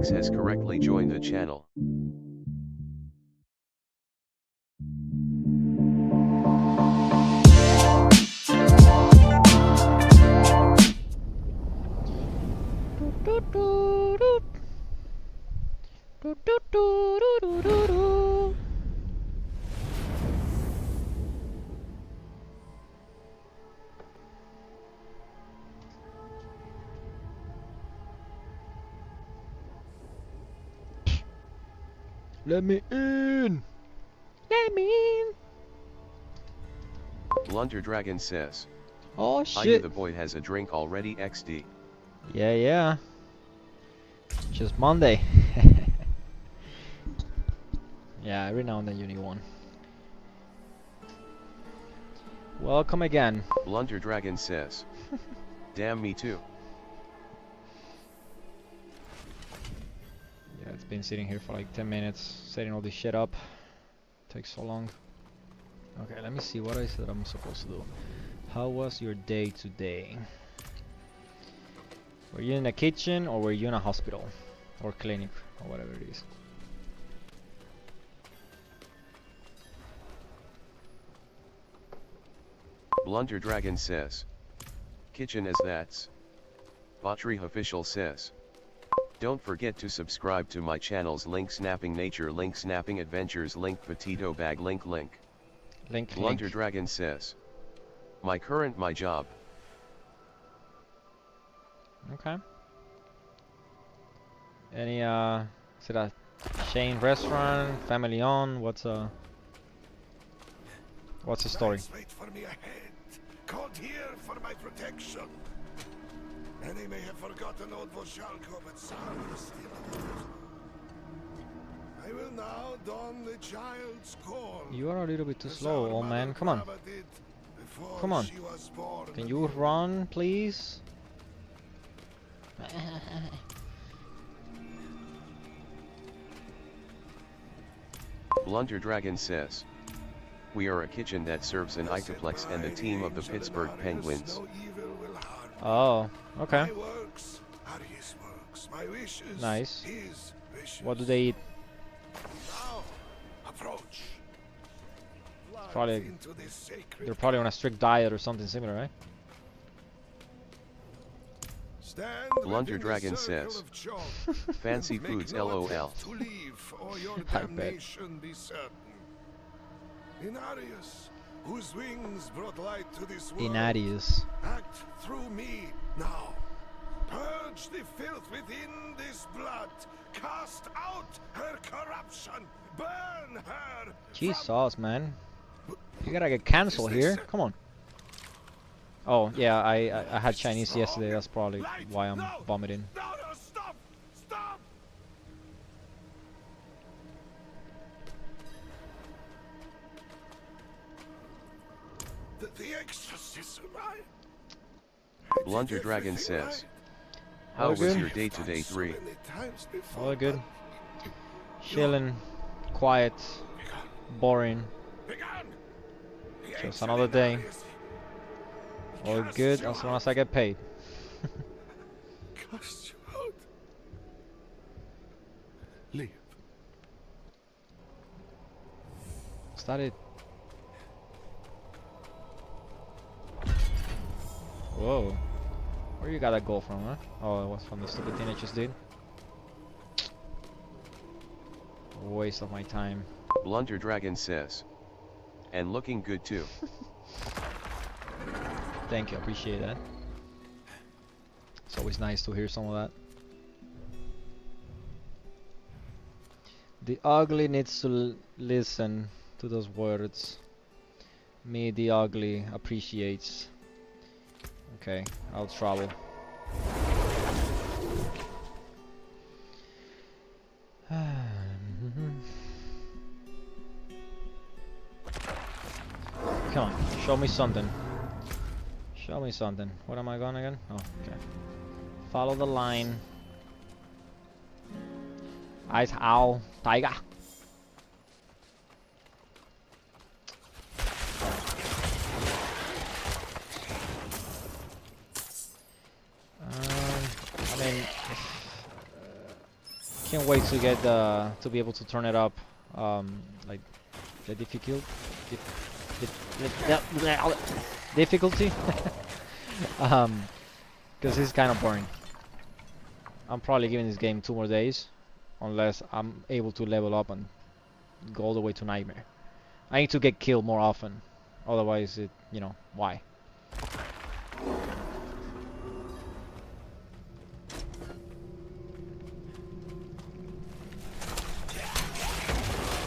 Alex has correctly joined the channel. Let me in! Let me in! Blunder Dragon says. Oh Hiya, shit! the boy has a drink already XD. Yeah. Just Monday. Yeah, every now and then you need one. Welcome again. Blunder Dragon says. Damn, me too. Yeah, it's been sitting here for like 10 minutes, setting all this shit up. Takes so long. Okay, let me see what I said I'm supposed to do. How was your day today? Were you in a kitchen or were you in a hospital? Or clinic, or whatever it is. Blunder Dragon says. Kitchen as that's. Botry official says. Don't forget to subscribe to my channels, link snapping nature, link snapping adventures, link potato bag, link. Blunder Dragon says. My job. Okay. Any is it a chain restaurant, family owned? What's the story? Wait for me ahead. Called here for my protection. Many may have forgotten old Voshalko, but some still hold. I will now don the child's call. You are a little bit too slow, old man. Come on. Come on. Can you run, please? Blunder Dragon says. We are a kitchen that serves an Itoplex and the team of the Pittsburgh Penguins. Oh, okay. My works are his works. My wishes, Nice. his wishes. What do they eat? Now, approach. Probably Into this sacred they're probably on a strict diet or something similar, right? Stand Blunder within the Dragon circle says. of chalk. Fancy Make foods no LOL. attempt to leave, or your I bet. damnation be certain. Inarius, whose wings brought light to this world, Inadius. act through me now. Purge the filth within this blood. Cast out her corruption. Burn her. Jesus, man. You gotta get cancelled here. Come on. Oh, yeah, I had Chinese yesterday. That's probably why I'm vomiting. No, stop! Stop! The exorcism, Blunder Dragon says. How All was good? your day today, 3? All good. Chilling, quiet, boring. Just another day. All good as long as I get paid. Cast you out. Leave. Is that it? Whoa. Where you got that goal from, huh? Oh, it was from the stupid thing I just did. Waste of my time. Blunder Dragon says. And looking good too. Thank you, appreciate that. It's always nice to hear some of that. The ugly needs to listen to those words. Me, the ugly, appreciates. Okay, I'll travel. Come on, show me something. Show me something. What am I going again? Oh, okay. Follow the line. Ice owl, tiger. I mean, Can't wait to get to be able to turn it up, like the difficult, difficulty, because it's kind of boring. I'm probably giving this game 2 more days, unless I'm able to level up and go all the way to nightmare. I need to get killed more often, otherwise why?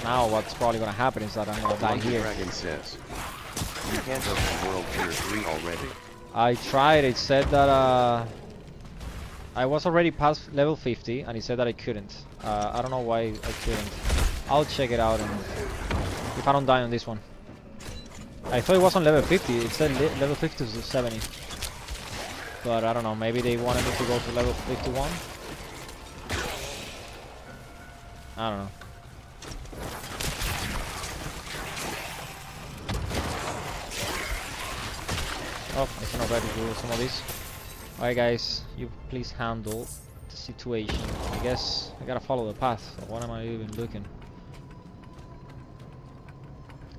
Now what's probably gonna happen is that I'm gonna die Wonder here. Dragon says, you can't open World Tier 3 already. I tried, it said that I was already past level 50 and it said that I couldn't. I don't know why I couldn't. I'll check it out and if I don't die on this one. I thought it was on level 50, it said level 50 to 70. But I don't know, maybe they wanted me to go to level 51? I don't know. Oh, I can already do some of these. Alright guys, you please handle the situation. I guess I gotta follow the path, so what am I even looking?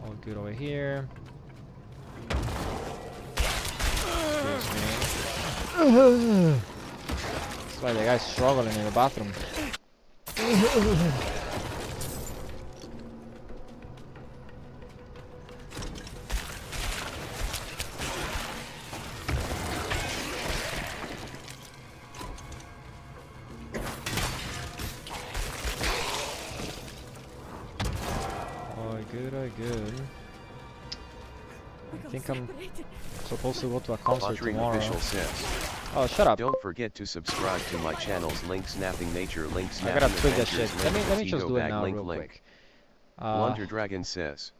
All good over here. Excuse me. It's like the guy's struggling in the bathroom. Good. I think I'm supposed to go to a concert Audrey tomorrow. Official says, Oh, shut up. don't forget to subscribe to my channels Link Snapping Nature, Link I Snapping gotta tweak that Adventures, shit. Let me Link just do it Bag, now Link real Link. quick. Blunder Dragon says,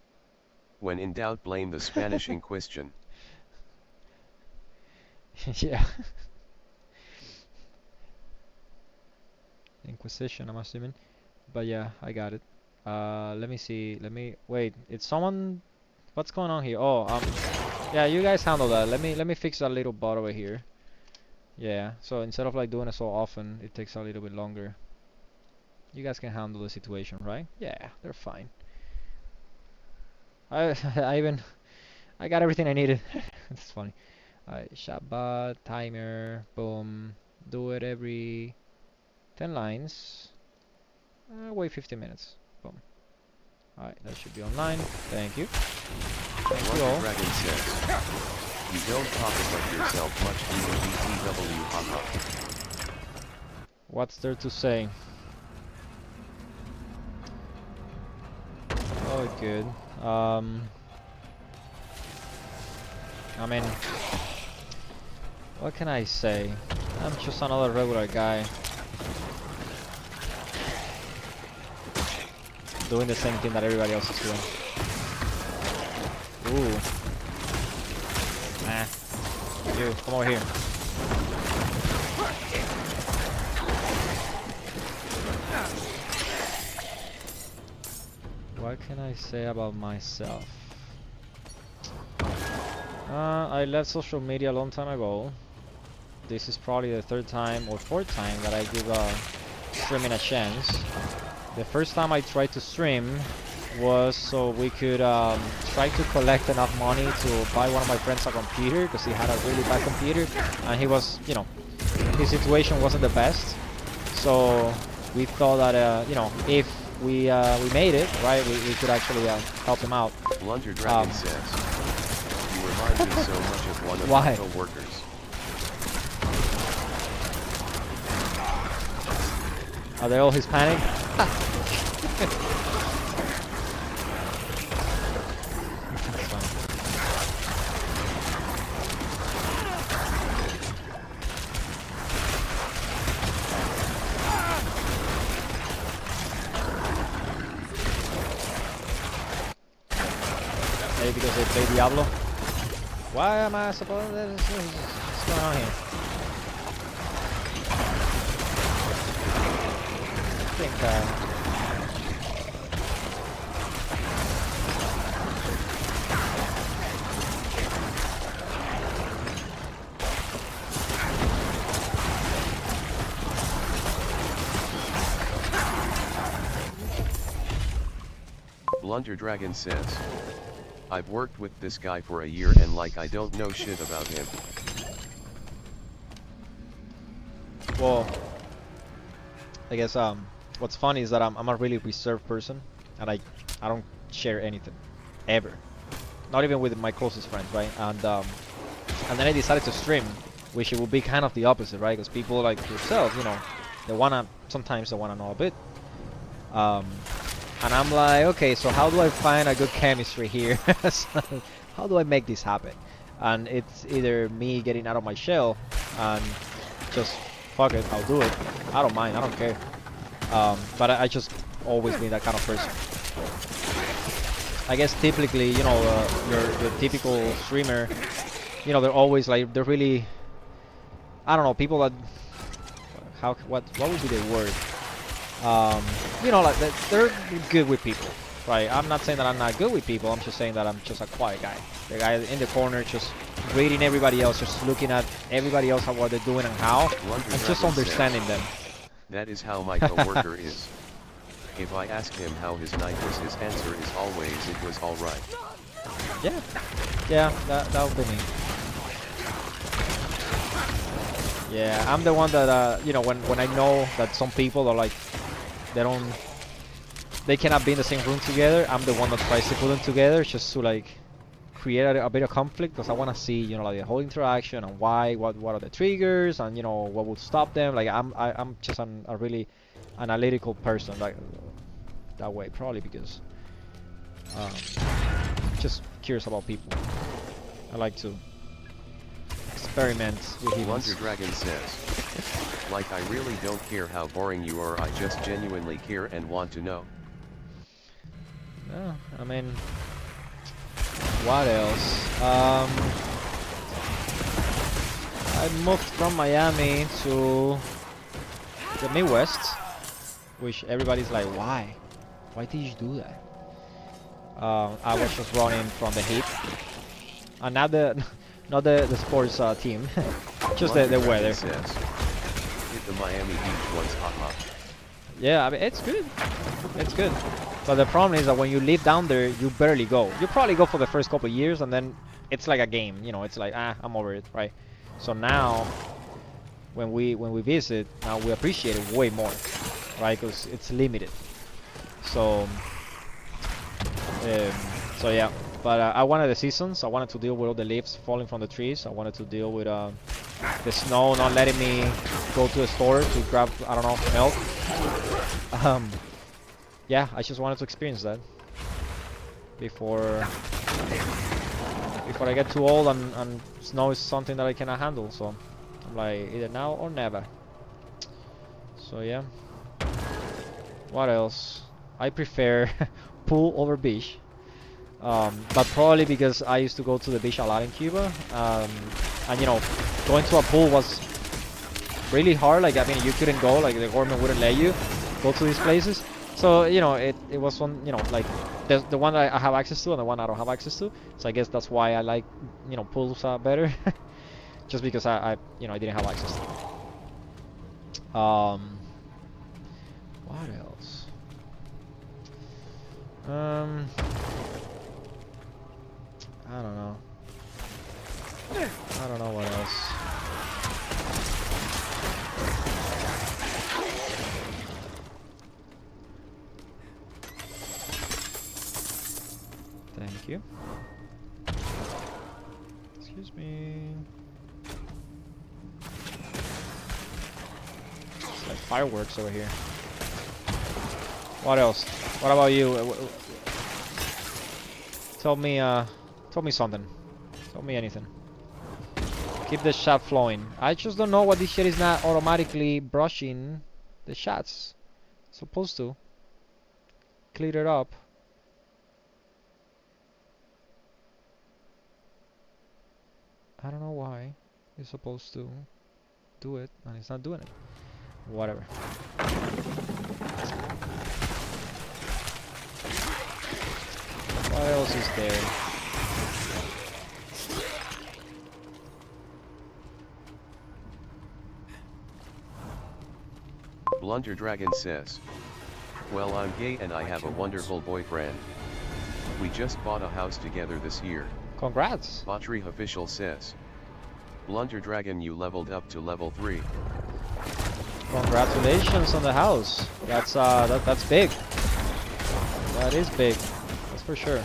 when in doubt blame the Spanish Inquisition. Yeah. Inquisition, I'm assuming. But yeah, I got it. Let me see. Wait. It's someone. What's going on here? Oh, yeah. You guys handle that. Let me fix that little bot over here. Yeah. So instead of like doing it so often, it takes a little bit longer. You guys can handle the situation, right? Yeah, they're fine. I I got everything I needed. It's funny. Alright, Shabbat timer. Boom. Do it every 10 lines. Wait 15 minutes. Boom. Alright, that should be online. Thank you. Thank you all. Dragon says, you don't talk about yourself much, DTW, haha. What's there to say? Oh, good. I mean, what can I say? I'm just another regular guy. Doing the same thing that everybody else is doing. Ooh. Nah. You, come over here. What can I say about myself? I left social media a long time ago. This is probably the 3rd time or 4th time that I give streaming a chance. The first time I tried to stream was so we could try to collect enough money to buy one of my friends a computer, because he had a really bad computer and he was, his situation wasn't the best. So we thought that, if we made it, right, we could actually help him out. Blunder Dragon says, you remind me so much of one of Why? my co-workers. Are they all Hispanic? That's funny. Maybe because they play Diablo? Why am I supposed to... What's going on here? I think, Blunder Dragon says, I've worked with this guy for a year and like I don't know shit about him. Well, I guess what's funny is that I'm a really reserved person, and I don't share anything, ever. Not even with my closest friends, right? And then I decided to stream, which it would be kind of the opposite, right? Because people like yourself, you know, sometimes they wanna know a bit. And I'm like, okay, so how do I find a good chemistry here? So, how do I make this happen? And it's either me getting out of my shell and just fuck it, I'll do it. I don't mind, I don't care. But I just always been that kind of person. I guess typically, you know, your typical streamer, you know, they're always like, they're really, I don't know, people that, what would be the word? You know, like they're good with people, right? I'm not saying that I'm not good with people. I'm just saying that I'm just a quiet guy. The guy in the corner, just reading everybody else, just looking at everybody else, what they're doing and how, and just understanding them. That is how my coworker is. If I ask him how his night was, his answer is always it was alright. Yeah, that would be me. Yeah, I'm the one that, you know, when I know that some people are like, they cannot be in the same room together, I'm the one that tries to put them together just to like create a bit of conflict, because I want to see, you know, like the whole interaction and why, what are the triggers, and you know what would stop them. Like I'm just a really analytical person, like that way, probably because just curious about people. I like to experiment with humans. Blunder Dragon says, like I really don't care how boring you are, I just genuinely care and want to know. Yeah, I mean, what else? I moved from Miami to the Midwest, which everybody's like, why? Why did you do that? I was just running from the heat, and not the sports team, just the weather. Says, hit the Miami Beach once, haha. Yeah, I mean, it's good. It's good. But the problem is that when you live down there, you barely go. You probably go for the first couple of years, and then it's like a game. You know, it's like, I'm over it, right? So now, when we visit, now we appreciate it way more, right? Because it's limited. So, so yeah. But I wanted the seasons. I wanted to deal with all the leaves falling from the trees. I wanted to deal with the snow not letting me go to the store to grab, I don't know, milk. Yeah, I just wanted to experience that before I get too old and snow is something that I cannot handle. So I'm like, either now or never. So yeah. What else? I prefer pool over beach. But probably because I used to go to the beach a lot in Cuba, and you know, going to a pool was really hard. Like, I mean, you couldn't go, like the government wouldn't let you go to these places. So you know, it was one, you know, like the one that I have access to and the one I don't have access to. So I guess that's why I like, you know, pools better, just because I you know, I didn't have access to it. What else? I don't know. I don't know what else. Thank you. Excuse me. It's like fireworks over here. What else? What about you? Tell me something. Tell me anything. Keep the shot flowing. I just don't know why this shit is not automatically brushing the shots. It's supposed to. Clear it up. I don't know why it's supposed to do it and it's not doing it. Whatever. What else is there? Blunder Dragon says, well, I'm gay and I have a wonderful boyfriend. We just bought a house together this year. Congrats. Botry official says. Blunder Dragon, you leveled up to level 3. Congratulations on the house. That's big. That is big. That's for sure.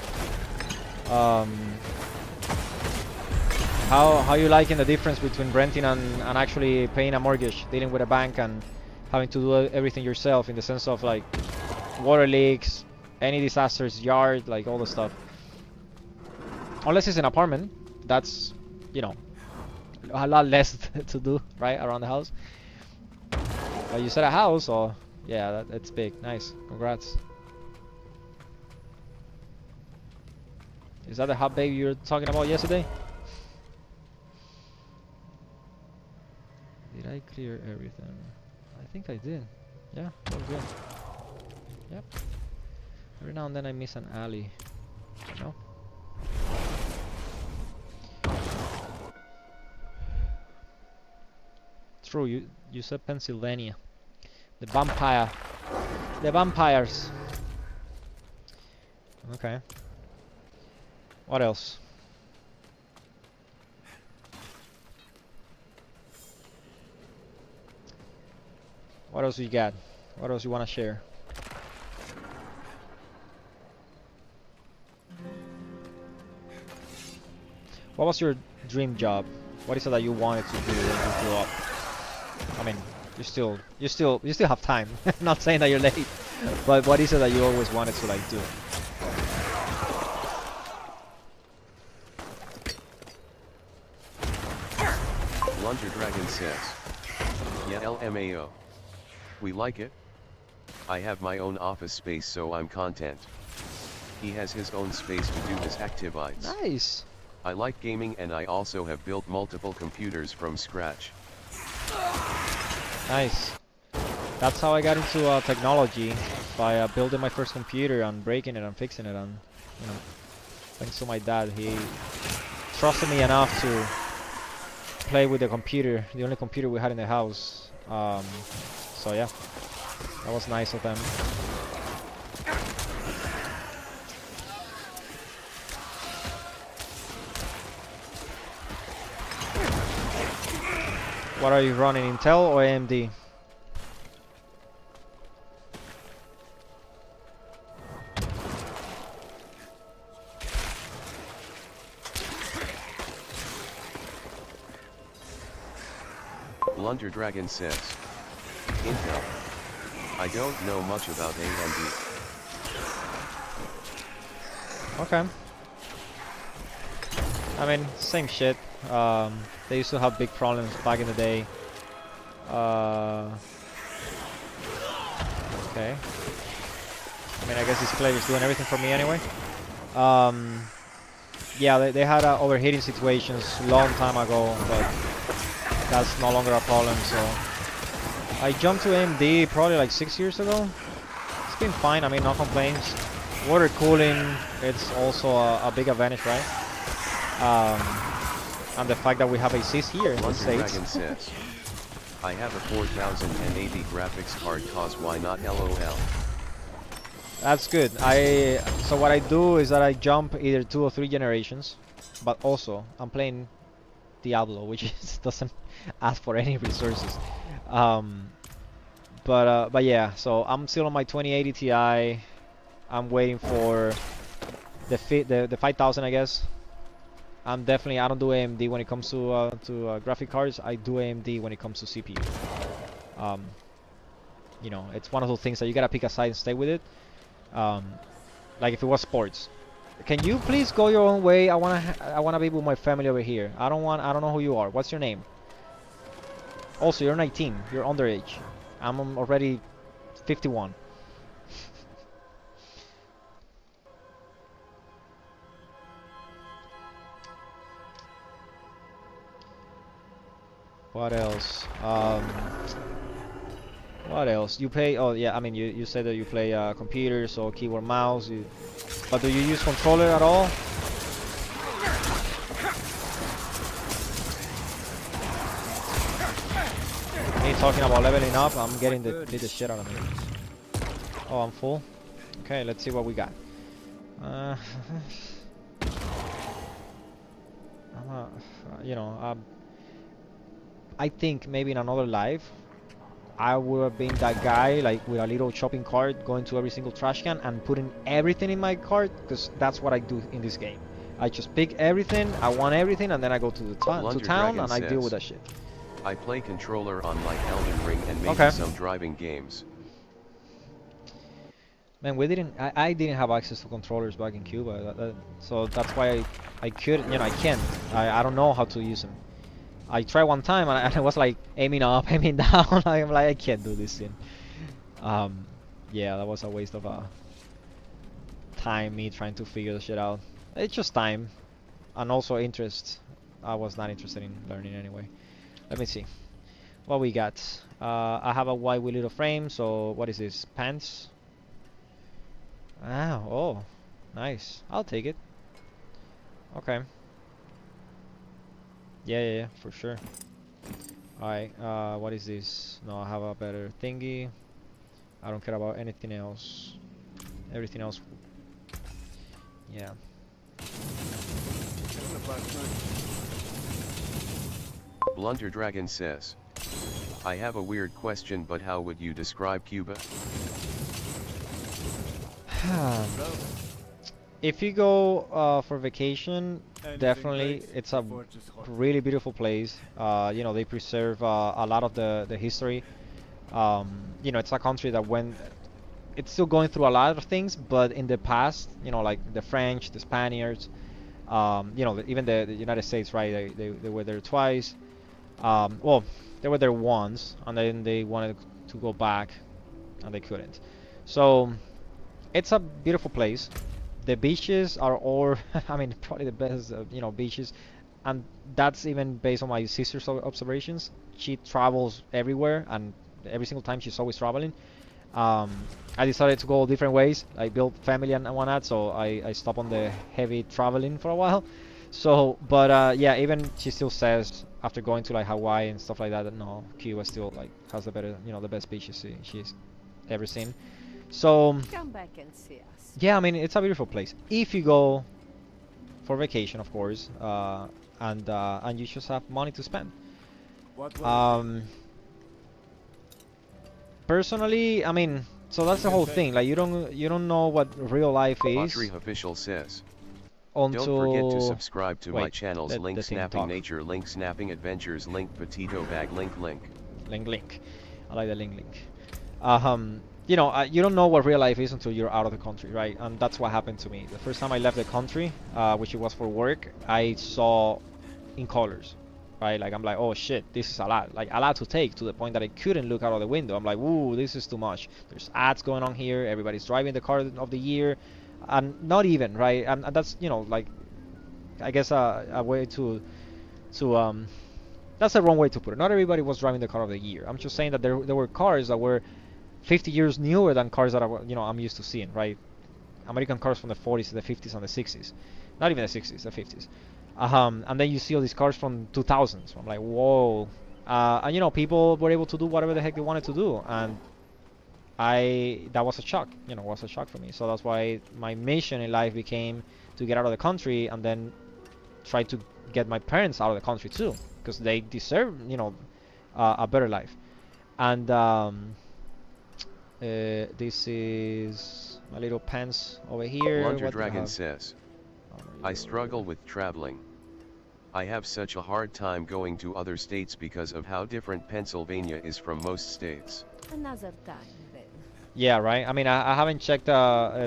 How you liking the difference between renting and actually paying a mortgage, dealing with a bank and having to do everything yourself in the sense of like water leaks, any disasters, yard, like all the stuff. Unless it's an apartment, that's, you know, a lot less to do, right, around the house. But you said a house, so yeah, that's big. Nice. Congrats. Is that the hot babe you were talking about yesterday? Did I clear everything? I think I did. Yeah, all good. Yep. Every now and then I miss an alley. No? True, you said Pennsylvania. The vampire. The vampires. Okay. What else? What else you got? What else you want to share? What was your dream job? What is it that you wanted to do when you grew up? I mean, you still have time. Not saying that you're late, but what is it that you always wanted to like do? Blunder Dragon says. Yeah, LMAO. We like it. I have my own office space, so I'm content. He has his own space to do his activities. Nice. I like gaming, and I also have built multiple computers from scratch. Nice. That's how I got into technology, by building my first computer and breaking it and fixing it, and you know, thanks to my dad, he trusted me enough to play with the computer, the only computer we had in the house. So yeah, that was nice of them. What are you running, Intel or AMD? Blunder Dragon says. Intel. I don't know much about AMD. Okay. I mean, same shit. They used to have big problems back in the day. Okay. I mean, I guess this player is doing everything for me anyway. Yeah, they had overheating situations long time ago, but that's no longer a problem. So I jumped to AMD probably like 6 years ago. It's been fine. I mean, no complaints. Water cooling, it's also a big advantage, right? And the fact that we have ACs here in the States. Dragon says, I have a 4080 graphics card, cause why not, LOL. That's good. So what I do is that I jump either 2 or 3 generations, but also I'm playing Diablo, which doesn't ask for any resources. But yeah, so I'm still on my 2080 Ti. I'm waiting for the 5000, I guess. I don't do AMD when it comes to graphic cards. I do AMD when it comes to CPU. You know, it's one of those things that you gotta pick a side and stay with it. Like if it was sports, can you please go your own way? I wanna be with my family over here. I don't know who you are. What's your name? Also, you're 19. You're underage. I'm already 51. What else? What else? You play? Oh yeah, I mean you said that you play computers or keyboard, mouse. But do you use controller at all? Me talking about leveling up, I'm getting the shit out of me. Oh, I'm full. Okay, let's see what we got. Uh, you know, I think maybe in another life I would have been that guy like with a little shopping cart going to every single trash can and putting everything in my cart because that's what I do in this game. I just pick everything, I want everything, and then I go to the to Blunder town Dragon and I deal with says, that shit. I play controller on like Elden Ring and maybe Okay. some driving games. Man, I didn't have access to controllers back in Cuba, so that's why I couldn't, you know, I can't. I don't know how to use them. I tried one time and I was like aiming up, aiming down. I'm like, I can't do this thing. Um, yeah, that was a waste of time, me trying to figure the shit out. It's just time, and also interest. I was not interested in learning anyway. Let me see what we got. I have a white with little frame. So what is this? Pants. Ah, oh, nice. I'll take it. Okay. Yeah, yeah, yeah, for sure. Alright, what is this? No, I have a better thingy. I don't care about anything else. Everything else. Yeah. Blunder Dragon says, I have a weird question, but how would you describe Cuba? If you go for vacation, definitely it's a really beautiful place. You know, they preserve a lot of the history. You know, it's a country that it's still going through a lot of things, but in the past, you know, like the French, the Spaniards, you know, even the United States, right? They were there twice. Well, they were there once, and then they wanted to go back, and they couldn't. So it's a beautiful place. The beaches are all, I mean, probably the best, you know, beaches, and that's even based on my sister's observations. She travels everywhere, and every single time she's always traveling. Um, I decided to go different ways. I built family and whatnot, so I stopped on the heavy traveling for a while. So, but yeah, even she still says after going to like Hawaii and stuff like that, that no, Cuba still like has the better, you know, the best beaches she's ever seen. So Come back and see us. yeah, I mean it's a beautiful place if you go for vacation, of course, and you just have money to spend. Um, Personally, I mean, so that's the whole thing. Like you don't know what real life is Autry Official says, until. don't forget to subscribe to my Wait, channels let Link the thing Snapping talk. Nature, Link Snapping Adventures, Link Petito Bag, Link. Link. I like the link. You know, you don't know what real life is until you're out of the country, right? And that's what happened to me. The first time I left the country, which it was for work, I saw in colors, right? Like I'm like, oh shit, this is like a lot to take, to the point that I couldn't look out of the window. I'm like, ooh, this is too much. There's ads going on here. Everybody's driving the car of the year, and not even, right? And that's, you know, like, I guess a way to that's the wrong way to put it. Not everybody was driving the car of the year. I'm just saying that there were cars that were 50 years newer than cars that I'm used to seeing, right? American cars from the 40s, the 50s, and the 60s. Not even the 60s, the 50s. And then you see all these cars from 2000s. I'm like, whoa. And you know, people were able to do whatever the heck they wanted to do, and that was a shock. You know, was a shock for me. So that's why my mission in life became to get out of the country and then try to get my parents out of the country too, because they deserve, you know, a better life. And this is my little pants over here. Blunder What do I Dragon have? says, Oh, I struggle with traveling. I have such a hard time going to other states because of how different Pennsylvania is from most states. Another time then. Yeah, right. I mean, I haven't checked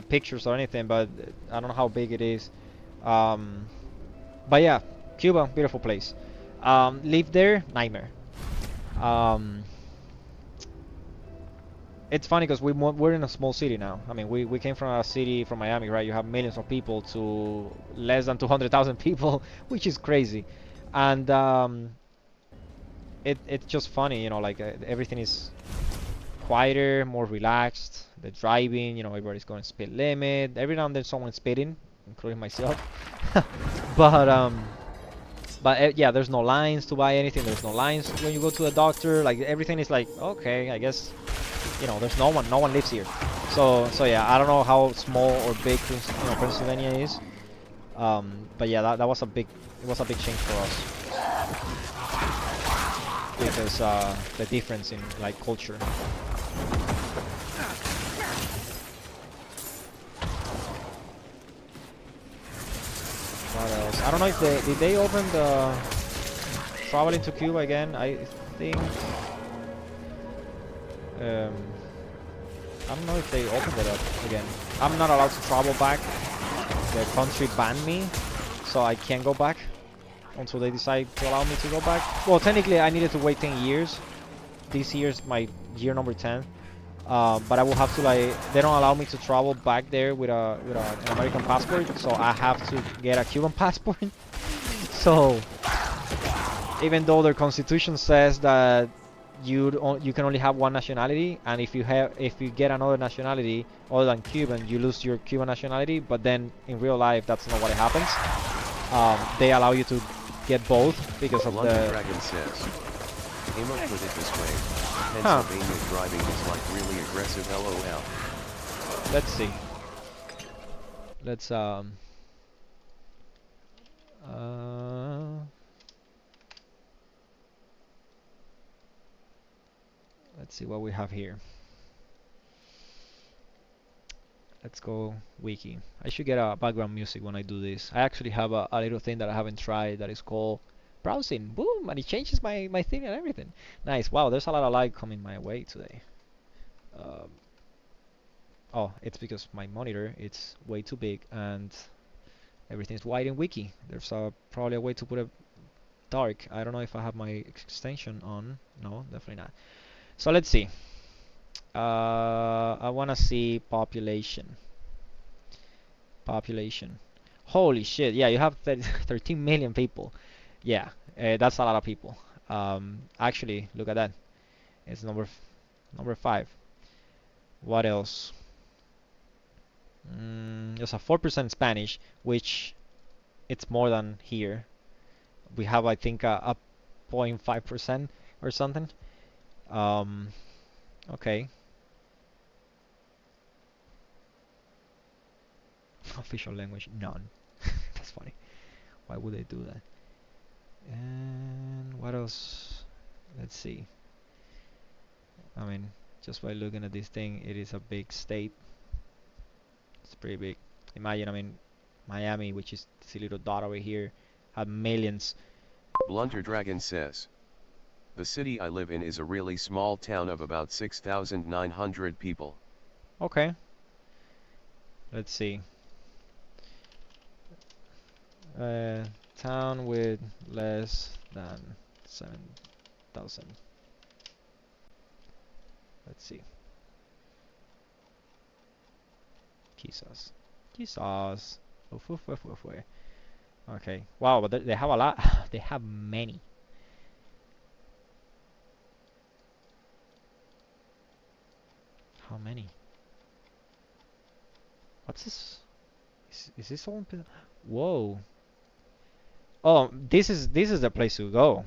pictures or anything, but I don't know how big it is. But yeah, Cuba, beautiful place. Live there, nightmare. Um, it's funny because we're in a small city now. I mean, we came from a city from Miami, right? You have millions of people to less than 200,000 people, which is crazy. And it's just funny, you know, like everything is quieter, more relaxed. The driving, you know, everybody's going speed limit. Every now and then someone's speeding, including myself. But yeah, there's no lines to buy anything. There's no lines when you go to the doctor. Like everything is like, okay, I guess, you know, there's no one lives here. So yeah, I don't know how small or big Pennsylvania is. But yeah, that was a big change for us because the difference in like culture. What else? I don't know if did they open the traveling to Cuba again. I think um, I don't know if they opened it up again. I'm not allowed to travel back. The country banned me, so I can't go back until they decide to allow me to go back. Well, technically, I needed to wait 10 years. This year's my year number 10. But I will have to they don't allow me to travel back there with an American passport, so I have to get a Cuban passport. So even though their constitution says that you can only have one nationality, and if you get another nationality other than Cuban, you lose your Cuban nationality. But then in real life, that's not what happens. They allow you to get both because of London the. Dragon says, came up with it this way. Pennsylvania driving is like really aggressive. LOL. Let's see. Let's let's see what we have here. Let's go wiki. I should get a background music when I do this. I actually have a little thing that I haven't tried that is called browsing. Boom! And it changes my thing and everything. Nice. Wow, there's a lot of light coming my way today. Um, oh, it's because my monitor it's way too big and everything's white in wiki. There's probably a way to put it dark. I don't know if I have my extension on. No, definitely not. So let's see. I want to see population. Population. Holy shit! Yeah, you have 13 million people. Yeah, that's a lot of people. Actually, look at that. It's number 5. What else? There's a 4% Spanish, which it's more than here. We have, I think, a 0.5% or something. Um, okay. Official language, none. That's funny. Why would they do that? And what else? Let's see. I mean, just by looking at this thing, it is a big state. It's pretty big. Imagine, I mean, Miami, which is this little dot over here, had millions. Blunder Dragon says, the city I live in is a really small town of about 6,900 people. Okay. Let's see. Town with less than 7,000. Let's see. Quizás. Quizás. Uf, uf, uf, uf, uf. Okay. Wow, but they have a lot. They have many. How many? What's this? Is this all? Whoa. Oh, this is the place to go.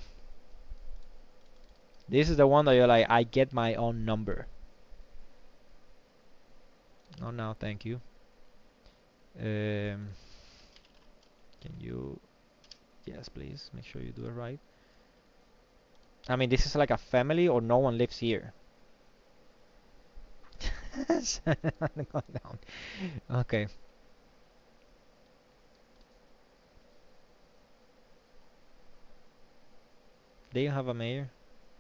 This is the one that you're like, I get my own number. No, no, thank you. Can you? Yes, please. Make sure you do it right. I mean, this is like a family, or no one lives here. Go down. Okay. They have a mayor.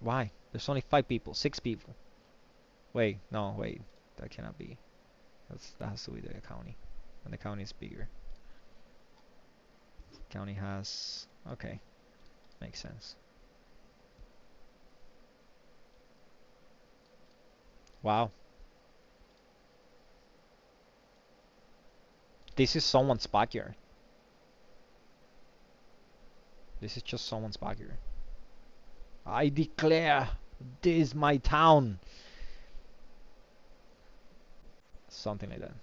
Why? There's only 5 people, 6 people. Wait, no, wait. That cannot be. That has to be the county, and the county is bigger. County has. Okay, makes sense. Wow. This is someone's backyard. This is just someone's backyard. I declare this my town. Something like that.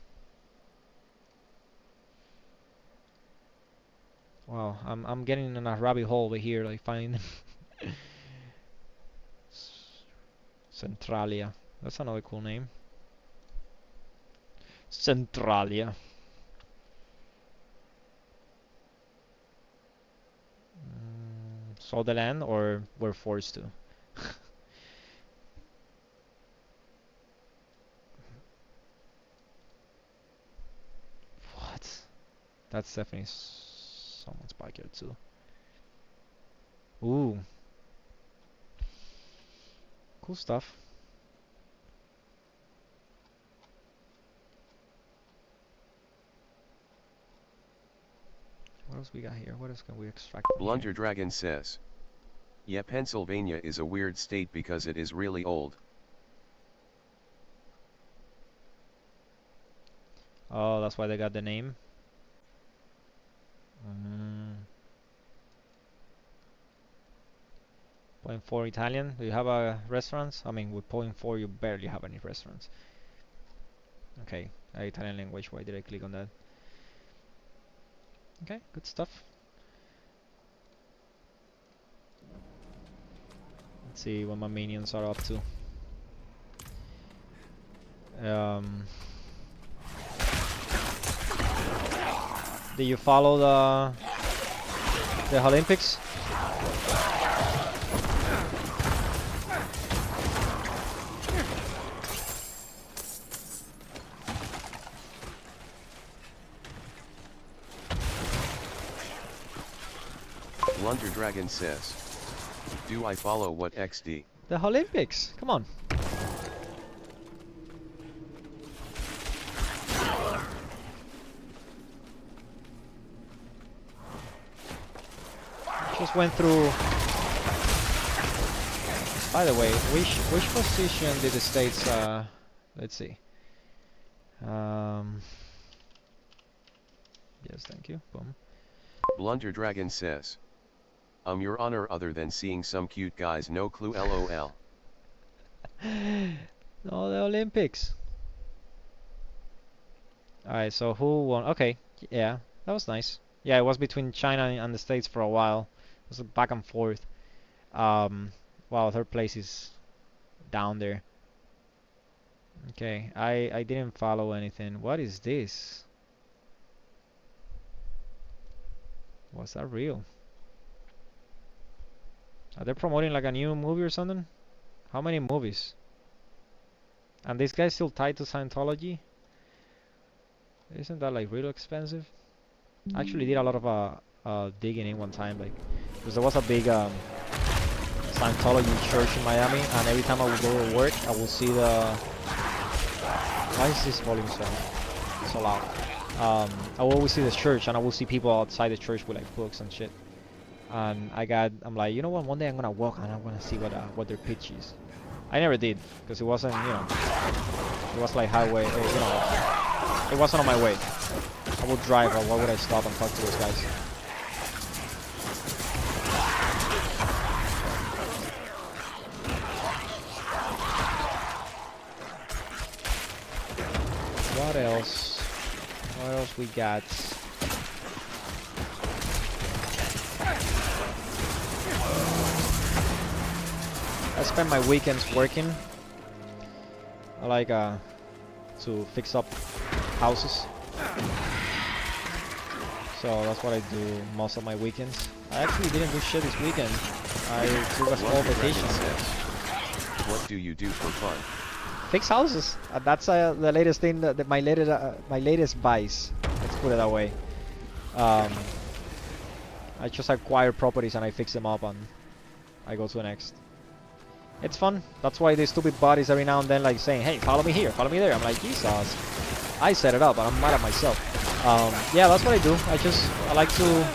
Wow, I'm getting in a rabbit hole over here, like finding Centralia. That's another cool name. Centralia. Sold the land or we're forced to? What? That's definitely someone's backyard too. Ooh. Cool stuff. What else we got here? What else can we extract from Blunder here? Dragon says. Yeah, Pennsylvania is a weird state because it is really old. Oh, that's why they got the name. Mm. Point four Italian. Do you have a restaurants? I mean, with point four, you barely have any restaurants. Okay, Italian language. Why did I click on that? Okay, good stuff. Let's see what my minions are up to. Did you follow the Olympics? Blunder Dragon says. Do I follow what XD? The Olympics. Come on. Just went through. By the way, which position did the States? Let's see. Yes, thank you. Boom. Blunder Dragon says. Your honor, other than seeing some cute guys, no clue, lol. No, the Olympics. Alright, so who won? Okay, yeah, that was nice. Yeah, it was between China and the States for a while. It was back and forth. Wow, third place is down there. Okay, I didn't follow anything. What is this? Was that real? Are they promoting like a new movie or something? How many movies? And this guy's still tied to Scientology? Isn't that like real expensive? I actually did a lot of digging in one time, like, because there was a big Scientology church in Miami, and every time I would go to work, I will see the. Why is this volume so loud? I will always see the church, and I will see people outside the church with like books and shit. And I'm like, you know what? One day I'm gonna walk and I'm gonna see what their pitch is. I never did, because it wasn't, it was like highway, it wasn't on my way. I would drive, or why would I stop and talk to those guys? What else? What else we got? I spend my weekends working. I like to fix up houses. So that's what I do most of my weekends. I actually didn't do shit this weekend. I took a small vacation. What do you do for fun? Fix houses. That's the latest thing. That my latest vice. Let's put it that way. I just acquire properties and I fix them up and I go to the next. It's fun. That's why these stupid buddies every now and then like saying, "Hey, follow me here, follow me there." I'm like, Jesus. I set it up, and I'm mad at myself. Yeah, that's what I do. I like to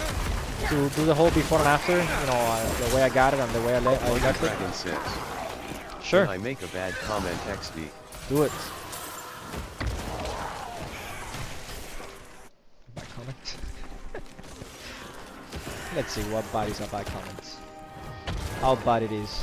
do the whole before and after. The way I got it and the way I left it. Says, sure. Can I make a bad comment, XD? Do it. Bad comment. Let's see what bad is a bad comment. How bad it is.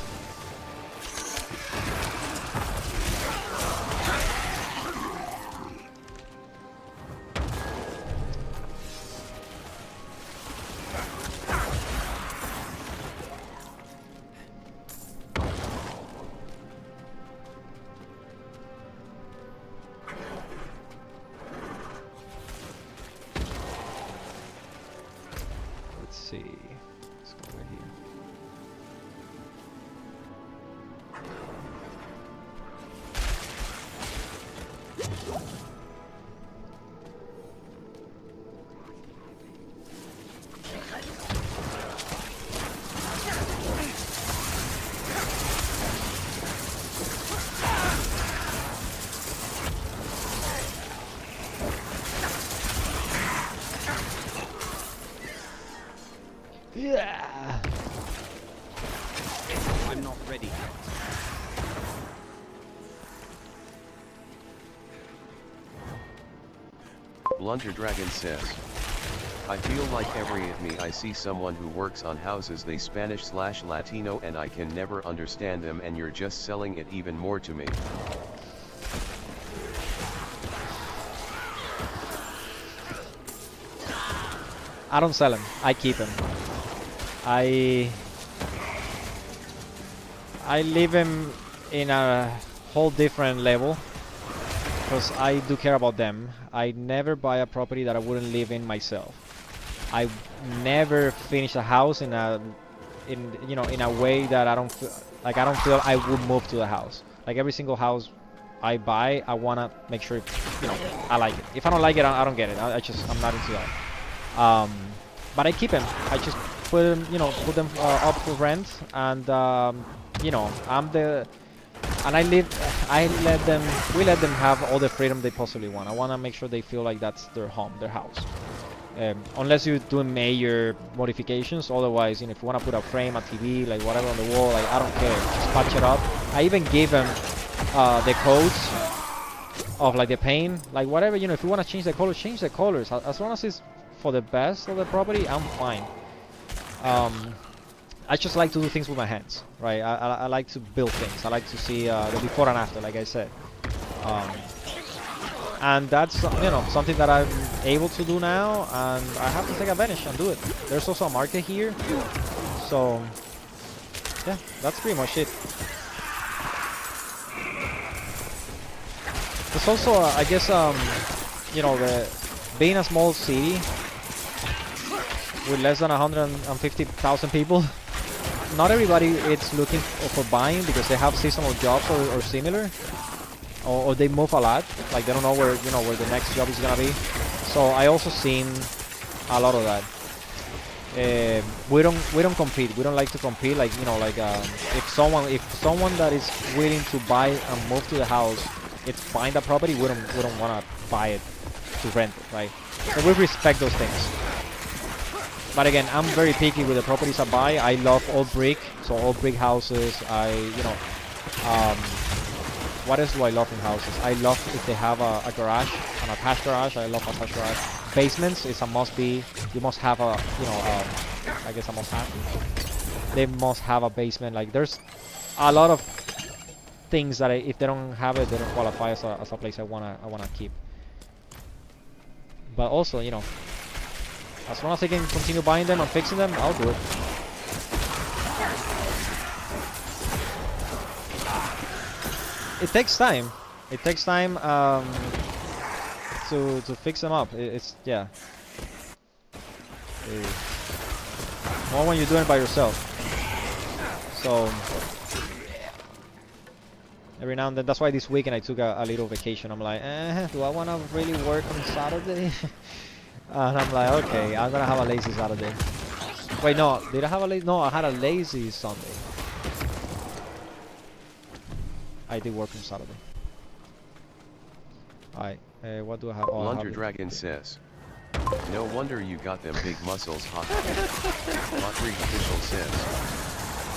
Yeah. I'm not ready. Blunder Dragon says, I feel like every me I see someone who works on houses they Spanish/Latino and I can never understand them and you're just selling it even more to me. I don't sell him. I keep him. I leave him in a whole different level because I do care about them. I never buy a property that I wouldn't live in myself. I never finish a house in a way that I don't feel I would move to the house. Like every single house I buy, I wanna make sure I like it. If I don't like it, I don't get it. I'm not into that. But I keep them. I just put them up for rent, and we let them have all the freedom they possibly want. I want to make sure they feel like that's their home, their house. Unless you're doing major modifications, otherwise, if you want to put a frame, a TV, like whatever on the wall, like I don't care. Just patch it up. I even give them the codes of like the paint, like whatever, if you want to change the colors, change the colors. As long as it's for the best of the property, I'm fine. I just like to do things with my hands, right? I like to build things. I like to see the before and after, like I said. And that's something that I'm able to do now, and I have to take advantage and do it. There's also a market here, so yeah, that's pretty much it. There's also, I guess, being a small city with less than 150,000 people, not everybody is looking for buying because they have seasonal jobs or similar, or they move a lot, like they don't know where the next job is gonna be. So I also seen a lot of that. We don't compete. We don't like to compete. Like if someone that is willing to buy and move to the house, it's buying the property. We don't want to buy it to rent it, right? So we respect those things. But again, I'm very picky with the properties I buy. I love all brick, so all brick houses. What else do I love in houses? I love if they have a garage, an attached garage. I love attached garage. Basements is a must be. You must have I guess a must have. They must have a basement. Like there's a lot of things that if they don't have it, they don't qualify as a place I wanna keep. But also, as long as I can continue buying them and fixing them, I'll do it. It takes time. It takes time to fix them up. It's more when you're doing it by yourself. So every now and then, that's why this weekend I took a little vacation. I'm like, do I want to really work on Saturday? And I'm like, okay, I'm gonna have a lazy Saturday. Wait, no, did I have a lazy? No, I had a lazy Sunday. I did work on Saturday. Alright, what do I have? Oh, Blunder Dragon says, no wonder you got them big muscles, hot. Lottery Official says,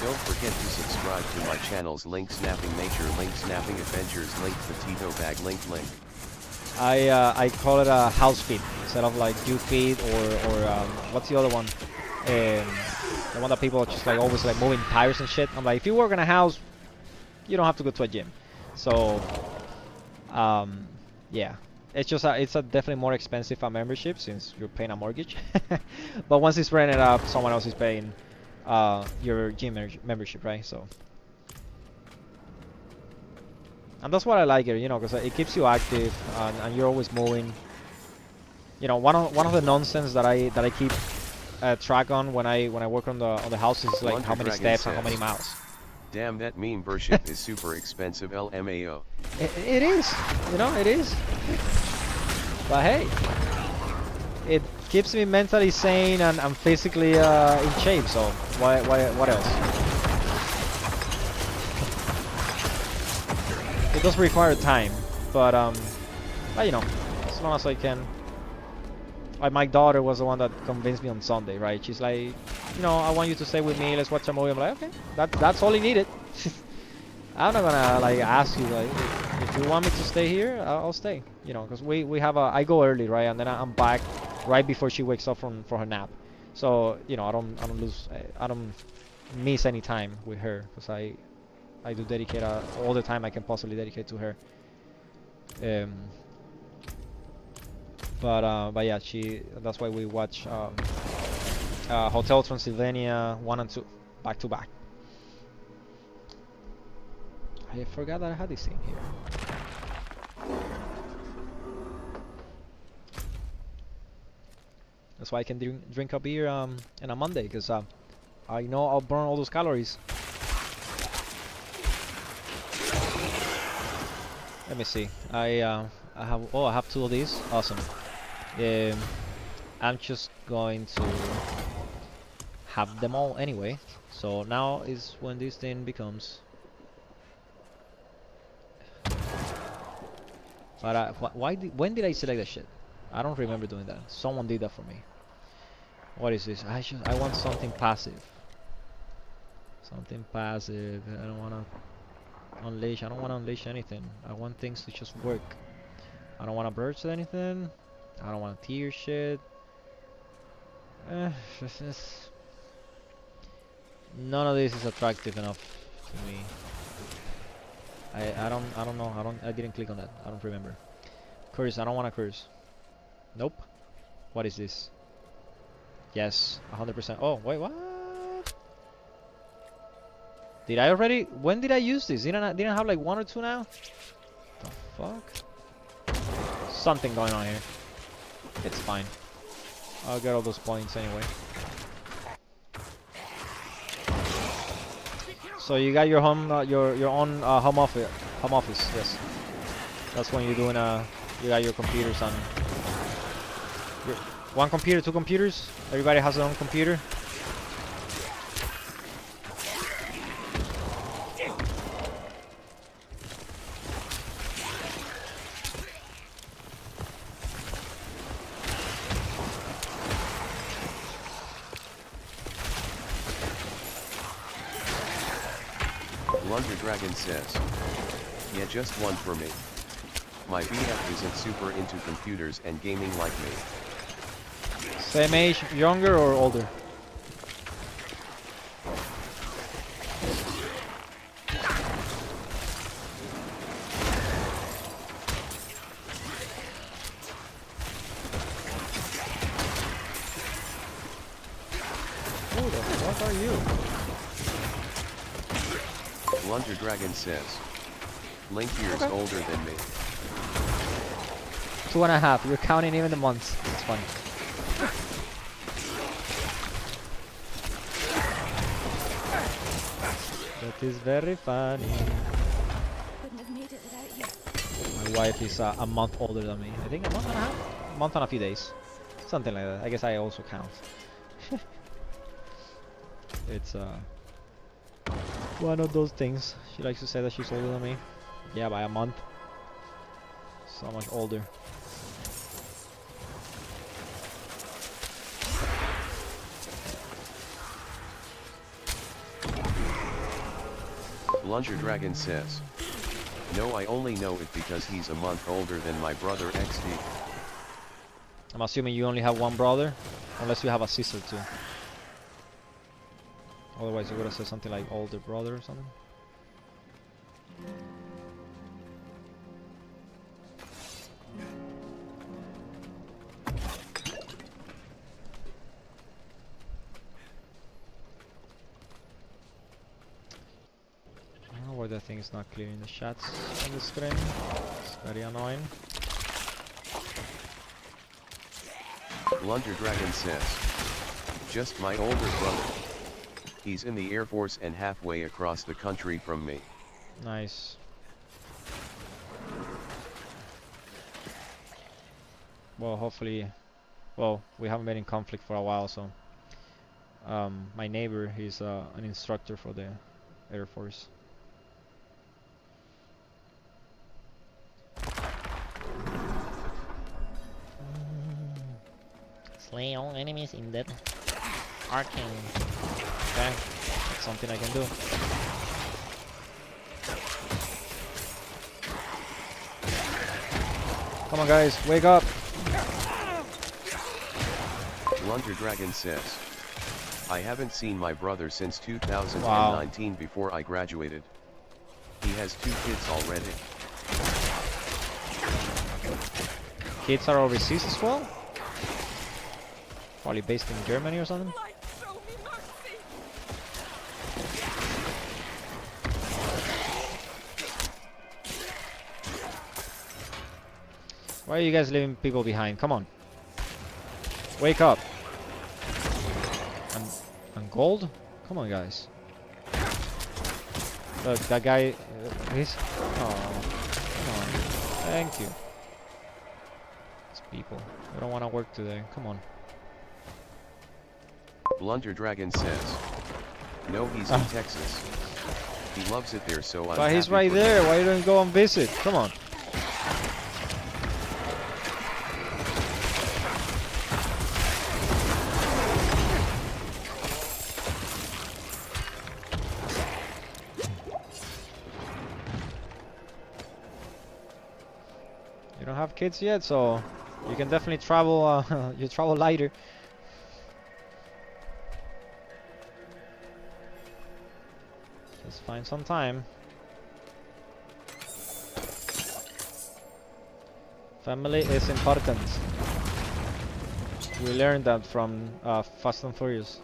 don't forget to subscribe to my channels Link Snapping Nature, Link Snapping Adventures, Link Potato Bag, Link. I call it a house feed instead of like you feed or what's the other one? The one that people are just like always like moving tires and shit. I'm like, if you work in a house, you don't have to go to a gym. So yeah, it's a definitely more expensive membership since you're paying a mortgage. But once it's rented up, someone else is paying your gym membership, right? So. And that's what I like here, because it keeps you active and you're always moving. One of the nonsense that I keep track on when I work on the houses is like how many steps and how many miles. Damn, that membership is super expensive, LMAO. It is, you know, it is. But hey, it keeps me mentally sane and I'm physically in shape. So what else? It does require time, but you know, as long as I can. Like my daughter was the one that convinced me on Sunday, right? She's like, you know, I want you to stay with me. Let's watch a movie. I'm like, okay, that's all he needed. I'm not gonna like ask you like if you want me to stay here, I'll stay. You know, because we have a I go early, right, and then I'm back right before she wakes up from her nap. So you know, I don't miss any time with her because I do dedicate all the time I can possibly dedicate to her. Um, but yeah, that's why we watch Hotel Transylvania 1 and 2 back to back. I forgot that I had this thing here. That's why I can drink a beer on a Monday, because I know I'll burn all those calories. Let me see. I have 2 of these. Awesome. I'm just going to have them all anyway. So now is when this thing becomes. But when did I select that shit? I don't remember doing that. Someone did that for me. What is this? I want something passive. Something passive. I don't wanna unleash. I don't wanna unleash anything. I want things to just work. I don't wanna burst anything. I don't wanna tear shit. None of this is attractive enough to me. I don't know. I didn't click on that. I don't remember. Curse. I don't want to curse. Nope. What is this? Yes, 100%. Oh wait, what? Did I already? When did I use this? Didn't I have like 1 or 2 now? The fuck? Something going on here. It's fine. I'll get all those points anyway. So you got your home, your own home office. Home office, yes. That's when you're doing you got your computers on. One computer, 2 computers. Everybody has their own computer. Blunder Dragon says, yeah, just one for me. My BF isn't super into computers and gaming like me. Same age, younger or older? Who the fuck are you? Blunder Dragon says, Link years older than me. 2.5. You're counting even the months. It's funny. That is very funny. Couldn't have made it without you. My wife is a month older than me. I think a month and a half? A month and a few days. Something like that. I guess I also count. It's one of those things. She likes to say that she's older than me. Yeah, by a month. So much older. Blunder Dragon says, no, I only know it because he's a month older than my brother XD. I'm assuming you only have one brother, unless you have a sister too. Otherwise you would have said something like older brother or something. I don't know why that thing is not clearing the shots on the screen. It's very annoying. Blunder Dragon says, just my older brother. He's in the Air Force and halfway across the country from me. Nice. Well, hopefully, well, we haven't been in conflict for a while, so my neighbor, he's an instructor for the Air Force. Slay all enemies in that arcane. Okay, that's something I can do. Come on, guys, wake up! Blunder Dragon says, I haven't seen my brother since 2019 before I graduated. He has 2 kids already. Kids are overseas as well? Probably based in Germany or something? Why are you guys leaving people behind? Come on. Wake up. And gold? Come on, guys. Look, that guy... he's... Oh, come on. Thank you. These people. We don't want to work today. Come on. Blunder Dragon says, no, he's in Texas. He loves it there, so I'm But he's happy right for there. him. Why don't you go and visit? Come on. You don't have kids yet, so you can definitely travel. You travel lighter. Just find some time. Family is important. We learned that from Fast and Furious.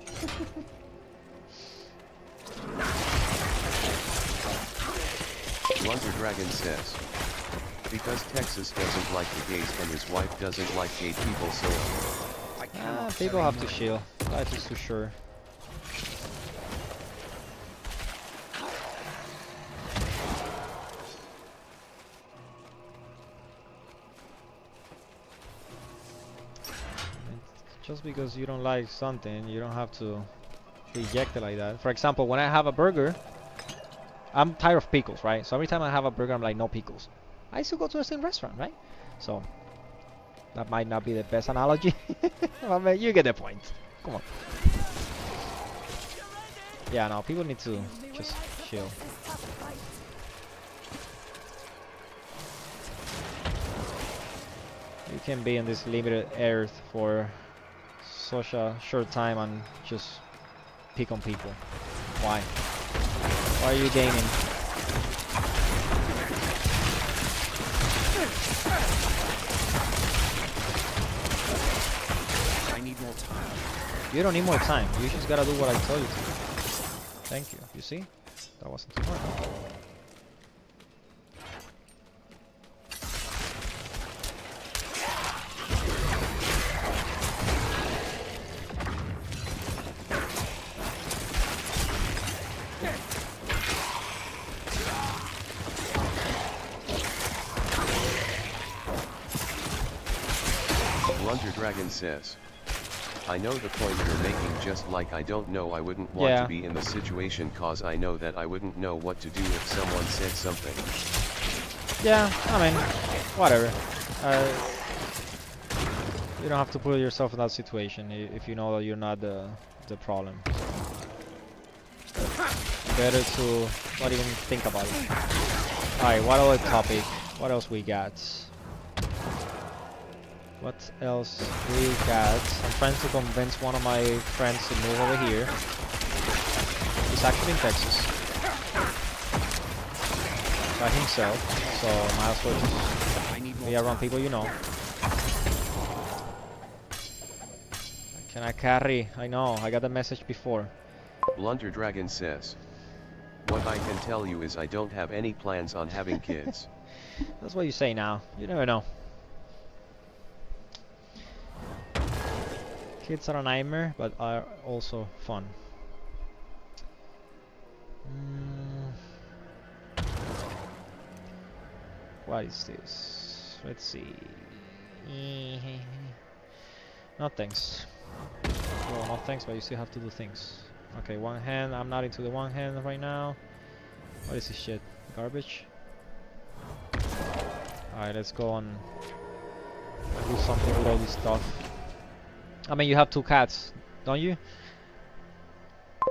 Blunder Dragon says, because Texas doesn't like the gays and his wife doesn't like gay people, so People have to chill. Life is too short. Just because you don't like something, you don't have to reject it like that. For example, when I have a burger, I'm tired of pickles, right? So every time I have a burger, I'm like, no pickles. I still go to the same restaurant, right? So that might not be the best analogy, but man, you get the point. Come on. Yeah, no, people need to just chill. You can be in this limited earth for such a short time and just pick on people. Why? Why are you gaining? I need more time. You don't need more time. You just gotta do what I tell you to. Thank you. You see? That wasn't too hard. Blunder Dragon says, I know the point you're making, just like I don't know, I wouldn't want to be in the situation cause I know that I wouldn't know what to do if someone said something. Yeah, I mean, whatever. You don't have to put yourself in that situation if you know that you're not the problem. Better to not even think about it. Alright, what other topic? What else we got? What else we got? I'm trying to convince one of my friends to move over here. He's actually in Texas. By himself, so might as well just be around people you know. Can I carry? I know, I got the message before. Blunder Dragon says, what I can tell you is I don't have any plans on having kids. That's what you say now. You never know. Kids are a nightmare, but are also fun. Mm, what is this? Let's see. No thanks. Well, no thanks, but you still have to do things. Okay, one hand. I'm not into the one hand right now. What is this shit? Garbage? Alright, let's go on. Do something with all this stuff. I mean, you have two cats, don't you?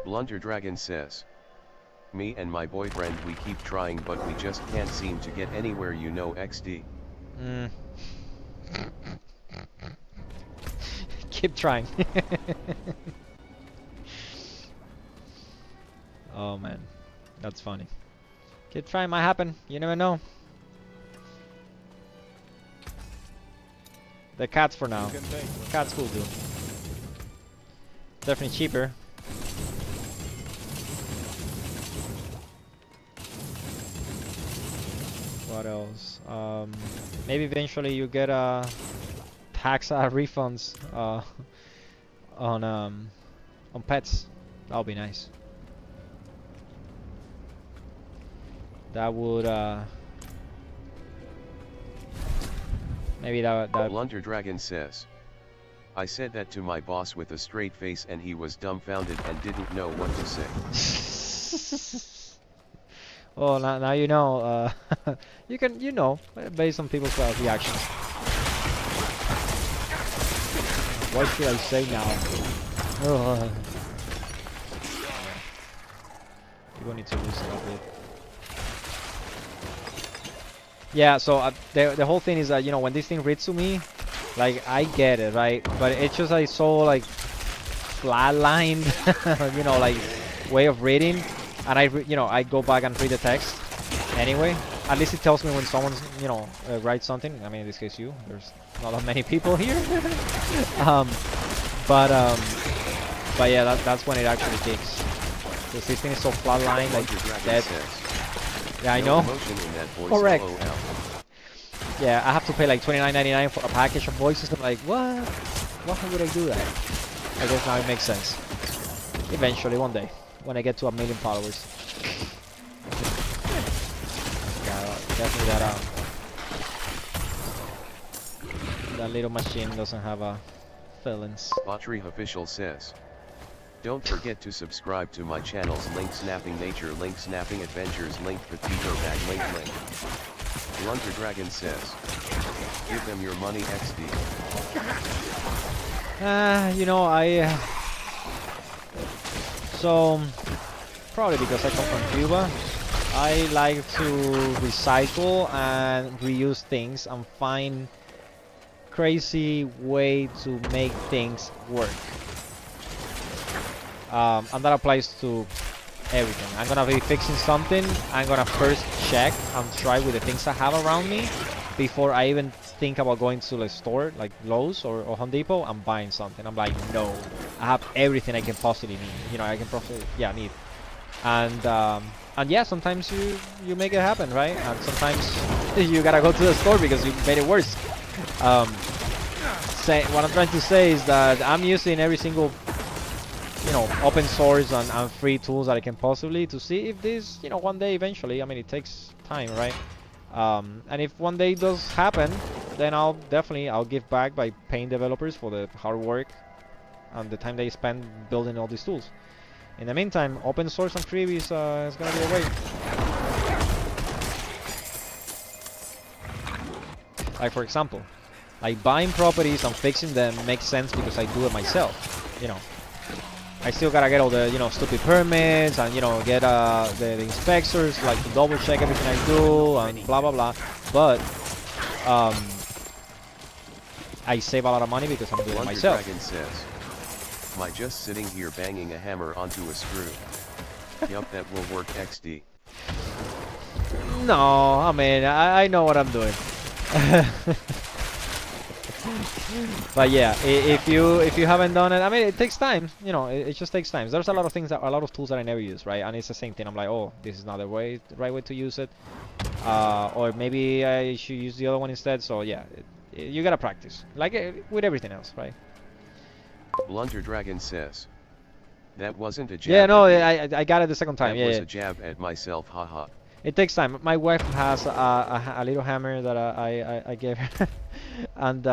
Blunder Dragon says. Me and my boyfriend, we keep trying but we just can't seem to get anywhere, you know, XD. Mm. Keep trying. Oh man, that's funny. Keep trying, might happen. You never know. The cats for now. Cats will do. Definitely cheaper. What else? Maybe eventually you get tax refunds on pets. That'll be nice. That would maybe that Blunder Dragon says. I said that to my boss with a straight face and he was dumbfounded and didn't know what to say. Well, now you know. You can, based on people's reactions. What should I say now? People need to loosen up a bit. Yeah, so the whole thing is that, when this thing reads to me, like, I get it, right? But it's just like so, like, flatlined, like, way of reading. And I go back and read the text anyway. At least it tells me when someone's, writes something. I mean, in this case, you. There's not that many people here. But yeah, that's when it actually kicks. Because this thing is so flatlined, like, dead. Yeah, I know. Correct. Yeah, I have to pay like $29.99 for a package of voices. I'm like, what? Why would I do that? I guess now it makes sense. Eventually, one day, when I get to 1 million followers. Yeah, definitely that little machine doesn't have feelings. Autry Official says. Don't forget to subscribe to my channels, link Snapping Nature, link Snapping Adventures, link Petito Bag, link. Blunder Dragon says. Give them your money, XD. So, probably because I come from Cuba, I like to recycle and reuse things and find crazy way to make things work. And that applies to everything. I'm gonna be fixing something. I'm gonna first check and try with the things I have around me before I even think about going to the store like Lowe's or Home Depot and buying something. I'm like, no, I have everything I can possibly need. I can possibly need. And yeah, sometimes you make it happen, right? And sometimes you gotta go to the store because you made it worse. What I'm trying to say is that I'm using every single open source and free tools that I can possibly to see if this, one day eventually, I mean, it takes time, right? And if one day it does happen, then I'll give back by paying developers for the hard work and the time they spend building all these tools. In the meantime, open source and free is gonna be a way. Like, for example, like buying properties and fixing them makes sense because I do it myself, I still gotta get all the, stupid permits and, get the inspectors, like, to double check everything I do and blah, blah, blah. But, I save a lot of money because I'm doing it myself. Dragon says, "My just sitting here banging a hammer onto a screw. Yup, that will work, XD. No, I mean, I know what I'm doing. But yeah, if you haven't done it, I mean, it takes time. It just takes time. There's a lot of tools that I never use, right? And it's the same thing. I'm like, oh, this is not the right way to use it, or maybe I should use the other one instead. So yeah, you gotta practice, like with everything else, right? Blunder Dragon says, That wasn't a jab. Yeah, no, at me. I got it the second time. That Yeah, was yeah. a jab at myself, haha. It takes time. My wife has a little hammer that I gave her, and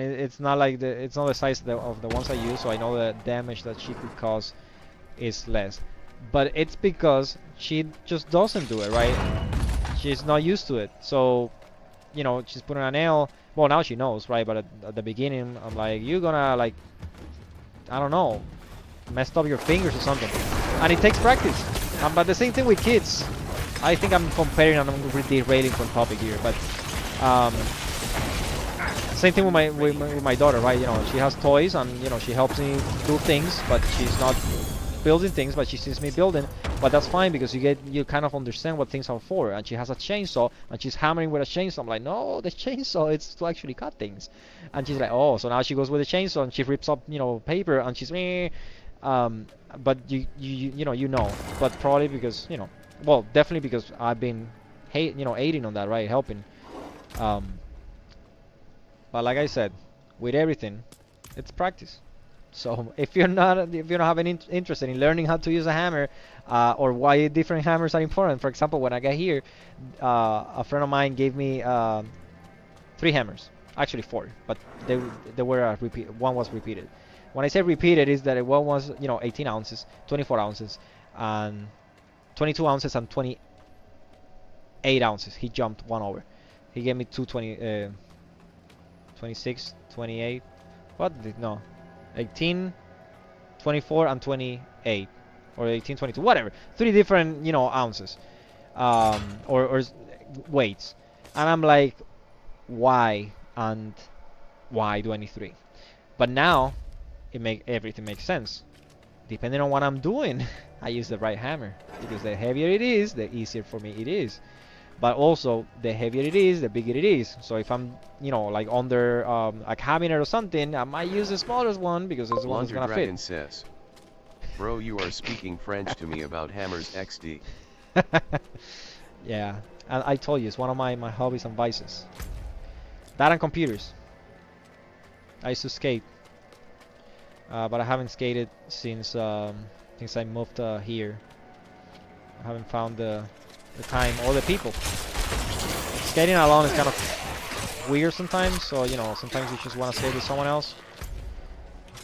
it's not like it's not the size of the ones I use, so I know the damage that she could cause is less. But it's because she just doesn't do it, right? She's not used to it. So, you know, she's putting a nail. Well, now she knows, right? But at the beginning, I'm like, you're gonna like, I don't know, messed up your fingers or something. And it takes practice. But the same thing with kids. I think I'm comparing and I'm derailing from topic here, but same thing with my daughter, right? You know, she has toys and you know she helps me do things, but she's not building things, but she sees me building. But that's fine because you kind of understand what things are for. And she has a chainsaw and she's hammering with a chainsaw. I'm like, no, the chainsaw it's to actually cut things. And she's like, oh, so now she goes with the chainsaw and she rips up paper and she's me. But you know, but probably because well, definitely because I've been aiding on that, right, helping. But like I said, with everything, it's practice. So if you don't have any interest in learning how to use a hammer, or why different hammers are important. For example, when I got here, a friend of mine gave me 3 hammers, actually 4, but they were repeat. One was repeated. When I say repeated, is that one was 18 ounces, 24 ounces, and 22 ounces and 28 ounces. He jumped one over. He gave me 26, 28. What? No, 18, 24, and 28, or 18, 22, whatever. 3 different ounces, or weights, and I'm like, why and why do I need 3? But now everything makes sense. Depending on what I'm doing, I use the right hammer because the heavier it is, the easier for me it is. But also, the heavier it is, the bigger it is. So if I'm, like under a cabinet or something, I might use the smallest one because it's the one that's gonna fit. Dragon says, bro, you are speaking French to me about hammers XD. Yeah, and I told you, it's one of my hobbies and vices. That and computers. I used to skate, but I haven't skated since I moved here. I haven't found the time or the people. Skating alone is kind of weird sometimes, so sometimes you just want to skate with someone else.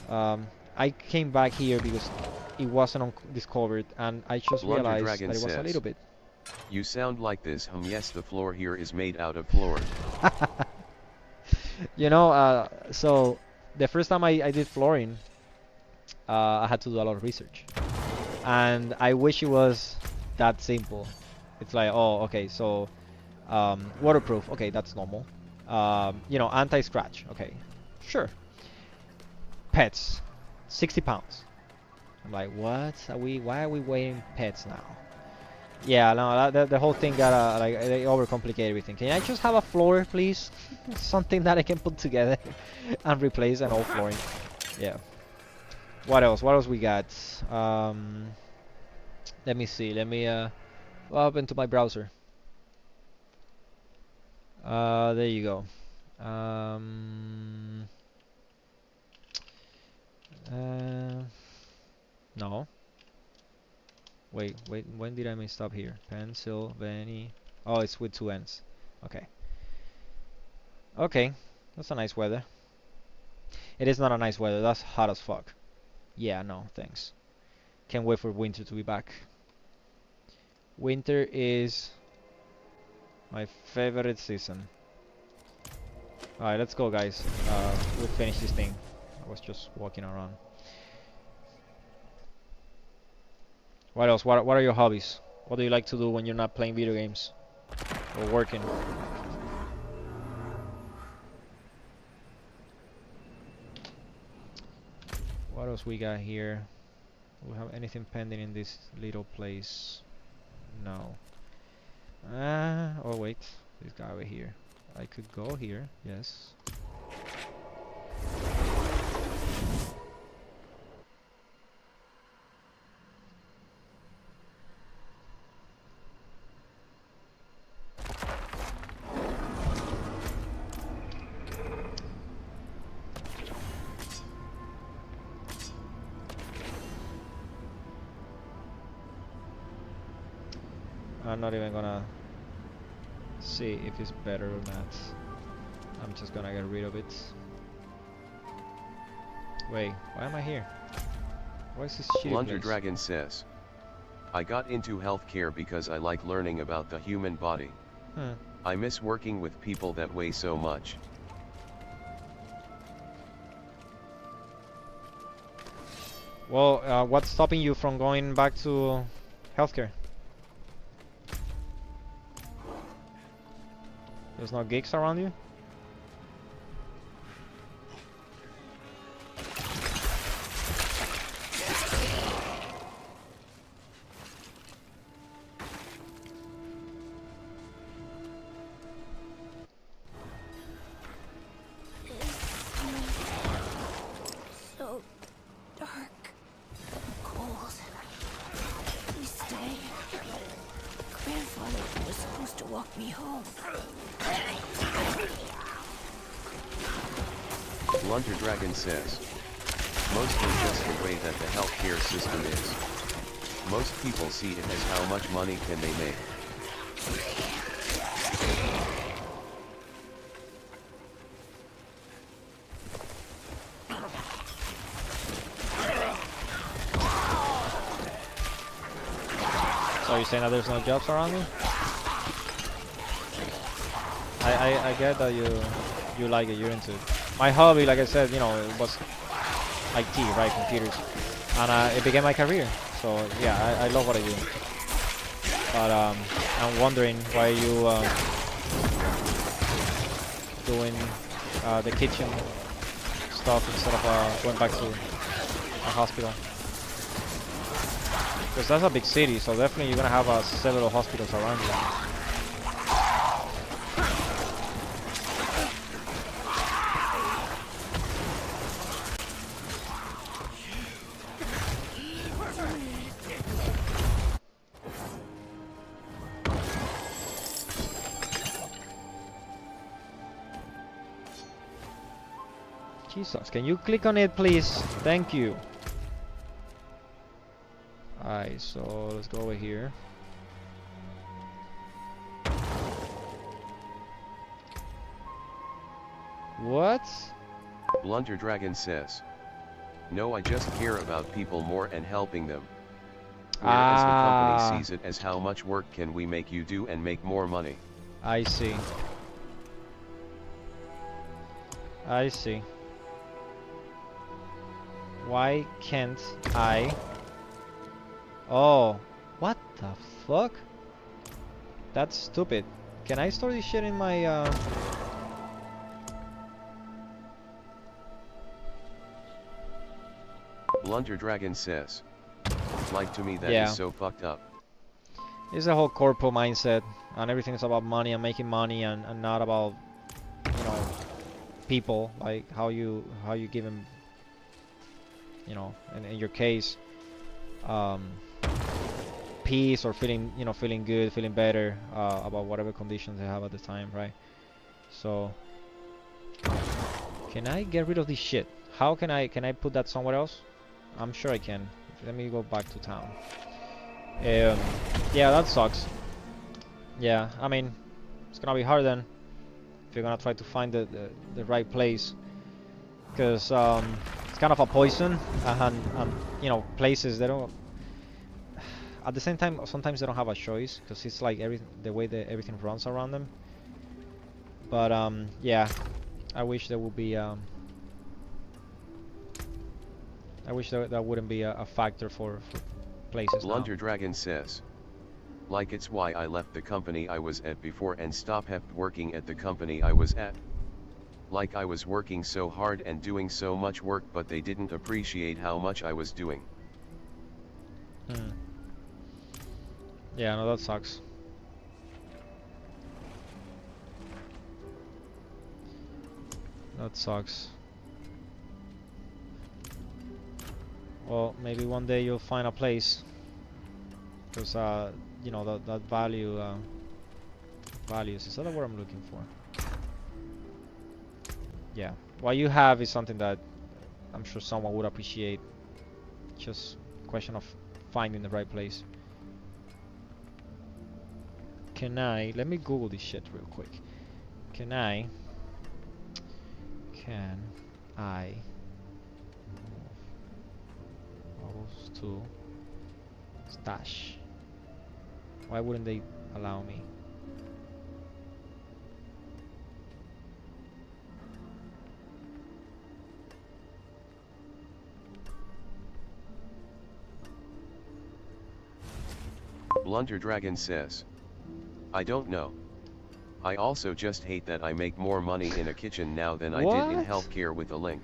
I came back here because it wasn't discovered, and I just realized that it was a little bit. You sound like this. Yes, the floor here is made out of floor. So the first time I did flooring, I had to do a lot of research, and I wish it was that simple. It's like, oh, okay, so waterproof, okay, that's normal. Anti-scratch, okay, sure. Pets, 60 pounds. I'm like, what? Why are we weighing pets now? Yeah, no, the whole thing got like they overcomplicate everything. Can I just have a floor, please? Something that I can put together and replace an old flooring. Yeah. What else? What else we got? Let me see. Let me open to my browser. There you go. No. Wait, when did I mess up here? Pennsylvania. Oh, it's with 2 N's. Okay. Okay, that's a nice weather. It is not a nice weather, that's hot as fuck. Yeah, no, thanks. Can't wait for winter to be back. Winter is my favorite season. Alright, let's go, guys. We'll finish this thing. I was just walking around. What else? What are your hobbies? What do you like to do when you're not playing video games or working? What else we got here? Do we have anything pending in this little place? No. Oh wait, this guy over here. I could go here, yes. I'm not even gonna see if it's better or not. I'm just gonna get rid of it. Wait, why am I here? Why is this shitty Blunder place? Dragon says, I got into healthcare because I like learning about the human body. Hmm. I miss working with people that weigh so much. Well, what's stopping you from going back to healthcare? There's no gigs around you? So dark and cold. Please stay. Grandfather was supposed to walk me home. Blunder Dragon says, mostly just the way that the healthcare system is. Most people see it as how much money can they make. So you're saying that there's no jobs around you? I get that you like it, you're into it. My hobby, like I said, you know, it was IT, right, computers, and it became my career. So yeah, I love what I do. But I'm wondering why you doing the kitchen stuff instead of going back to a hospital. Because that's a big city, so definitely you're gonna have several hospitals around you. Jesus, can you click on it, please? Thank you. Alright, so let's go over here. What? Blunder Dragon says, no, I just care about people more and helping them. Whereas the company sees it as how much work can we make you do and make more money. I see. I see. Why can't I? Oh, what the fuck? That's stupid. Can I store this shit in my Blunder Dragon says, like to me that Yeah. is so fucked up. It's a whole corpo mindset, and everything's about money and making money, and not about, you know, people, like how you give them, you know, in your case, peace, or feeling, you know, feeling good, feeling better about whatever conditions they have at the time, right? So can I get rid of this shit? How can I put that somewhere else? I'm sure I can. Let me go back to town. Yeah, that sucks. Yeah, I mean, it's gonna be hard then if you're gonna try to find the right place, because it's kind of a poison, and you know, places they don't. At the same time, sometimes they don't have a choice, because it's like the way that everything runs around them. But yeah, I wish there would be I wish that wouldn't be a factor for places now. Blunder Dragon says, like it's why I left the company I was at before and stopped working at the company I was at. Like I was working so hard and doing so much work, but they didn't appreciate how much I was doing. Yeah, no, that sucks. That sucks. Well, maybe one day you'll find a place, because you know, that values, is that the word I'm looking for? Yeah, what you have is something that I'm sure someone would appreciate. Just question of finding the right place. can I, let me Google this shit real quick. Can I move bubbles to stash? Why wouldn't they allow me? Blunder Dragon says, I don't know. I also just hate that I make more money in a kitchen now than I did in What? healthcare with a link.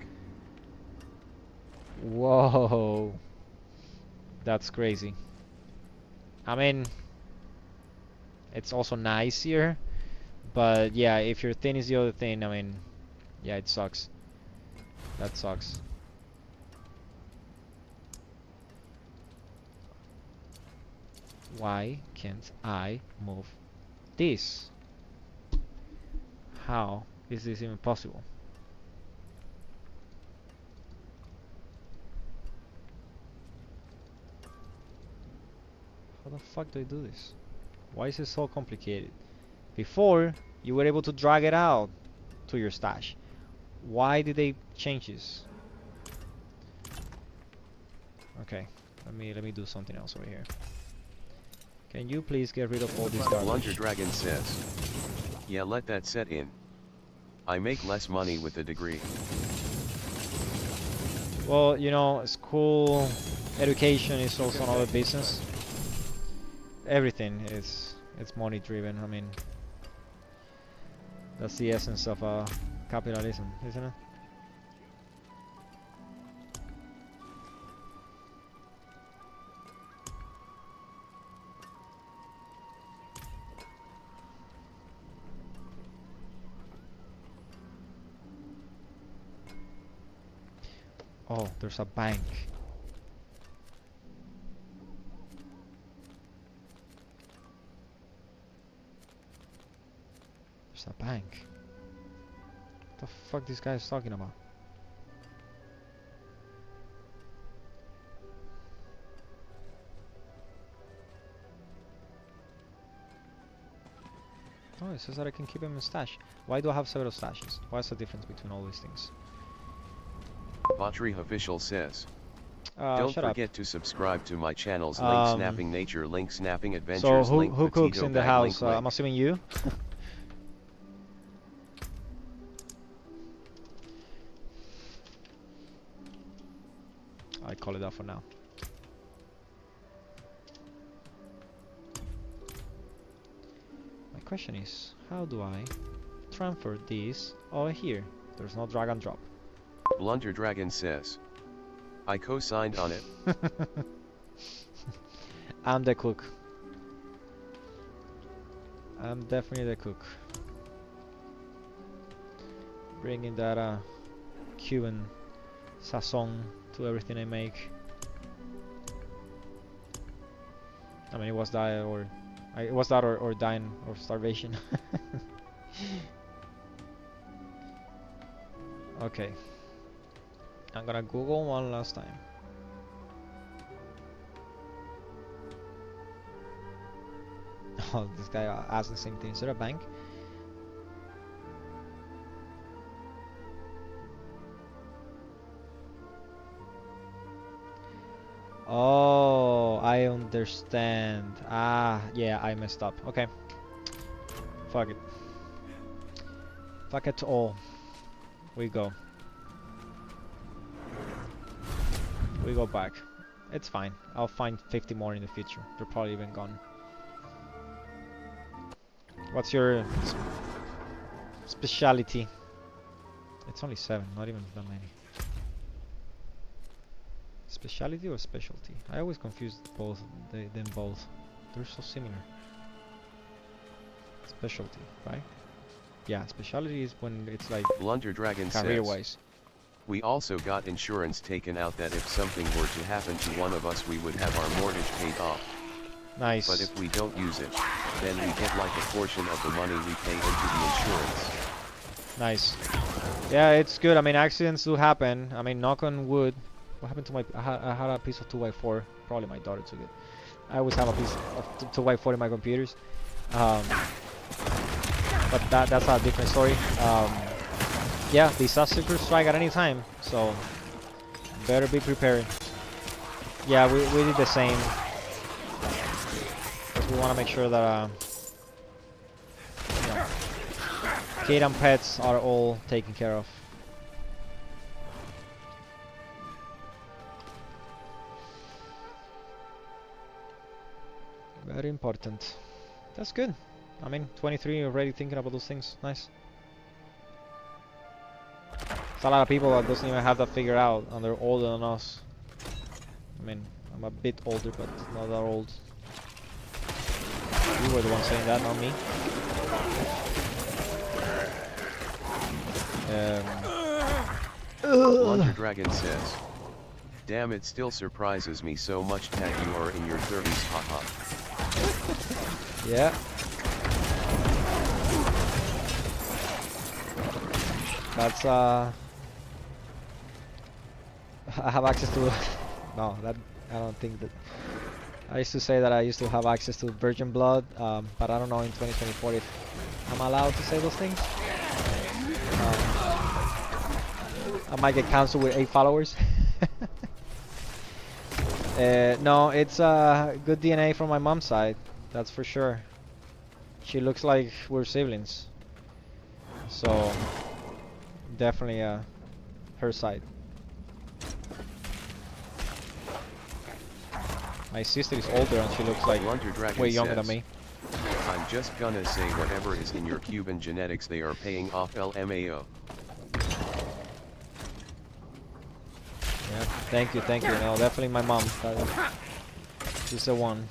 Whoa. That's crazy. I mean, it's also nice here, but yeah, if your thing is the other thing, I mean, yeah, it sucks. That sucks. Why can't I move this? How is this even possible? How the fuck do I do this? Why is it so complicated? Before, you were able to drag it out to your stash. Why did they change this? Okay, let me do something else over here. Can you please get rid of all this Blunder garbage? Dragon says, yeah, let that set in. I make less money with a degree. Well, you know, school education is also another business. Everything is it's money driven. I mean, that's the essence of capitalism, isn't it? Oh, there's a bank. There's a bank. What the fuck this guy is talking about? Oh, it says that I can keep him in stash. Why do I have several stashes? What's the difference between all these things? Vatri Official says, don't Shut forget to subscribe to my channels Link Um, Snapping Nature, Link Snapping So Adventures, Link who cooks Petito in the Bag, house? Link, I'm assuming you. I call it that for now. My question is, how do I transfer this over here? There's no drag and drop. Blunder Dragon says, I co-signed on it. I'm the cook. I'm definitely the cook. Bringing that Cuban sazon to everything I make. I mean, it was that or dying or starvation. Okay. I'm gonna Google one last time. Oh, this guy asked the same thing. Is there a bank? Oh, I understand. Ah, yeah, I messed up. Okay. Fuck it. Fuck it all. We go. We go back. It's fine. I'll find 50 more in the future. They're probably even gone. What's your speciality? It's only 7, not even that many. Speciality or specialty? I always confuse both them both. They're so similar. Specialty, right? Yeah, specialty is when it's like Blunder Dragon says, career-wise. we also got insurance taken out that if something were to happen to one of us we would have our mortgage paid off. Nice. But if we don't use it, then we get like a portion of the money we pay into the insurance. Nice. Yeah, it's good. I mean, accidents do happen. I mean, knock on wood. What happened to my... I had a piece of 2x4. Probably my daughter took it. I always have a piece of 2x4 in my computers. Um, but that's a different story. Yeah, disaster could strike at any time, so better be prepared. Yeah, we did the same. We want to make sure that yeah, kid and pets are all taken care of. Very important. That's good. I mean, 23 already thinking about those things. Nice. There's a lot of people that doesn't even have that figured out, and they're older than us. I mean, I'm a bit older, but not that old. You were the one saying that, not me. Blunder Dragon says, "Damn, it still surprises me so much that you are in your 30s, haha." Yeah. That's I have access to no, that I don't think that I used to say that I used to have access to virgin blood, but I don't know in 2024 if I'm allowed to say those things. I might get cancelled with 8 followers. No, it's good DNA from my mom's side, that's for sure. She looks like we're siblings, so definitely her side. My sister is older and she looks like way younger than me. "I'm just gonna say whatever is in your Cuban genetics, they are paying off, LMAO." Yeah, thank you. No, definitely my mom. She's the one.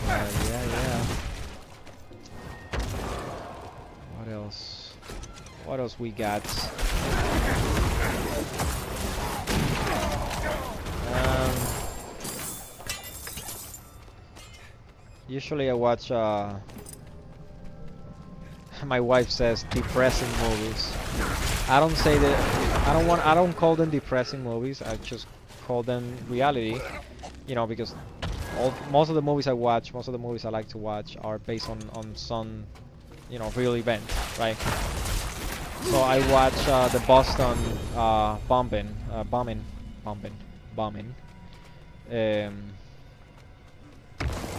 Yeah. What else? What else we got? Usually I watch my wife says depressing movies. I don't say that I don't call them depressing movies. I just call them reality, you know, because most of the movies I watch, most of the movies I like to watch are based on some, you know, real event, right? So I watch the Boston bombing.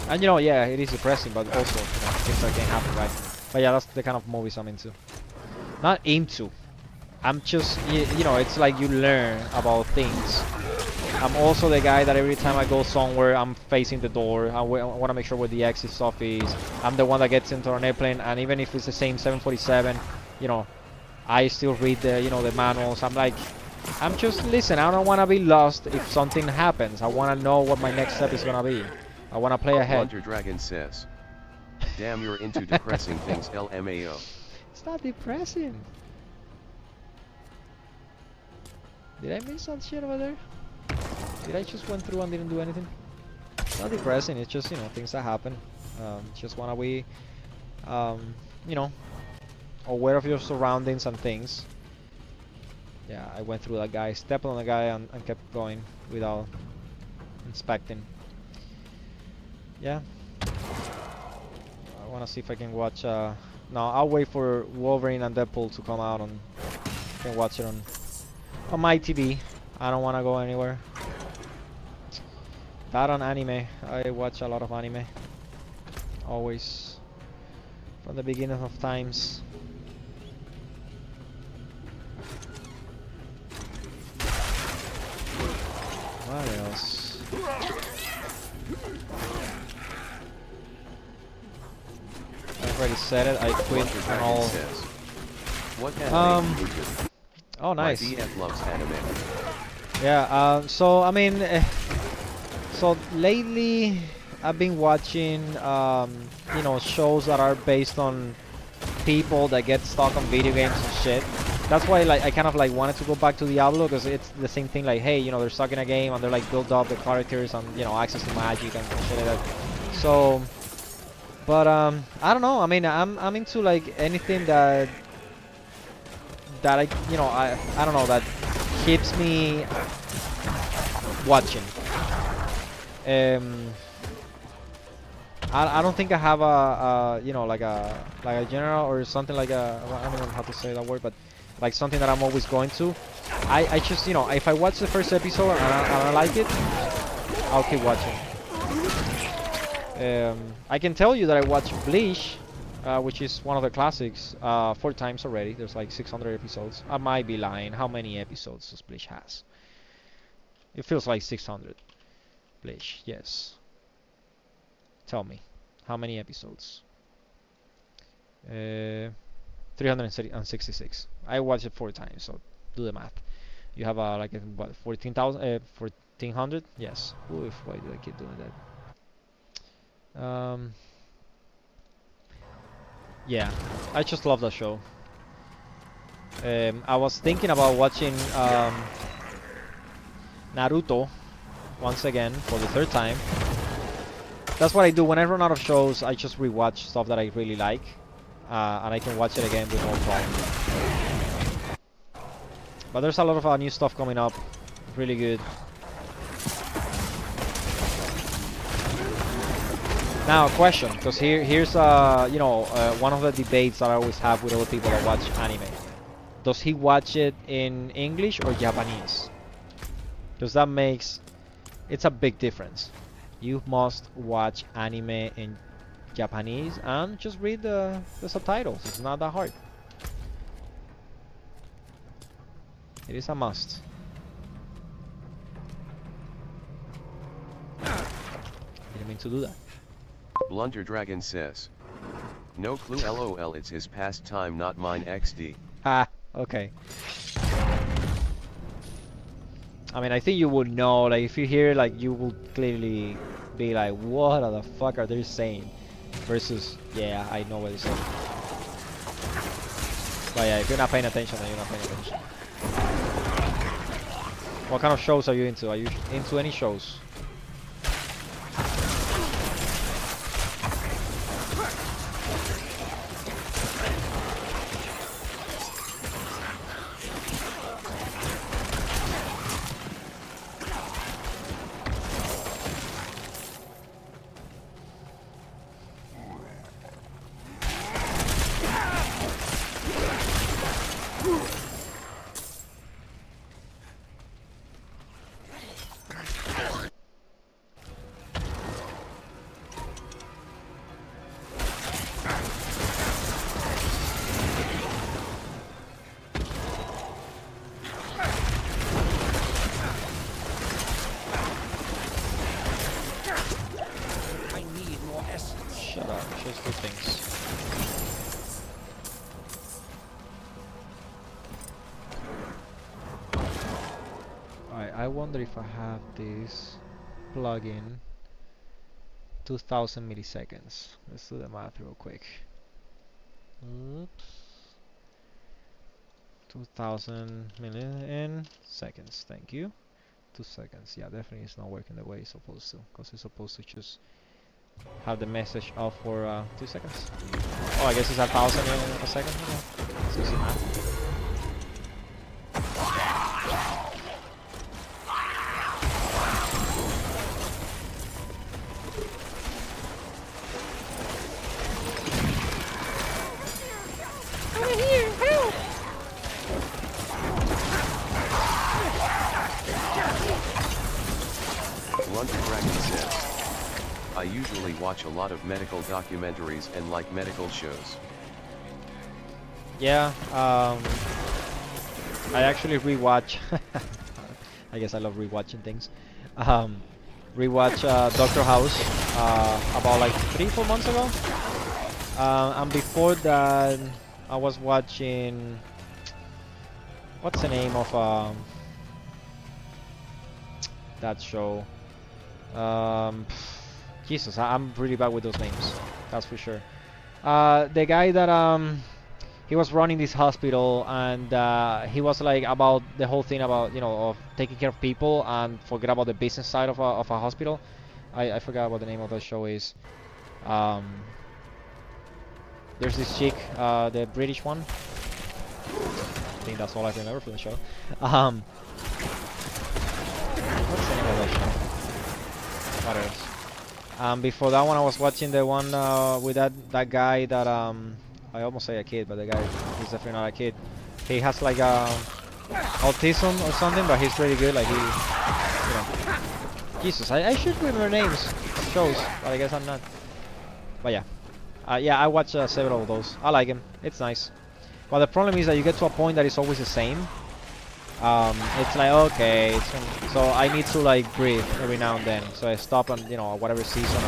And you know, yeah, it is depressing, but also, you know, things that can happen, right? But yeah, that's the kind of movies I'm into. Not into. I'm just, you know, it's like you learn about things. I'm also the guy that every time I go somewhere, I'm facing the door. I want to make sure where the exit stuff is. I'm the one that gets into an airplane, and even if it's the same 747, you know, I still read the, you know, the manuals. I'm just, listen, I don't want to be lost if something happens. I want to know what my next step is going to be. I want to play ahead. Blunder Dragon says, "Damn, you're into depressing things, LMAO." It's not depressing. Did I miss some shit over there? Did I just went through and didn't do anything? It's not depressing, it's just, you know, things that happen. Just wanna be, you know, aware of your surroundings and things. Yeah, I went through that guy, stepped on the guy and kept going without inspecting. Yeah. I wanna see if I can watch, no, I'll wait for Wolverine and Deadpool to come out and I can watch it on my TV. I don't wanna go anywhere. That on anime. I watch a lot of anime. Always. From the beginning of times. What else? I've already said it. I quit on all. What anime? Oh, nice. My DF loves anime. Yeah. So I mean, so lately I've been watching, you know, shows that are based on people that get stuck on video games and shit. That's why, like, I kind of like wanted to go back to Diablo, because it's the same thing. Like, hey, you know, they're stuck in a game and they're like build up the characters and, you know, access to magic and shit like that. So, but I don't know. I mean, I'm into like anything that I, you know, I don't know, that keeps me watching. I don't think I have a you know, like a general or something like a, I don't even know how to say that word, but like something that I'm always going to. I just, you know, if I watch the first episode and I like it, I'll keep watching. I can tell you that I watched Bleach, which is one of the classics, 4 times already. There's like 600 episodes. I might be lying. How many episodes does Bleach has? It feels like 600. Bleach, yes. Tell me, how many episodes? 366. I watched it 4 times, so do the math. You have like what, 14,000, 1400? Yes. Oof, why do I keep doing that? Yeah, I just love that show. I was thinking about watching Naruto once again for the 3rd time. That's what I do when I run out of shows. I just rewatch stuff that I really like, and I can watch it again with no problem. But there's a lot of new stuff coming up, really good. Now, a question, because here's you know, one of the debates that I always have with other people that watch anime. Does he watch it in English or Japanese? Because that makes, it's a big difference. You must watch anime in Japanese and just read the subtitles. It's not that hard. It is a must. Didn't mean to do that. Blunder Dragon says, no clue lol, it's his pastime not mine XD. Ah, okay. I mean, I think you would know, like, if you hear, like, you will clearly be like, what the fuck are they saying? Versus, yeah, I know what they're saying. But yeah, if you're not paying attention, then you're not paying attention. What kind of shows are you into? Are you into any shows? Shut up, just do things. Alright, I wonder if I have this plugin 2000 milliseconds. Let's do the math real quick. Oops. 2000 milliseconds, thank you. 2 seconds, yeah, definitely it's not working the way it's supposed to, because it's supposed to just have the message off for 2 seconds. Oh, I guess it's 1,000 in a second. It's easy math. Blunder Dragon says, I usually watch a lot of medical documentaries and like medical shows. Yeah, I actually rewatch. I guess I love rewatching things. Rewatch Doctor House about like 3-4 months ago. And before that, I was watching. What's the name of that show? Jesus, I'm really bad with those names. That's for sure. The guy that he was running this hospital, and he was like about the whole thing about, you know, of taking care of people and forget about the business side of a hospital. I forgot what the name of the show is. There's this chick, the British one. I think that's all I remember from the show. What's the name of What else? Before that one, I was watching the one with that guy that I almost say a kid, but the guy he's definitely not a kid. He has like autism or something, but he's really good. Like Jesus, I should remember names, shows, but I guess I'm not. But yeah, yeah, I watched several of those. I like him. It's nice. But the problem is that you get to a point that it's always the same. It's like okay, so I need to like breathe every now and then. So I stop on whatever season,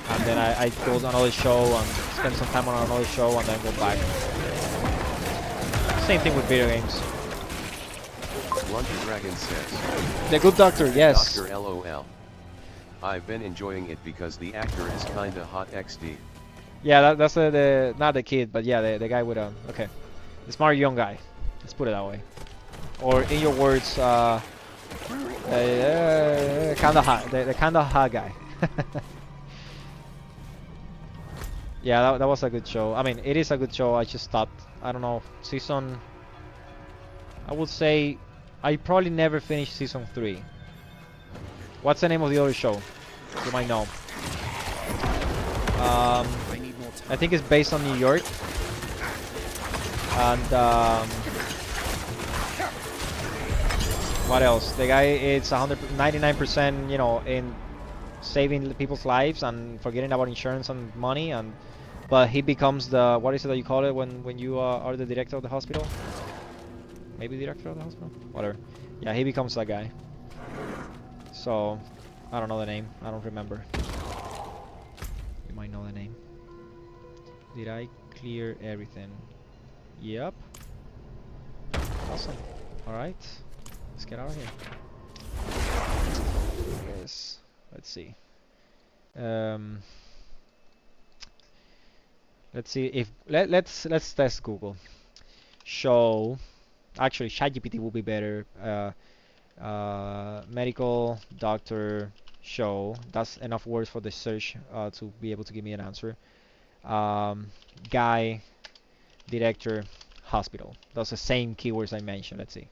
and then I go to another show and spend some time on another show and then go back. Same thing with video games. Blunder Dragon says. The Good Doctor, yes. Doctor LOL. I've been enjoying it because the actor is kinda hot XD. Yeah, that's the not the kid, but yeah, the guy with okay, the smart young guy. Let's put it that way. Or in your words, kinda hot, the kinda hot guy. Yeah, that was a good show. I mean, it is a good show. I just stopped. I don't know, season. I would say I probably never finished season 3. What's the name of the other show? You might know. I think it's based on New York. And what else? The guy it's 99%, in saving people's lives and forgetting about insurance and money, but he becomes the, what is it that you call it when you are the director of the hospital? Maybe director of the hospital? Whatever. Yeah, he becomes that guy. So, I don't know the name. I don't remember. You might know the name. Did I clear everything? Yep. Awesome. Alright. Let's get out of here. Yes. Let's see. Let's see if let's test Google. Show. Actually, ChatGPT will be better. Medical doctor show. That's enough words for the search to be able to give me an answer. Guy, director, hospital. Those are the same keywords I mentioned. Let's see.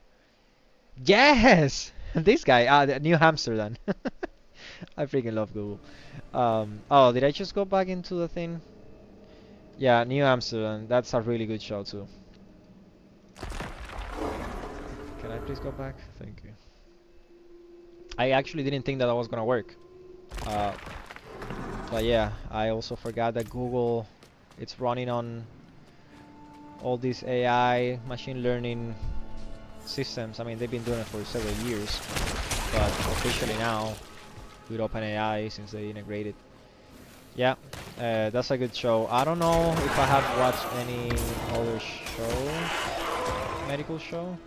Yes! This guy, the New Amsterdam. I freaking love Google. Oh, did I just go back into the thing? Yeah, New Amsterdam. That's a really good show too. Can I please go back? Thank you. I actually didn't think that was gonna work. But yeah, I also forgot that Google, it's running on all these AI, machine learning systems. I mean, they've been doing it for several years, but officially now with OpenAI since they integrated. Yeah, that's a good show. I don't know if I have watched any other show, medical show.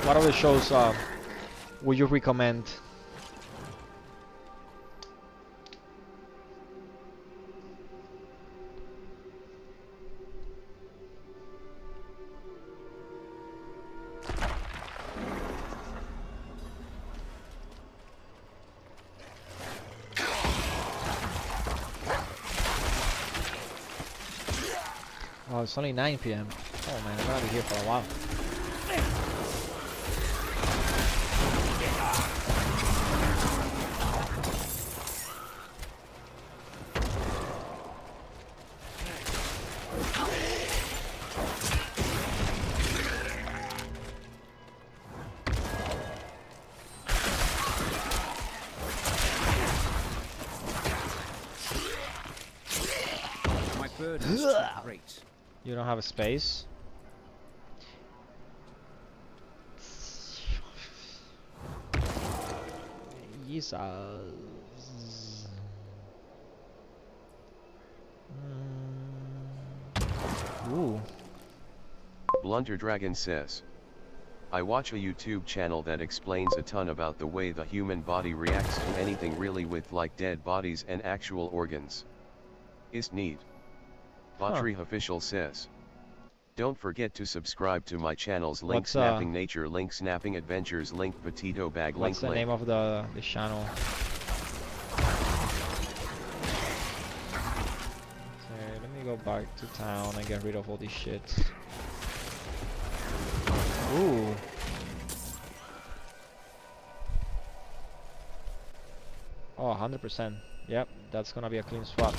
What other shows would you recommend? Oh, it's only 9 p.m. Oh man, I'm gonna be here for a while. My bird is great. You don't have a space? Jesus. Ooh. Blunder Dragon says. I watch a YouTube channel that explains a ton about the way the human body reacts to anything really with like dead bodies and actual organs. Is neat. Battery Official says. Don't forget to subscribe to my channels Link Snapping Nature, Link Snapping Adventures, Link Potato Bag, Link. What's the name of the channel? So, let me me go back to town and get rid of all this shit. Ooh. Oh, 100%. Yep, that's gonna be a clean swap.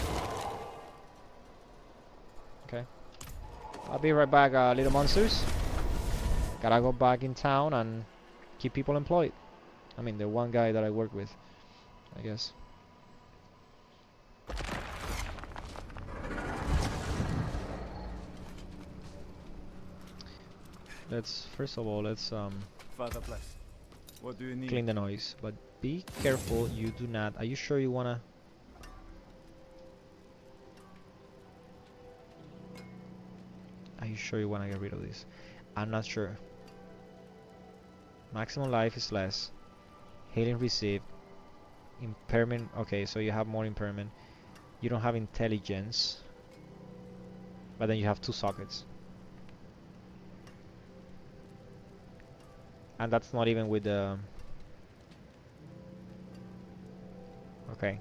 Okay. I'll be right back, little monsters. Gotta go back in town and keep people employed. I mean, the one guy that I work with, I guess. Let's, first of all, let's Father bless. What do you need? clean the noise, but be careful you do not. Are you sure you wanna? Are you sure you wanna get rid of this? I'm not sure. Maximum life is less. Healing received. Impairment. Okay, so you have more impairment. You don't have intelligence, but then you have 2 sockets. And that's not even with the... Okay.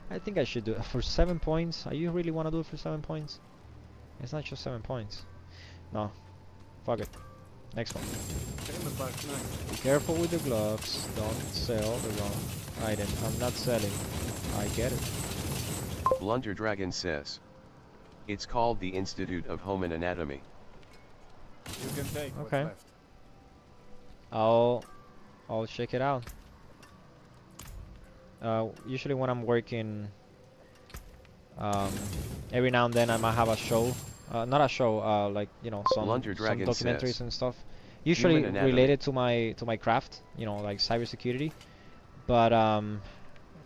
I think I should do it for 7 points. Are you really want to do it for 7 points? It's not just 7 points. No. Fuck it. Next one. Be careful with the gloves. Don't sell the wrong item. I'm not selling. I get it. Blunder Dragon says. It's called the Institute of Human Anatomy. You can take what's Okay. left. I'll check it out. Usually when I'm working, every now and then I might have a show. Not a show, like, you know, some documentaries says, and stuff. Usually Human anatomy. related to my craft, you know, like cybersecurity. But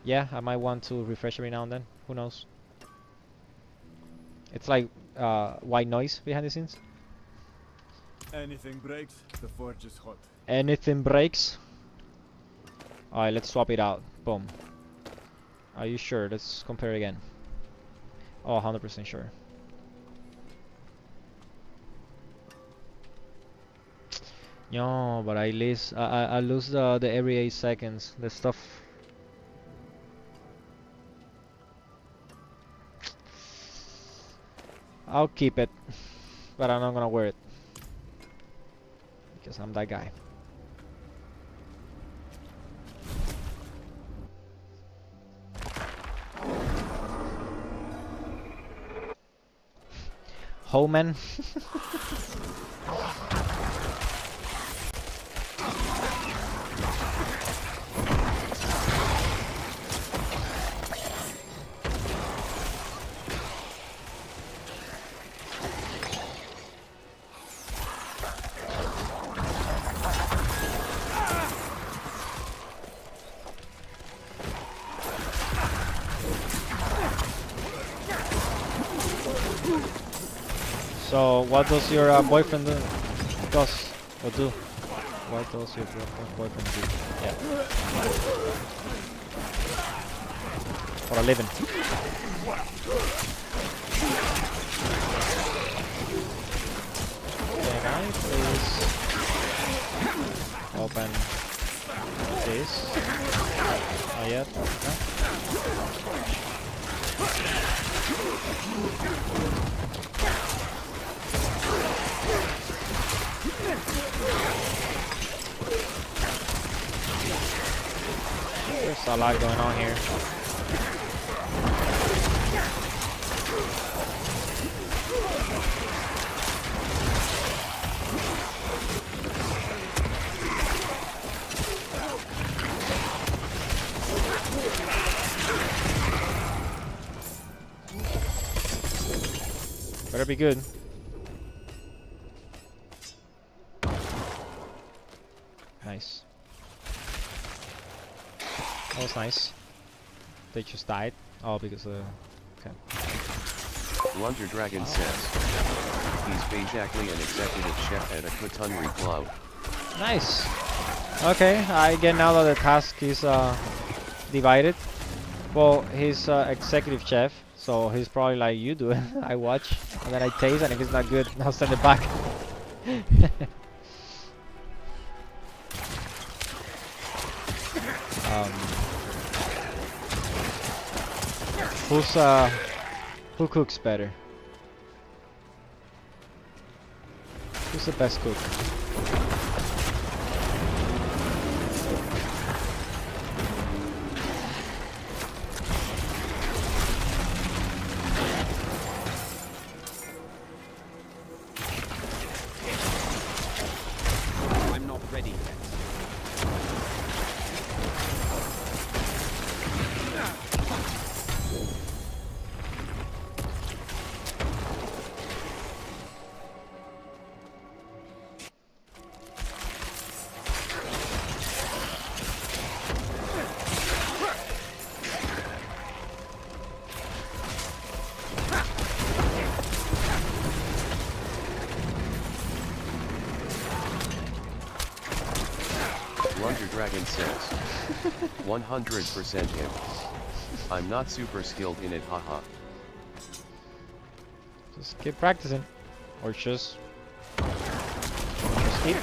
yeah, I might want to refresh every now and then. Who knows? It's like white noise behind the scenes. Anything breaks, the forge is hot. Anything breaks. Alright, let's swap it out. Boom. Are you sure? Let's compare again. Oh, 100% sure. No, but I lose the every 8 seconds. The stuff. I'll keep it, but I'm not gonna wear it because I'm that guy. Homan. So, what does your boyfriend do? Do? What does your boyfriend do? Yeah. For a living. Can I please open this? Not yet. There's a lot going on here. Better be good. Nice. That was nice. They just died. Oh, because okay. Blunder Dragon says. He's basically an executive chef at a culinary club. Nice. Okay, I get now that the task is divided. Well, he's executive chef, so he's probably like you do it. I watch and then I taste, and if it's not good, I'll send it back. Who cooks better? Who's the best cook? I'm not ready yet. Blunder Dragon says. 100% him. I'm not super skilled in it, haha. Just keep practicing. Or just keep.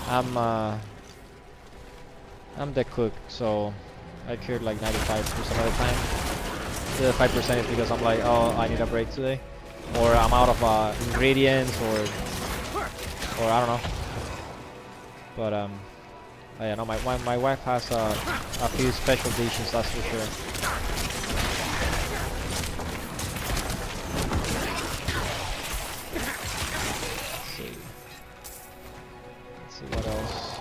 I'm the cook, so I cured like 95% of the time. The 5% is because I'm like, oh, I need a break today, or I'm out of ingredients, or I don't know. But yeah, no, my wife has a few special dishes, that's for sure. Let's see what else.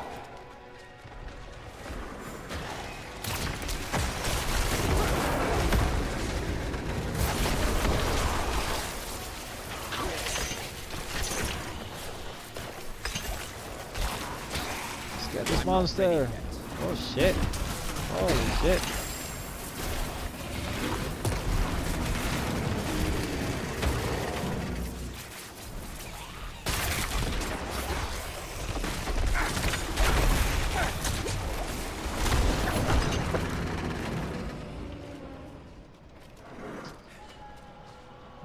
Get this monster! Oh shit! Holy shit!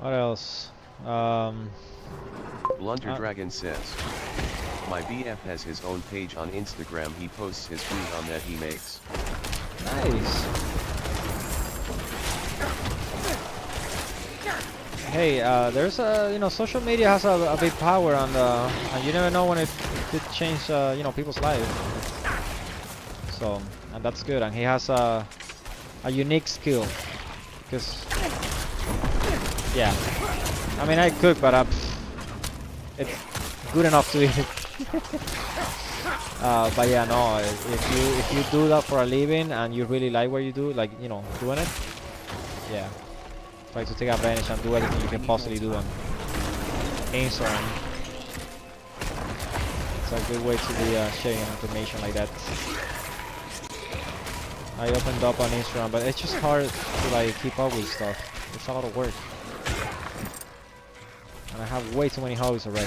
What else? Blunder Dragon says. My BF has his own page on Instagram. He posts his food on that he makes. Nice. Hey, there's social media has a big power on the, and you never know when it could change, people's lives. So, and that's good. And he has a unique skill, because, yeah. I mean, I cook, but it's good enough to eat. But yeah, no, if you do that for a living and you really like what you do, like, doing it, yeah, try to take advantage and do everything you can possibly do on Instagram. It's a good way to be sharing information like that. I opened up on Instagram, but it's just hard to like keep up with stuff. It's a lot of work, and I have way too many hobbies already.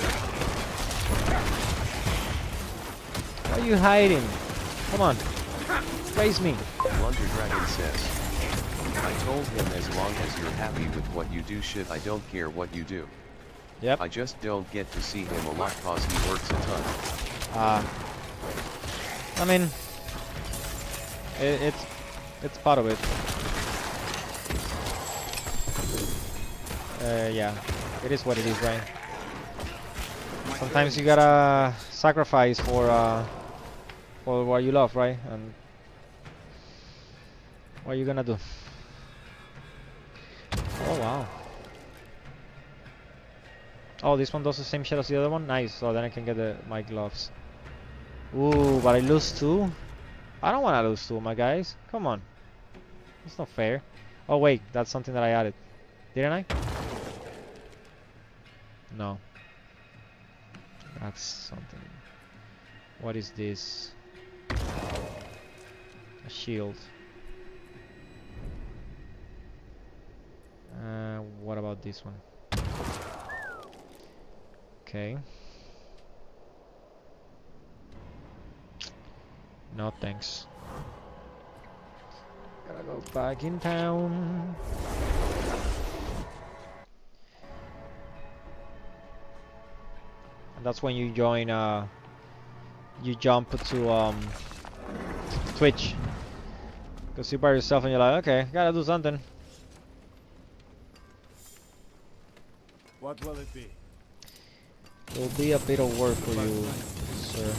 Why are you hiding? Come on. Raise me. Blunder Dragon says. I told him as long as you're happy with what you do, shit, I don't care what you do. Yep. I just don't get to see him a lot cause he works a ton. I mean, it's part of it. Yeah, it is what it is, right? Sometimes you gotta sacrifice for what you love, right? And what are you gonna do? Oh wow. Oh, this one does the same shit as the other one? Nice, so then I can get my gloves. Ooh, but I lose 2? I don't wanna lose 2, my guys. Come on. That's not fair. Oh wait, that's something that I added. Didn't I? No. That's something. What is this? A shield. What about this one? Okay. No thanks. Gotta go back in town. And that's when you join you jump to Twitch. Because you're by yourself and you're like, okay, gotta do something. What will it be? It will be a bit of work for you, sir.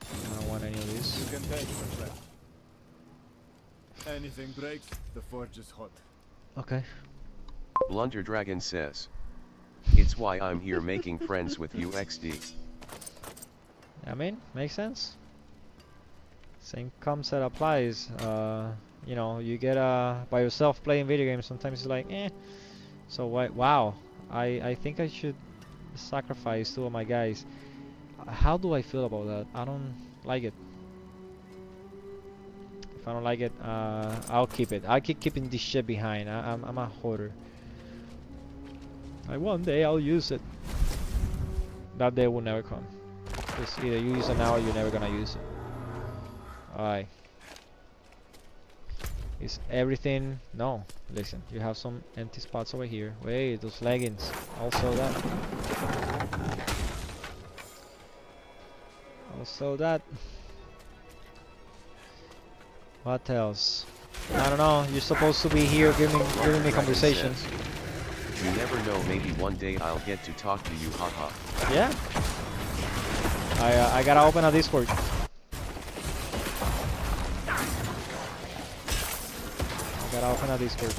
I don't want any of You this. can take my friend. Anything breaks, the forge is hot. Okay. Blunder Dragon says. It's why I'm here making friends with you XD. I mean, makes sense. Same concept applies. You know, you get by yourself playing video games. Sometimes it's like, eh. So wow, I think I should sacrifice two of my guys. How do I feel about that? I don't like it. If I don't like it, I'll keep it. I keep keeping this shit behind. I'm a hoarder. Like one day I'll use it. That day will never come. It's either you use it now or you're never gonna use it. Alright. Is everything... No. Listen, you have some empty spots over here. Wait, those leggings. Also that. Also that. What else? I don't know. You're supposed to be here giving me Dragon conversation. says, you never know, maybe one day I'll get to talk to you, haha. Yeah. I gotta open a Discord. I gotta open a Discord.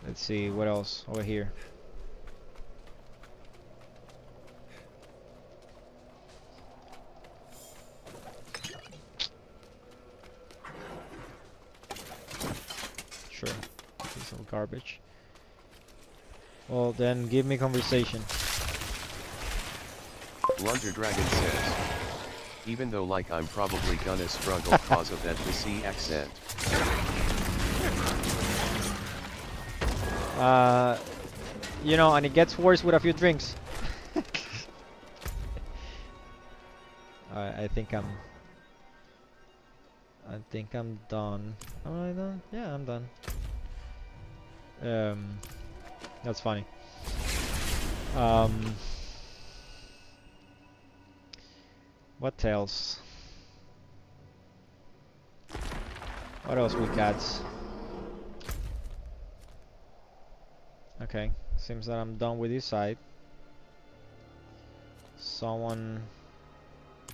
Let's see what else over here. Sure. Piece of garbage. Well, then give me conversation. Blunder Dragon says. Even though like I'm probably gonna struggle cause of that PC accent. You know, and it gets worse with a few drinks. I think I'm done. Am I done? Yeah, I'm done. That's funny. What else? What else we got? Okay, seems that I'm done with this side. Someone...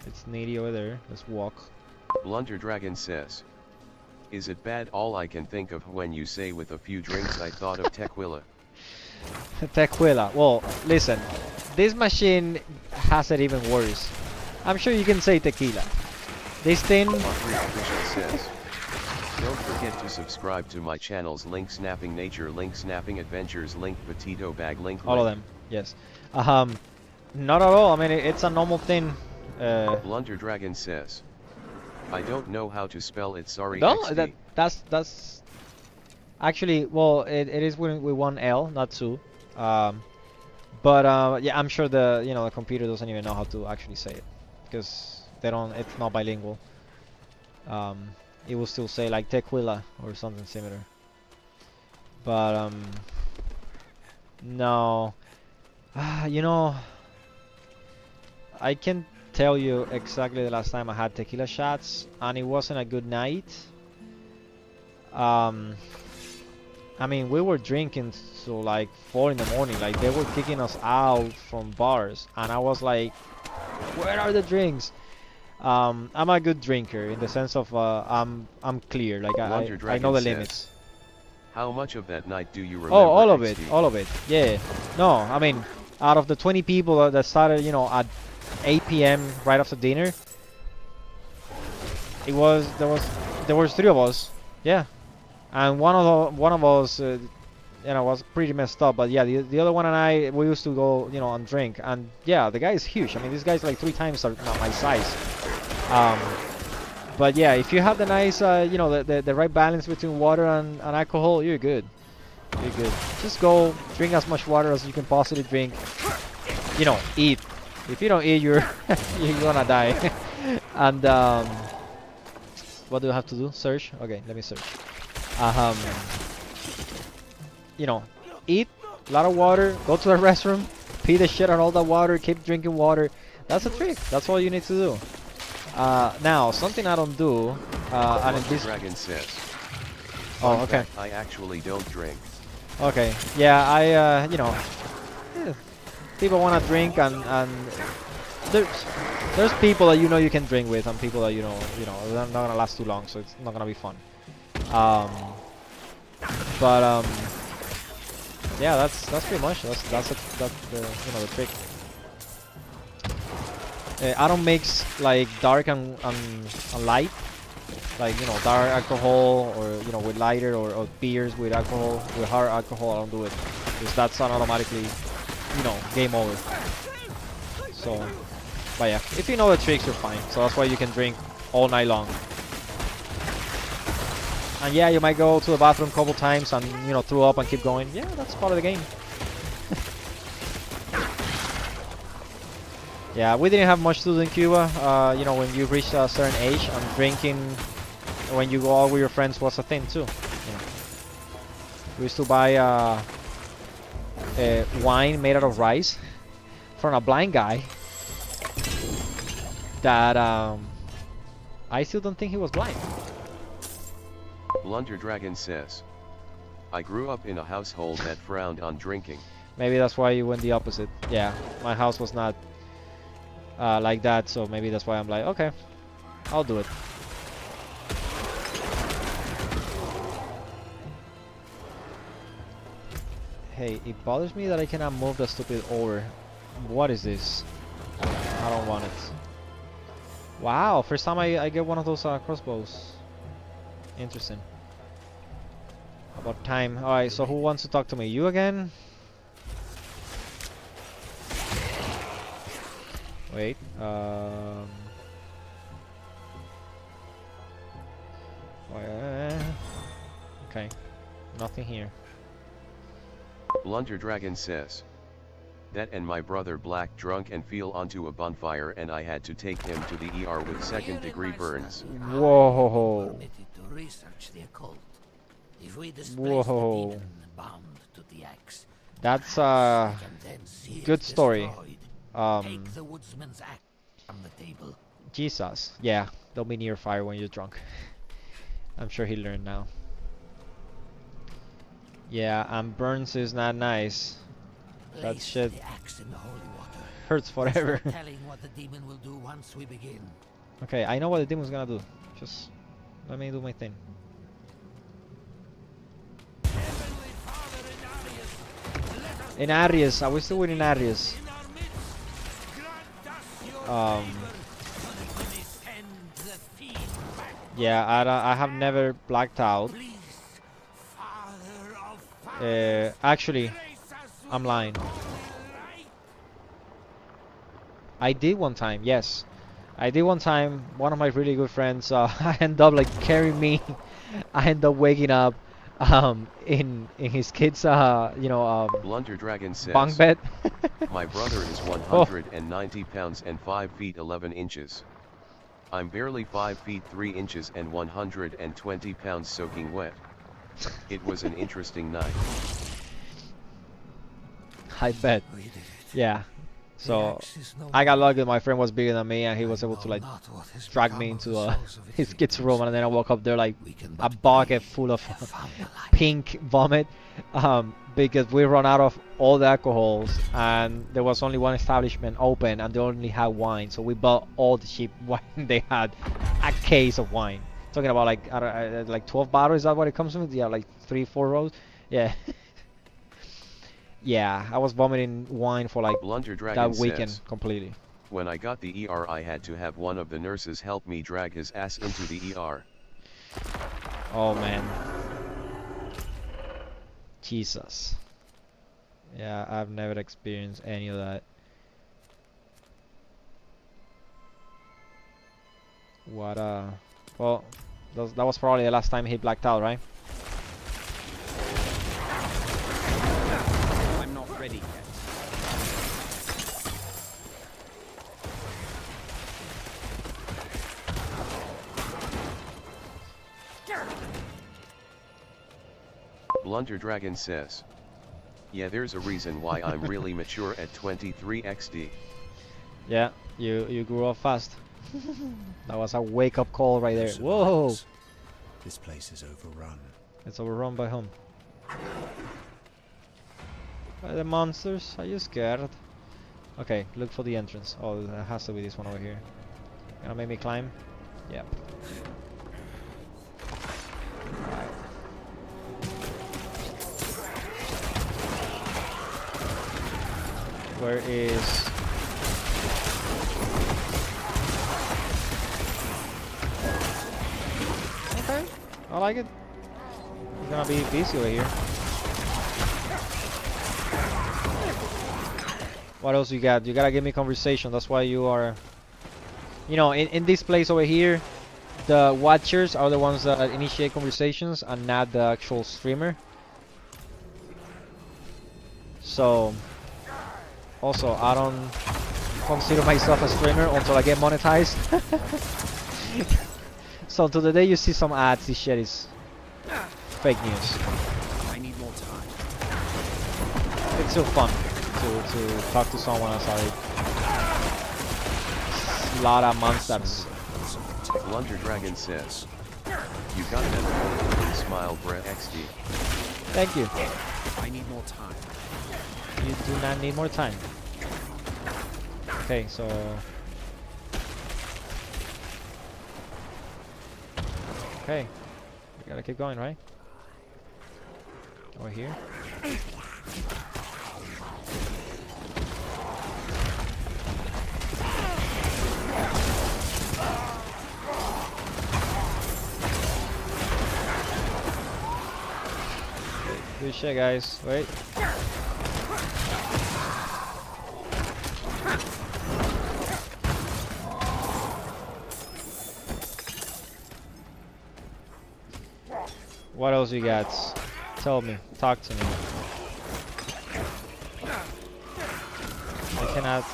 It's needy over there. Let's walk. Blunder Dragon says. Is it bad? All I can think of when you say with a few drinks I thought of tequila. Tequila. Well, listen. This machine has it even worse. I'm sure you can say tequila. This thing... Audrey Official says. Don't forget to subscribe to my channels, link Snapping Nature, link Snapping Adventures, link Petito Bag, link... All of them, yes. Not at all. I mean, it's a normal thing. Blunder Dragon says. I don't know how to spell it, sorry. No, XD. that's... Actually, well, it is with one L, not two. But yeah, I'm sure the computer doesn't even know how to actually say it. Because it's not bilingual. It will still say like tequila or something similar. But no, you know, I can tell you exactly the last time I had tequila shots, and it wasn't a good night. I mean, we were drinking till like 4 in the morning. Like they were kicking us out from bars, and I was like, "Where are the drinks?" I'm a good drinker in the sense of I'm clear. Like I know the limits. How much of that night do you remember? Oh, all of XD? it, all of it. Yeah. No, I mean, out of the 20 people that started, at 8 p.m. right after dinner, there was 3 of us. Yeah. And one of us, was pretty messed up. But yeah, the other one and I, we used to go, and drink. And yeah, the guy is huge. I mean, this guy's like 3 times my size. But yeah, if you have the nice, the right balance between water and alcohol, you're good. You're good. Just go drink as much water as you can possibly drink. Eat. If you don't eat, you're gonna die. And what do I have to do? Search. Okay, let me search. Eat a lot of water. Go to the restroom. pee the shit out of all that water, keep drinking water. That's a trick. That's all you need to do. Now, something I don't do, and in this... Dragon says. Oh, Fun okay. fact, I actually don't drink. Okay. Yeah, I, you know, people want to drink, and there's people that you know you can drink with, and people that you know, they're not gonna last too long, so it's not gonna be fun. But yeah, that's pretty much that's the you know the trick. I don't mix like dark and light, like dark alcohol or with lighter or beers with alcohol with hard alcohol. I don't do it because that's not automatically game over. So, but yeah, if you know the tricks, you're fine. So that's why you can drink all night long. And yeah, you might go to the bathroom a couple times and throw up and keep going. Yeah, that's part of the game. Yeah, we didn't have much to do in Cuba. When you reach a certain age, and drinking when you go out with your friends was a thing too. We used to buy wine made out of rice from a blind guy that I still don't think he was blind. Blunder Dragon says, I grew up in a household that frowned on drinking. Maybe that's why you went the opposite. Yeah, my house was not like that, so maybe that's why I'm like, okay, I'll do it. Hey, it bothers me that I cannot move the stupid over. What is this? I don't want it. Wow, first time I get one of those crossbows. Interesting. About time. Alright, so who wants to talk to me? You again? Wait. Okay. Nothing here. Blunder Dragon says, that and my brother black drunk and fell onto a bonfire and I had to take him to the ER with second-degree burns. Whoa. Permitted to research the occult. If we displace Whoa. the demon bound to the axe, That's a good story. take the woodsman's axe from the table. Jesus. Yeah, don't be near fire when you're drunk. I'm sure he learned now. Yeah, and burns is not nice. That Place shit the axe in the holy water. hurts forever. There's no telling what the demon will do once we begin. Okay, I know what the demon's gonna do. Just let me do my thing. In Arius, I was still in Arius. Yeah, I have never blacked out. Actually, I'm lying. I did one time, yes. I did one time. One of my really good friends, I end up like carrying me. I end up waking up, in his kid's, Blunder Dragon says, bunk bed. my brother is 190 pounds and 5 feet 11 inches. I'm barely 5 feet 3 inches and 120 pounds soaking wet. It was an interesting night. I bet. We did it. Yeah. So The axe is no I got more. lucky. My friend was bigger than me, and he was able to know like not what has drag become me of into the souls of his its kid's room, and then I woke up there like We can a but bucket pray full of they have found the light. pink vomit, because we run out of all the alcohols, and there was only one establishment open, and they only had wine. So we bought all the cheap wine they had, a case of wine. Talking about like I don't, like 12 bottles. Is that what it comes with? Yeah, like 3-4 rows. Yeah. Yeah, I was vomiting wine for like Blunder Dragon that weekend says, completely. when I got the ER I had to have one of the nurses help me drag his ass into the ER. Oh man. Jesus. Yeah, I've never experienced any of that. What well, that was probably the last time he blacked out, right? I'm not ready yet. Blunder Dragon says, Yeah, there's a reason why I'm really mature at 23 XD. Yeah, you grew up fast. That was a wake-up call right there. No Whoa! survivors. This place is overrun. It's overrun by whom? By the monsters? Are you scared? Okay, look for the entrance. Oh, it has to be this one over here. Gonna make me climb? Yep. Alright. Where is... Okay, I like it. It's gonna be busy over here. What else you got? You gotta give me conversation. That's why you are... You know, in this place over here, the watchers are the ones that initiate conversations and not the actual streamer. So... Also, I don't consider myself a streamer until I get monetized. So to the day you see some ads, this shit is fake news. I need more time. It's still fun to talk to someone outside. A lot of monsters. Blunder Dragon says, "You got that golden smile, Brett XD." Thank you. I need more time. You do not need more time. Okay, so... Okay. We gotta keep going, right? Over here. Good shit, guys. Wait. What else you got? Tell me. Talk to me. I cannot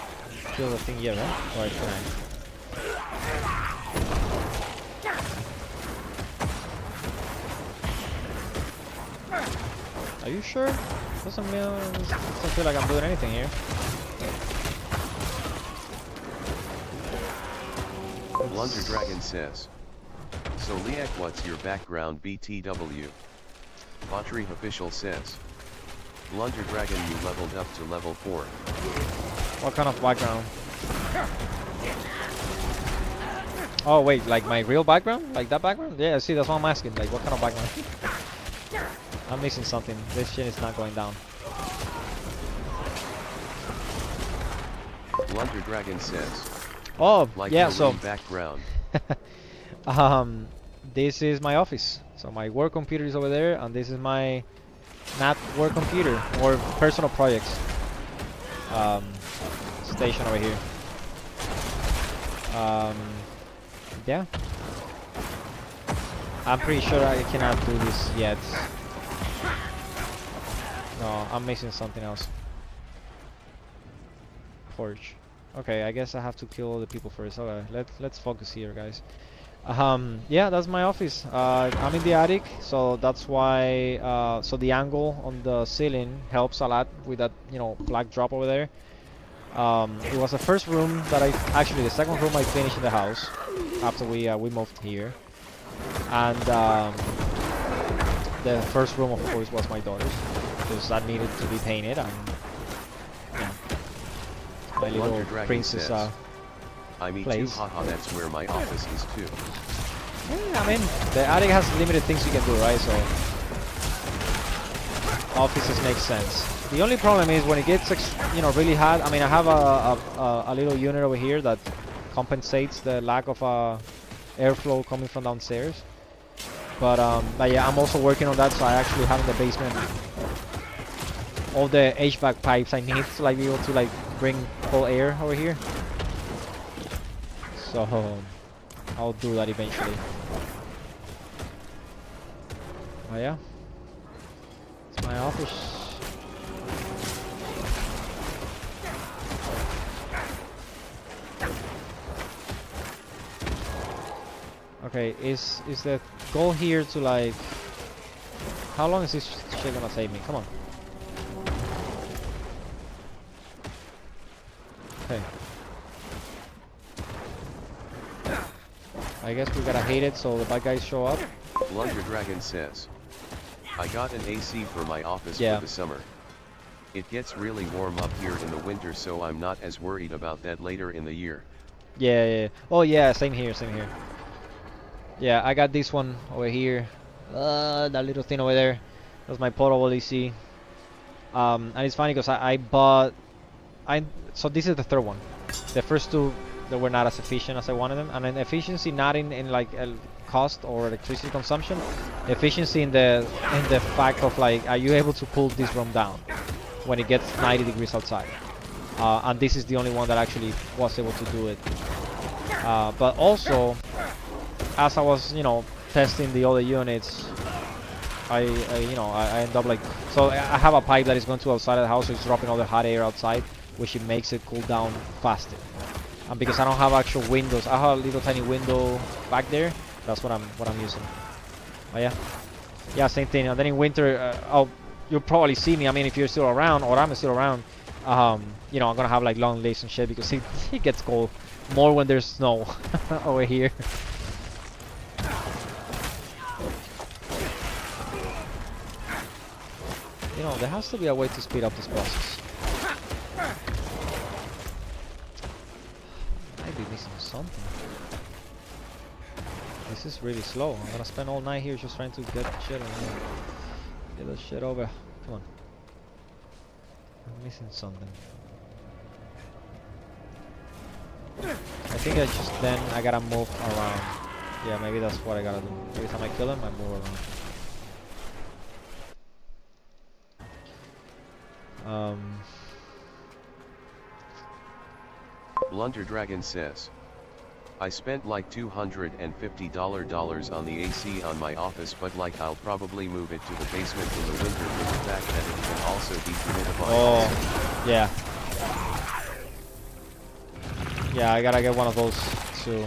kill the thing yet, right? Or can I? Are you sure? Doesn't feel like I'm doing anything here. Blunder Dragon says, "So Liak, what's your background BTW?" Battery Official says, "Blunder Dragon, you leveled up to level 4. What kind of background? Oh wait, like my real background? Like that background? Yeah, see, that's what I'm asking. Like, what kind of background? I'm missing something. This shit is not going down. Blunder Dragon says, Oh, "Like yeah, your so... background." This is my office. So my work computer is over there, and this is my not work computer or personal projects station over here. Yeah. I'm pretty sure I cannot do this yet. No, I'm missing something else. Forge. Okay, I guess I have to kill all the people first. Okay, let's focus here, guys. Yeah, that's my office. I'm in the attic, so that's why. So the angle on the ceiling helps a lot with that, you know, black drop over there. It was the first room that actually the second room I finished in the house after we moved here, and the first room, of course, was my daughter's because that needed to be painted, and yeah, my little Blunder Dragon princess. says, "I me too, place. haha, that's where my office is too." Yeah, I mean, the attic has limited things you can do, right? So offices make sense. The only problem is when it gets, you know, really hot. I mean, I have a little unit over here that compensates the lack of airflow coming from downstairs. But yeah, I'm also working on that, so I actually have in the basement all the HVAC pipes I need to like be able to like bring cold air over here. So I'll do that eventually. Oh yeah, it's my office. Okay, is the goal here to like... How long is this shit gonna take me? Come on. Okay. I guess we gotta hate it so the bad guys show up. Blunder Dragon says, I got an AC for my office Yeah. for the summer. It gets really warm up here in the winter, so I'm not as worried about that later in the year. Yeah, yeah. Oh yeah, same here, same here. Yeah, I got this one over here. That little thing over there. That's my portable AC. And it's funny because I bought. So this is the third one. The first two that were not as efficient as I wanted them, and then efficiency not in like cost or electricity consumption, efficiency in the fact of like, are you able to cool this room down when it gets 90 degrees outside? And this is the only one that actually was able to do it. But also, as I was, testing the other units, I end up like, so I have a pipe that is going to outside of the house, so it's dropping all the hot air outside, which it makes it cool down faster. And because I don't have actual windows, I have a little tiny window back there. That's what I'm using. Oh yeah, same thing. And then in winter, you'll probably see me. I mean, if you're still around, or I'm still around, I'm gonna have like long legs and shit because it gets cold more when there's snow over here. There has to be a way to speed up this process. Might be missing something. This is really slow. I'm gonna spend all night here just trying to get shit over here. Get this shit over. Come on. I'm missing something. I think I gotta move around. Yeah, maybe that's what I gotta do. Every time I kill him, I move around. Blunder Dragon says, I spent like $250 on the AC on my office, but like I'll probably move it to the basement in the winter for the fact that it can also dehumidified. Oh, yeah. Yeah, I gotta get one of those too.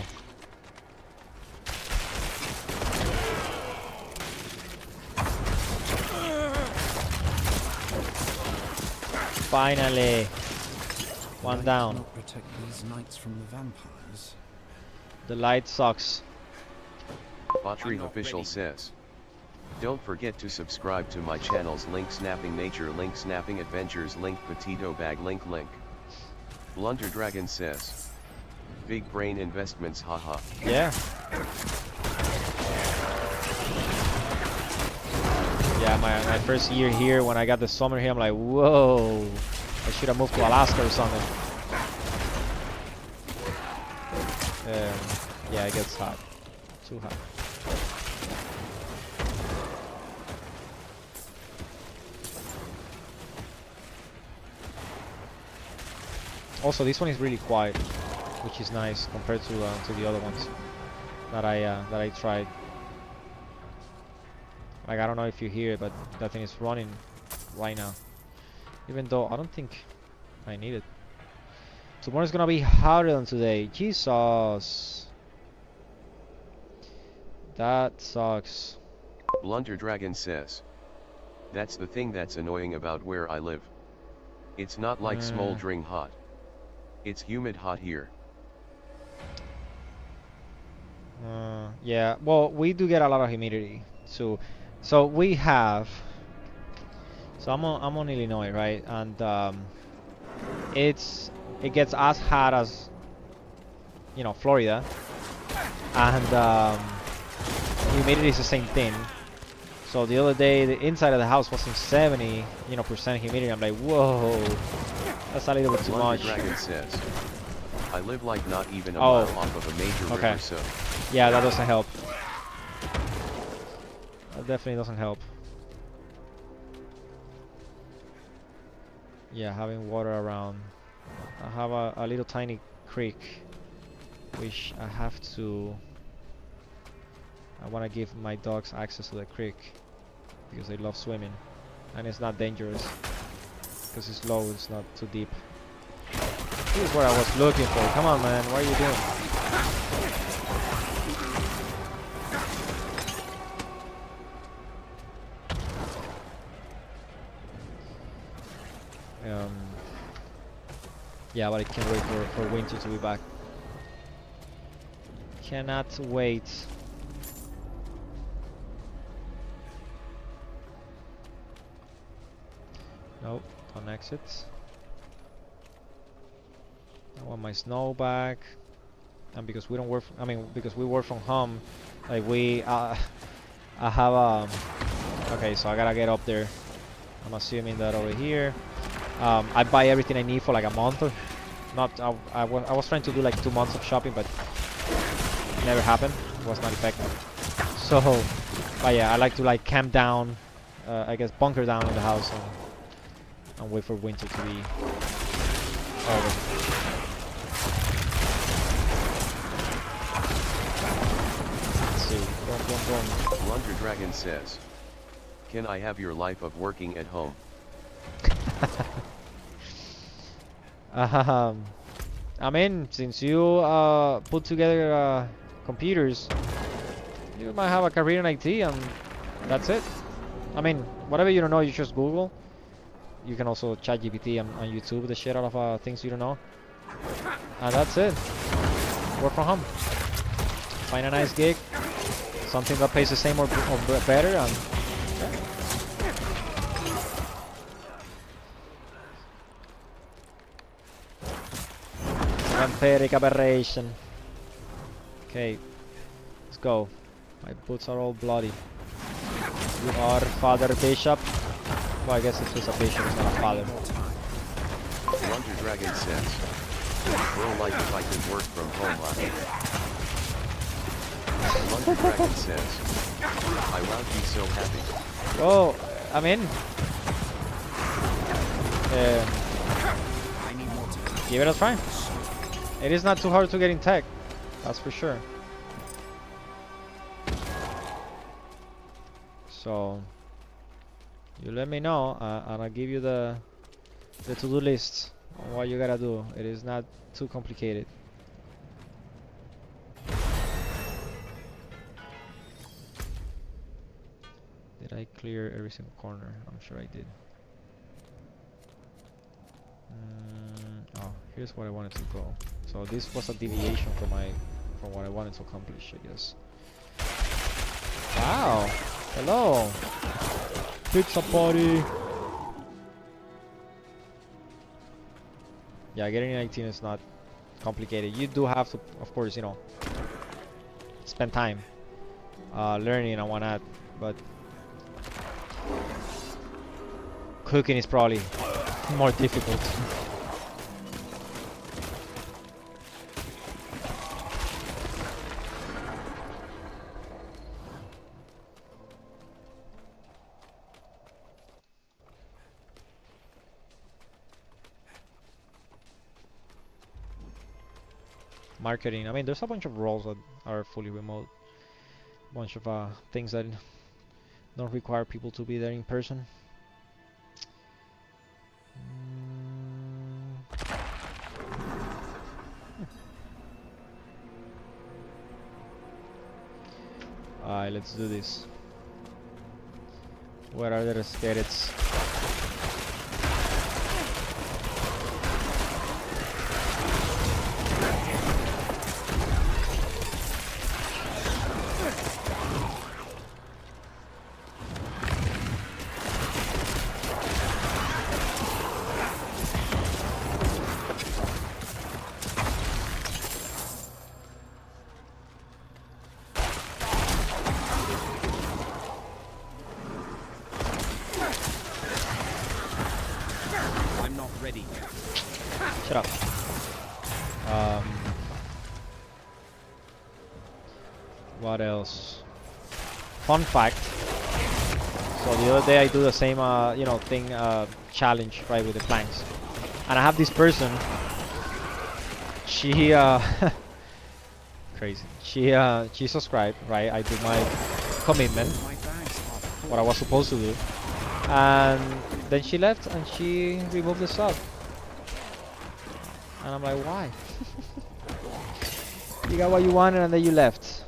Finally, one down. Not protect these knights from the vampires. The light sucks. Battery Official says, don't forget to subscribe to my channels Link Snapping Nature, Link Snapping Adventures, Link Potato Bag, Link. Blunder Dragon says, big brain investments, haha. Yeah. Yeah, my first year here, when I got the summer here, I'm like, whoa, I should have moved to Alaska or something. Yeah, it gets hot. Too hot. Also, this one is really quiet, which is nice compared to the other ones that I tried. Like, I don't know if you hear it, but that thing is running right now. Even though I don't think I need it. Tomorrow's gonna be harder than today. Jesus. That sucks. Blunder Dragon says, that's the thing that's annoying about where I live. It's not like smoldering hot. It's humid hot here. Yeah, well, we do get a lot of humidity too. So we have. So I'm on Illinois, right? And it gets as hot as Florida, and humidity is the same thing. So the other day, the inside of the house was in 70% humidity. I'm like, whoa, that's a little bit too much. Dragon says, I live like not even a mile off of a major river, so. Yeah, that doesn't help. That definitely doesn't help. Yeah, having water around. I have a little tiny creek, which I have to. I want to give my dogs access to the creek because they love swimming, and it's not dangerous because it's low. It's not too deep. This is what I was looking for. Come on, man. What are you doing? Yeah, but I can't wait for winter to be back. Cannot wait. Nope, don't exit. I want my snow back. And because we don't work, because we work from home, like I have okay, so I gotta get up there. I'm assuming that over here, I buy everything I need for like a month or not. I was trying to do like 2 months of shopping, but never happened. It was not effective. So, but yeah, I like to like camp down, I guess bunker down in the house and wait for winter to be over. Boom. Blunder Dragon says, "Can I have your life of working at home?" I mean, since you put together computers, you might have a career in IT, and that's it. I mean, whatever you don't know, you just Google. You can also ChatGPT on YouTube the shit out of things you don't know, and that's it. Work from home. Find a nice gig. Something that pays the same or better, and vampiric aberration. Okay, let's go. My boots are all bloody. You are Father Bishop. Well, I guess it's just a bishop, it's not a father. Blunder Dragon says, "Bro, like if I could work from home." Blunder Dragon says, "I would be so happy." Oh, I mean, give it a try. It is not too hard to get in tech, that's for sure. So, you let me know, and I'll give you the to-do list on what you gotta do. It is not too complicated. Did I clear every single corner? I'm sure I did. Oh, here's what I wanted to go. So this was a deviation from what I wanted to accomplish, I guess. Wow! Hello! Pizza party! Yeah, getting an 18 is not complicated. You do have to, of course, you know, spend time learning and whatnot, but cooking is probably more difficult. Marketing, I mean, there's a bunch of roles that are fully remote. Bunch of things that don't require people to be there in person. Alright, let's do this. Where are the spirits? Shut up. What else? Fun fact. So the other day I do the same, you know, thing, challenge, right, with the planks. And I have this person. She, crazy. She subscribed, right? I did my commitment, what I was supposed to do. And then she left and she removed the sub. And I'm like, why? You got what you wanted and then you left.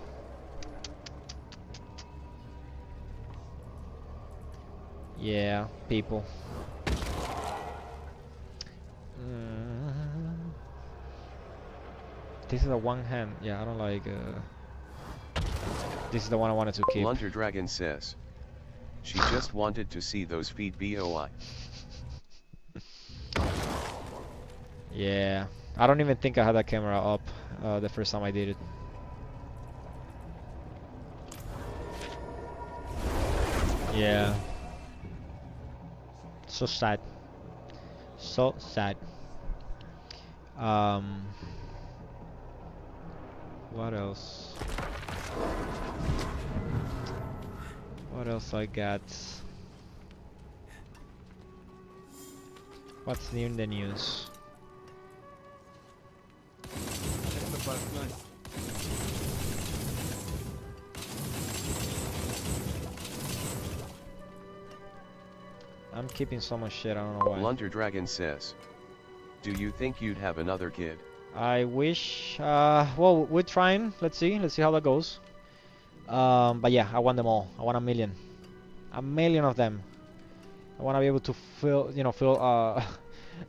Yeah, people. This is a one hand. Yeah, I don't like. This is the one I wanted to keep. Blunder Dragon says. She just wanted to see those feet BOI. Yeah, I don't even think I had that camera up the first time I did it. Yeah. So sad. So sad. What else? What else I got? What's new in the news? Check the past night. I'm keeping so much shit, I don't know why. Blunder Dragon says. Do you think you'd have another kid? I wish, well, we're trying. Let's see how that goes. But yeah, I want them all. I want a million of them. I want to be able to fill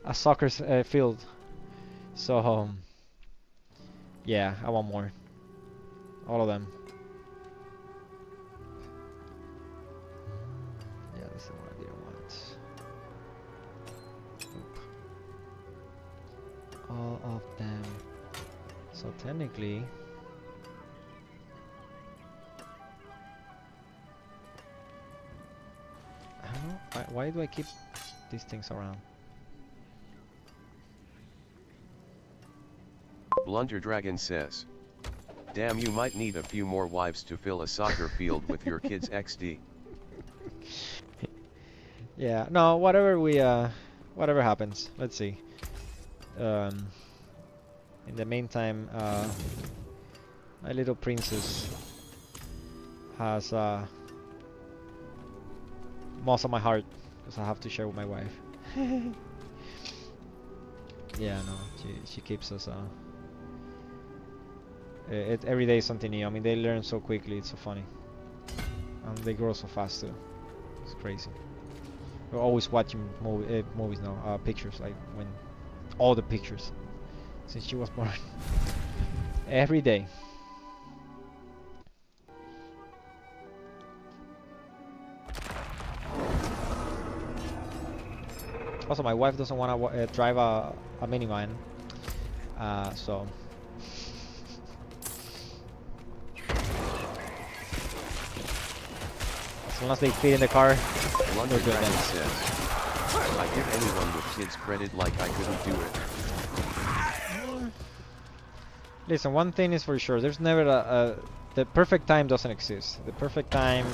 a soccer field. So, yeah, I want more. All of them. Yeah, that's the one I didn't want. Oop. All of them. So technically, I don't know. Why do I keep these things around? Blunder Dragon says. Damn, you might need a few more wives to fill a soccer field with your kids XD. Yeah, no, whatever happens. Let's see. In the meantime, my little princess has most of my heart, because I have to share with my wife. Yeah, no, she keeps us. Every day is something new. I mean, they learn so quickly. It's so funny, and they grow so fast too. It's crazy. We're always watching movies now, pictures, like when all the pictures since she was born. Every day. Also, my wife doesn't want to drive a minivan, so as long as they fit in the car, Blunder they're good Dragon then. says. I give anyone with kids credit like I couldn't do it. Listen, one thing is for sure, there's never the perfect time doesn't exist. The perfect time,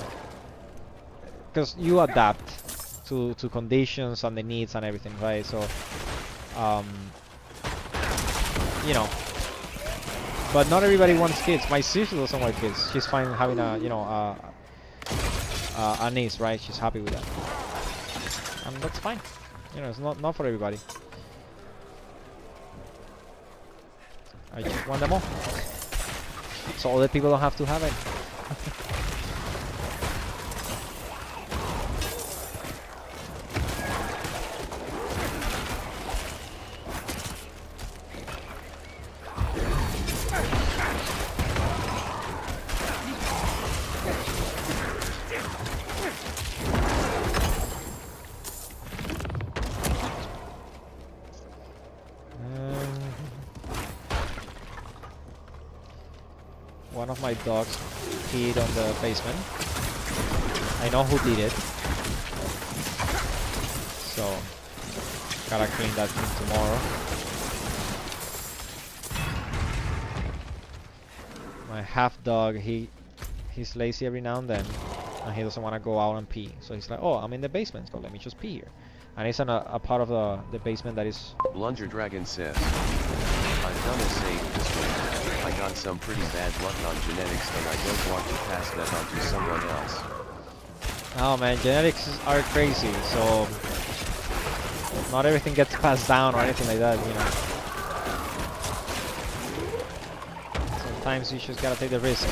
because you adapt to conditions and the needs and everything, right? So, you know, but not everybody wants kids. My sister doesn't want kids. She's fine having a niece, right? She's happy with that, and that's fine. You know, it's not for everybody. I just want them all, so other people don't have to have it. One of my dogs peed on the basement. I know who did it, so gotta clean that thing tomorrow. My half dog, he's lazy every now and then, and he doesn't want to go out and pee. So he's like, oh, I'm in the basement, so let me just pee here. And it's in a part of the basement that is... Blunder Dragon says. I've done a save this way. I got some pretty bad luck on genetics and I don't want to pass that on to someone else. Oh man, genetics are crazy, so not everything gets passed down or anything like that, you know. Sometimes you just gotta take the risk.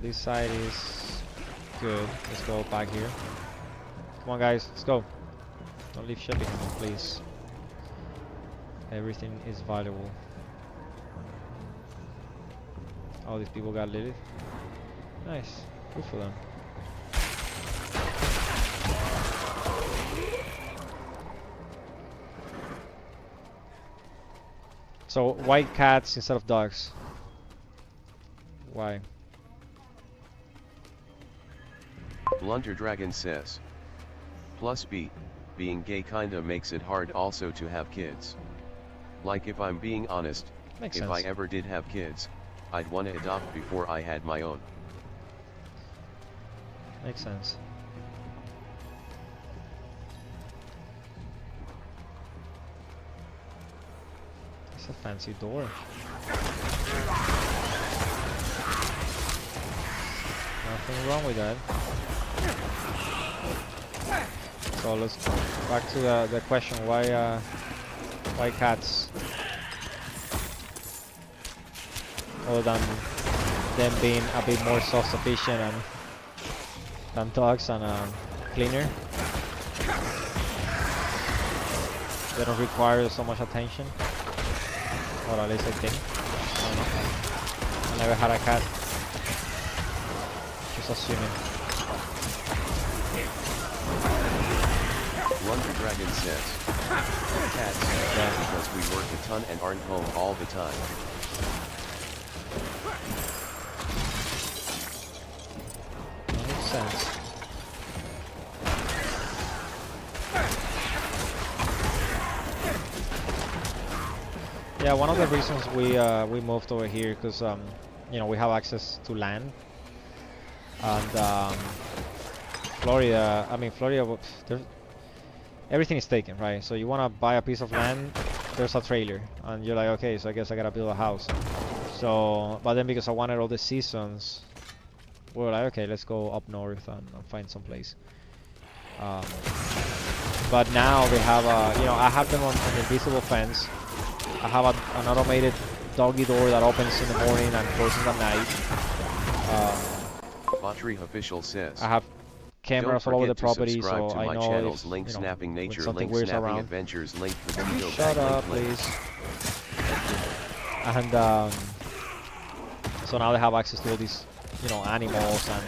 this side is good. Let's go back here. Come on, guys, let's go. Don't leave shit behind, please. Everything is valuable. Oh, these people got Lilith. Nice. Good for them. So, white cats instead of dogs. Why? Blunter Dragon says. Plus B, being gay kinda makes it hard also to have kids. Like if I'm being honest, Makes if sense. I ever did have kids, I'd wanna adopt before I had my own. Makes sense. It's a fancy door. Nothing wrong with that. So let's go back to the question, why cats? Other than them being a bit more self-sufficient and than dogs and cleaner. They don't require so much attention. Or at least I think. I don't know. I never had a cat. Just assuming. Blunter Dragon says. Cats, Yeah. because we work a ton and aren't home all the time. That makes sense. Yeah, one of the reasons we moved over here because you know, we have access to land, and Florida. I mean, Florida. Everything is taken, right? So you wanna buy a piece of land, there's a trailer, and you're like, okay, so I guess I gotta build a house. So, but then because I wanted all the seasons, we were like, okay, let's go up north and find some place. But now they have you know, I have them on an invisible fence. I have an automated doggy door that opens in the morning and closes at night. Battery official says. I have cameras all over the property, so I know channels, if, link you know, snapping when nature, something link weird's snapping around. adventures, link the video Shut back, up, link. please. And so now they have access to all these, you know, animals and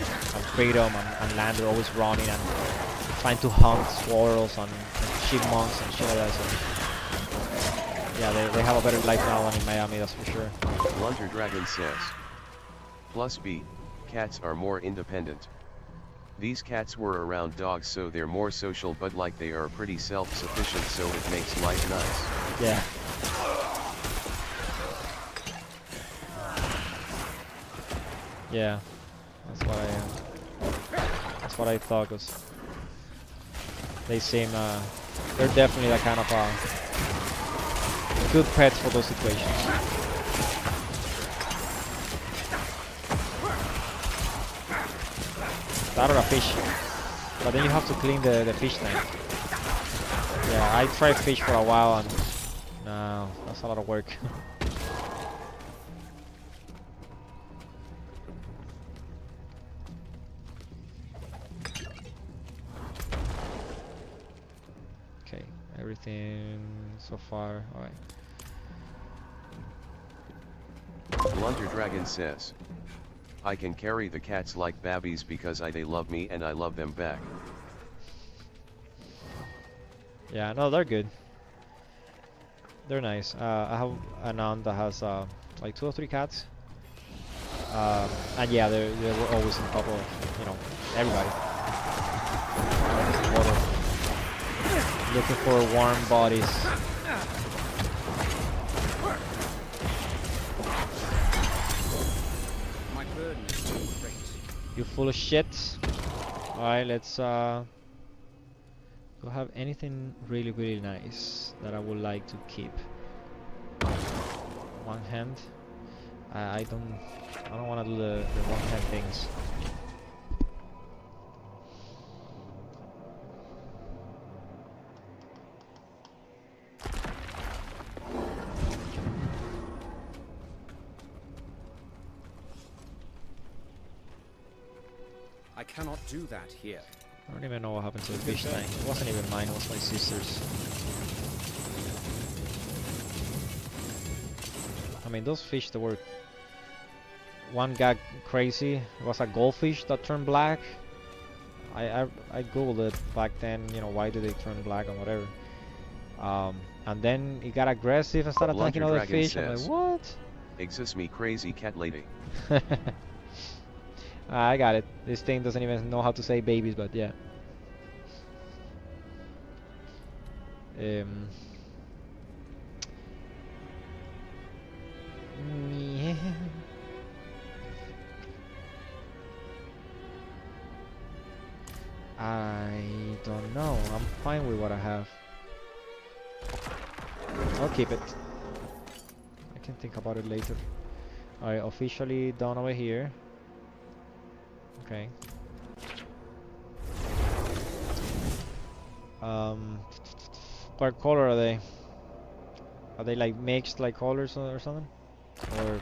freedom and land. They're always running and trying to hunt squirrels and chipmunks and shit like that. So yeah, they have a better life now than in Miami, that's for sure. Blunter Dragon says. Plus B, cats are more independent. These cats were around dogs, so they're more social, but like they are pretty self-sufficient, so it makes life nice. Yeah. Yeah, that's what I thought, 'cause they seem they're definitely that kind of good pets for those situations. That or a fish, but then you have to clean the fish tank. Yeah, I tried fish for a while and no, that's a lot of work. Okay, everything so far, alright. Blunter Dragon says. I can carry the cats like babbies because they love me and I love them back. Yeah, no, they're good. They're nice. I have an aunt that has like 2 or 3 cats. And yeah, they were always in top of, you know, everybody. Looking for warm bodies. My burden is too great. You full of shit. Alright, let's go have anything really, really nice that I would like to keep. One hand. I don't want to do the one hand things. I cannot do that here. I don't even know what happened to the fish tank. It wasn't even mine, it was my sister's. I mean, those fish that were... One got crazy. It was a goldfish that turned black. I googled it back then, you know, why do they turn black and whatever. And then it got aggressive and started attacking other fish. I'm like, what? Exist me crazy cat lady. I got it. This thing doesn't even know how to say babies, but yeah. Yeah. I don't know. I'm fine with what I have. I'll keep it. I can think about it later. Alright, officially done over here. Okay. What color are they? Are they like mixed like colors or something? Or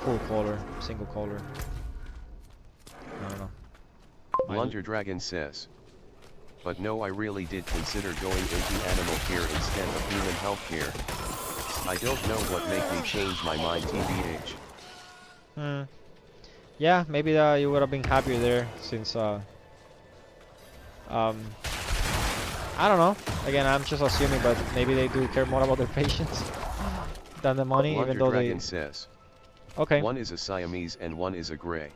full color, single color? I don't know. Blunder Dragon says. But no, I really did consider going into animal care instead of human health care. I don't know what made me change my mind, TBH. Yeah, maybe you would have been happier there since I don't know. Again, I'm just assuming, but maybe they do care more about their patients than the money, Blunder even though Dragon they... says. Okay. One is a Siamese and one is a gray.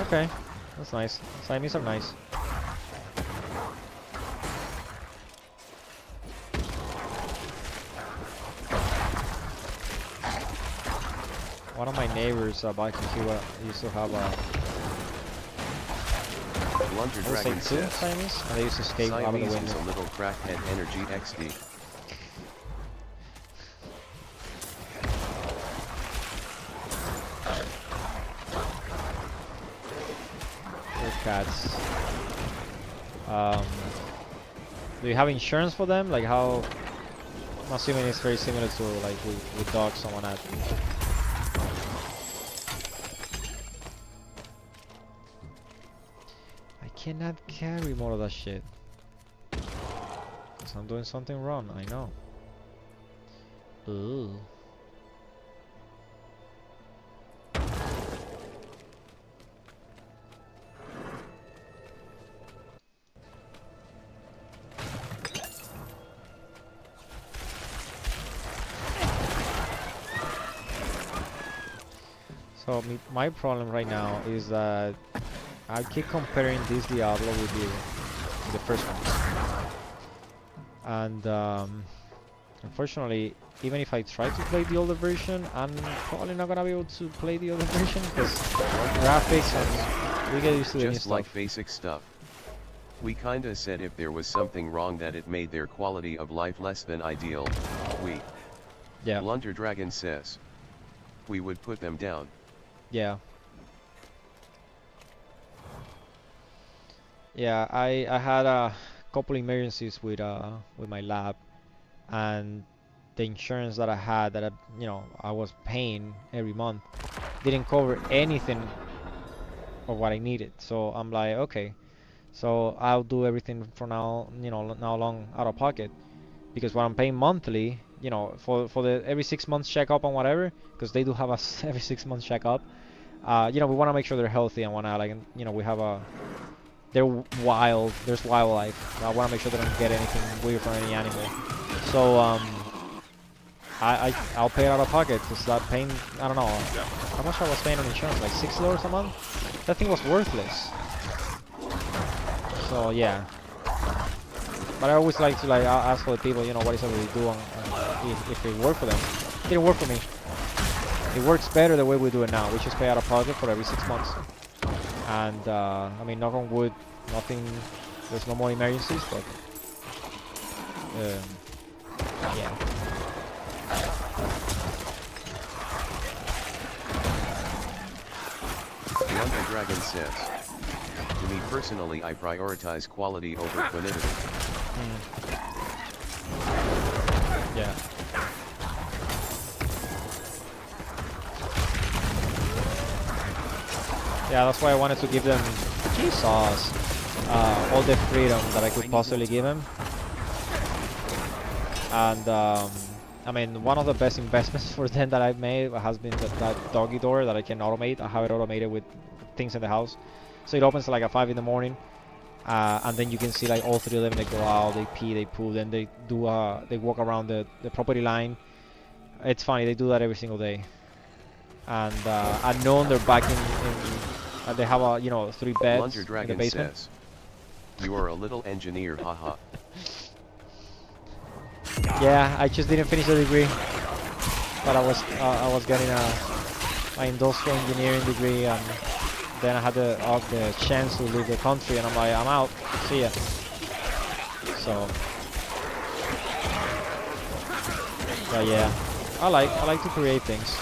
Okay. That's nice. Siamese are nice. One of my neighbors back in Cuba used to have a... Blunder I would say Dragon two says. Siamese, and they used to escape out of the Siamese window. is a little crackhead energy XD. They're cats. Do you have insurance for them? Like how... I'm assuming it's very similar to like with dogs someone had. I cannot carry more of that shit. Cause I'm doing something wrong, I know. Ooh. So my problem right now is that I keep comparing this Diablo with the first one, and unfortunately, even if I try to play the older version, I'm probably not gonna be able to play the older version because graphics and we get used to the new Just stuff. like basic stuff. We kinda said if there was something wrong that it made their quality of life less than ideal, Yeah. Blunder Dragon says. We would put them down. Yeah. Yeah, I had a couple emergencies with my lab, and the insurance that I had that I was paying every month didn't cover anything of what I needed. So I'm like, okay, so I'll do everything for now, now long out of pocket, because what I'm paying monthly, for the every 6 months checkup and whatever, because they do have a every 6 months checkup. We want to make sure they're healthy and whatnot. Like, we have they're wild. There's wildlife. I want to make sure they don't get anything weird from any animal. So I'll pay it out of pocket because that paying, I don't know how much I was paying on insurance, like $6 a month. That thing was worthless. So yeah. But I always like to ask for the people, what is it they do and if it worked for them. It didn't work for me. It works better the way we do it now. We just pay out of pocket for every 6 months. And I mean, knock on wood, nothing. There's no more emergencies, but yeah. Blunder Dragon says. To me personally, I prioritize quality over quantity. Yeah. Yeah, that's why I wanted to give them, Jesus, all the freedom that I could possibly give them. And I mean, one of the best investments for them that I've made has been that doggy door that I can automate. I have it automated with things in the house, so it opens like at 5 in the morning, and then you can see like all three of them. They go out, they pee, they poo, then they do they walk around the property line. It's funny, they do that every single day. And at noon they're back in they have a 3 beds Blunder in the Dragon basement. says, "You are a little engineer, haha." Yeah, I just didn't finish the degree, but I was getting my industrial engineering degree, and then I had the chance to leave the country, and I'm like, I'm out. See ya. So, but yeah, I like to create things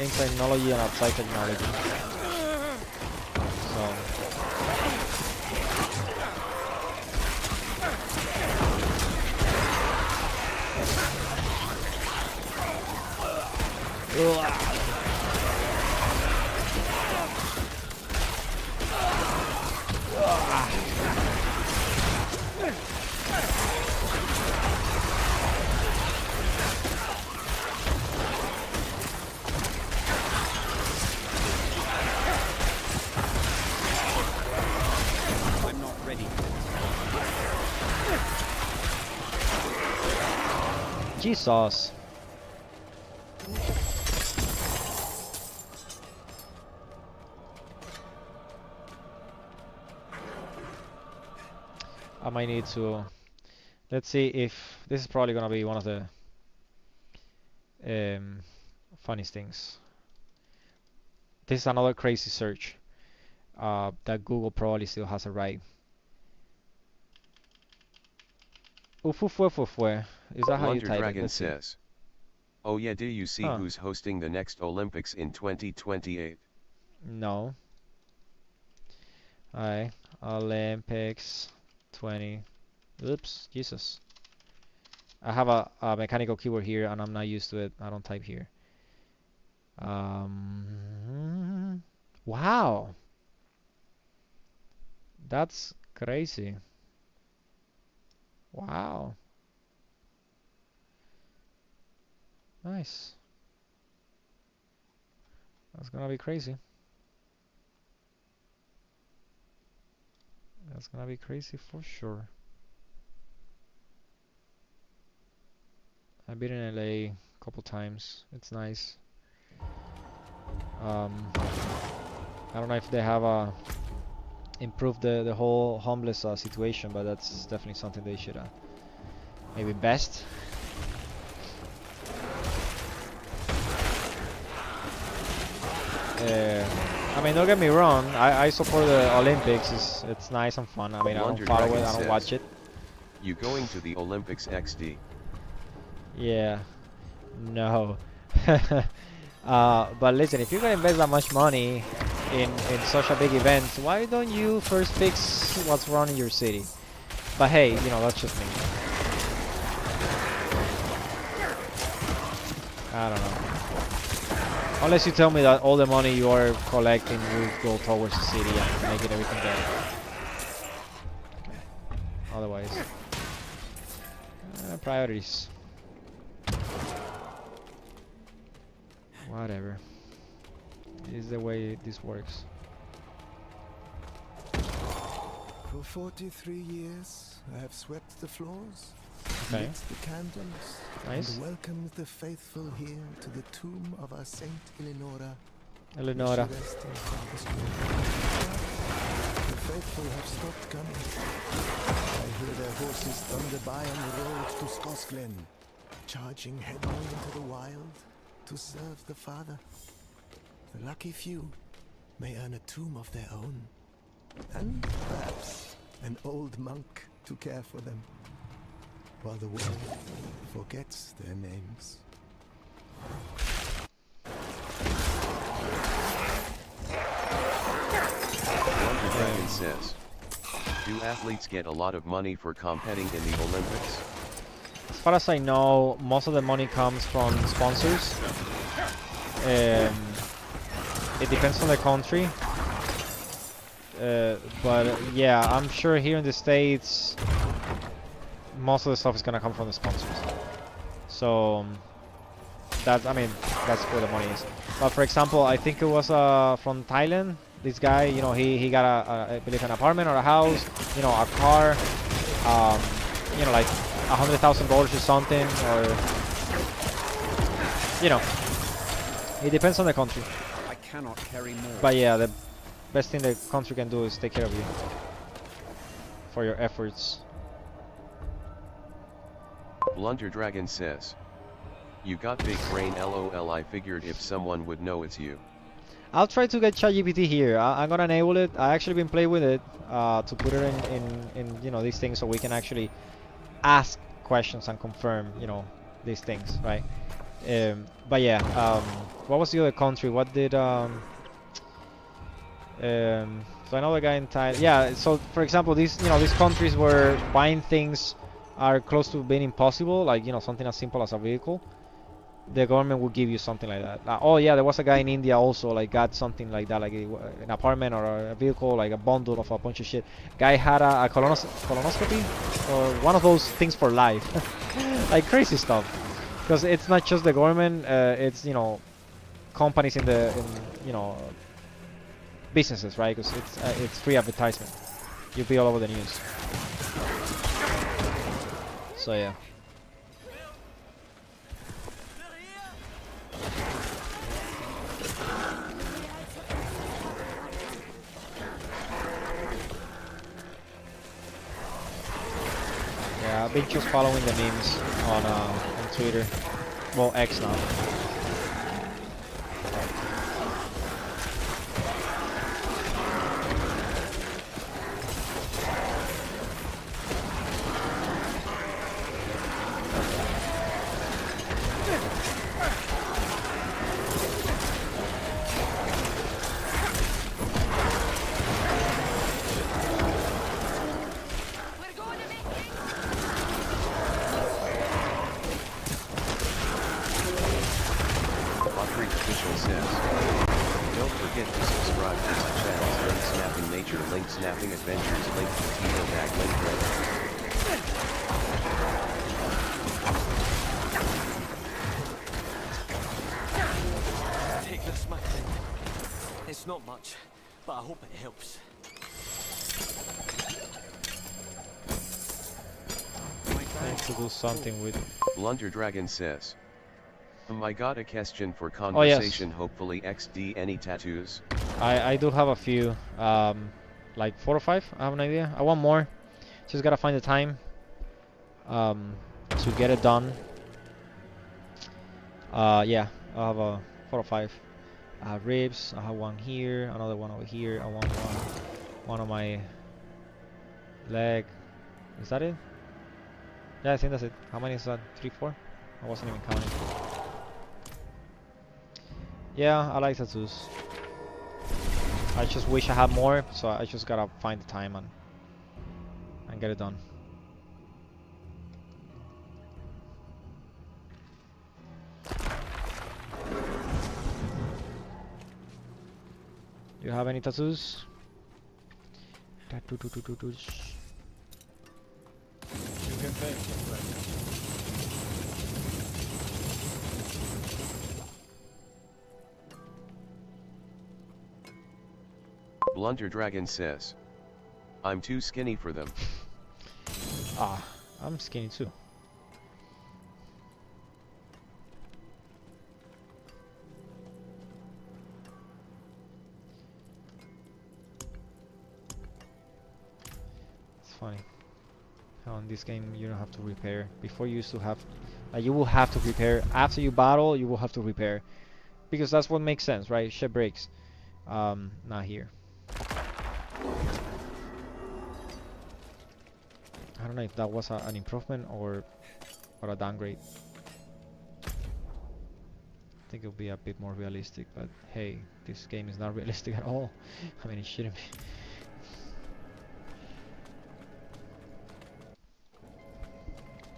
in technology and outside technology. So. I'm not ready. Jesus. I might need to. Let's see if this is probably gonna be one of the funniest things. This is another crazy search that Google probably still has it right. Ufufue. Is that how you Blunder type it? Dragon Let's see. says, "Oh yeah, do you see Huh. who's hosting the next Olympics in 2028? No. Alright. Olympics 20. Oops. Jesus. I have a mechanical keyboard here and I'm not used to it. I don't type here. Wow. That's crazy. Wow. Nice. That's gonna be crazy. That's gonna be crazy for sure. I've been in LA a couple times. It's nice. I don't know if they have improved the whole homeless situation, but that's definitely something they should maybe invest. I mean, don't get me wrong. I support the Olympics. It's nice and fun. I mean, I don't Blunder follow it. Dragon I don't says, watch it. "You going to the Olympics XD?" Yeah. No. But listen, if you're gonna invest that much money in such a big event, why don't you first fix what's wrong in your city? But hey, that's just me. I don't know. Unless you tell me that all the money you are collecting will go towards the city and making everything better. Otherwise, priorities. Whatever. This is the way this works. For 43 years, I have swept the floors, Okay. lit the candles, Nice. and welcomed the faithful here to the tomb of our Saint Eleonora. Eleonora. May she rest in Father's glory. The faithful have stopped coming. I hear their horses thunder by on the road to Skosglen, charging headlong into the wild to serve the Father. The lucky few may earn a tomb of their own, and perhaps an old monk to care for them, while the world forgets their names. Blunder Dragon says, "Do athletes get a lot of money for competing in the Olympics?" As far as I know, most of the money comes from sponsors. it depends on the country. But yeah, I'm sure here in the States, most of the stuff is gonna come from the sponsors. So that's, I mean, that's where the money is. But for example, I think it was from Thailand. This guy, you know, he got I believe an apartment or a house, you know, a car, you know, like $100,000 or something, or you know, it depends on the country. I cannot carry more. But yeah, the best thing the country can do is take care of you for your efforts. Blunder Dragon says, "You got big brain, lol. I figured if someone would know it's you." I'll try to get ChatGPT here. I'm gonna enable it. I actually been playing with it to put it in you know, these things, so we can actually ask questions and confirm, you know, these things, right? But yeah, what was the other country? What did so I know the guy in Thailand. Yeah, so for example, these, you know, these countries where buying things are close to being impossible, like, you know, something as simple as a vehicle, the government will give you something like that. Oh yeah, there was a guy in India also, like, got something like that, like an apartment or a vehicle, like a bundle of a bunch of shit. Guy had a colonoscopy or one of those things for life, like crazy stuff. Because it's not just the government, it's, you know, companies in you know, businesses, right? Because it's free advertisement. You'll be all over the news. So yeah. Yeah, I've been just following the memes on Twitter. Well, X now. Snapping Adventures, link to Tito Bag, link right. Take this, my friend. It's not much, but I hope it helps. I need to do something with... Blunder Dragon says, I got a question for conversation. Oh, yes. Hopefully XD. Any tattoos? I do have a few, like 4 or 5, I have an idea. I want more, just gotta find the time to get it done. Yeah, I have a 4 or 5. I have ribs, I have one here, another one over here, I want one on my leg. Is that it? Yeah, I think that's it. How many is that? 3, 4? I wasn't even counting. Yeah, I like tattoos. I just wish I had more, so I just gotta find the time and get it done. You have any tattoos? You can take it, right? Blunder Dragon says, I'm too skinny for them. Ah, I'm skinny too. It's funny how in this game you don't have to repair. Before you used to have, you will have to repair. After you battle, you will have to repair. Because that's what makes sense, right? Shit breaks. Not here. I don't know if that was an improvement or a downgrade. I think it'll be a bit more realistic, but hey, this game is not realistic at all. I mean, it shouldn't be.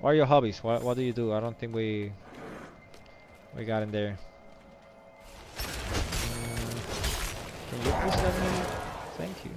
What are your hobbies? What do you do? I don't think we got in there. Please let me. Thank you.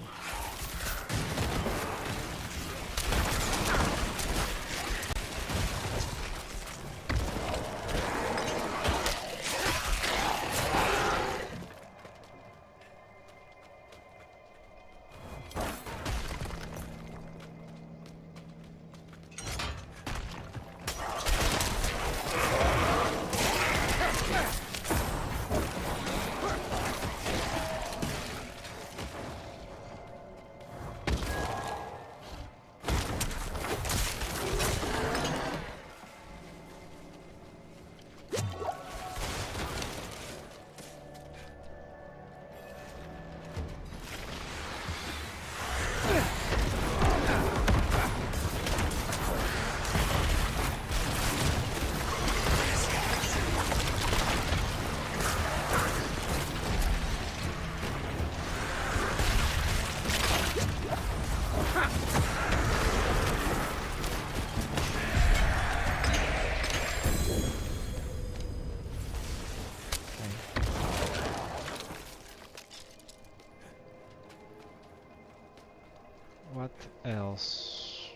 What else?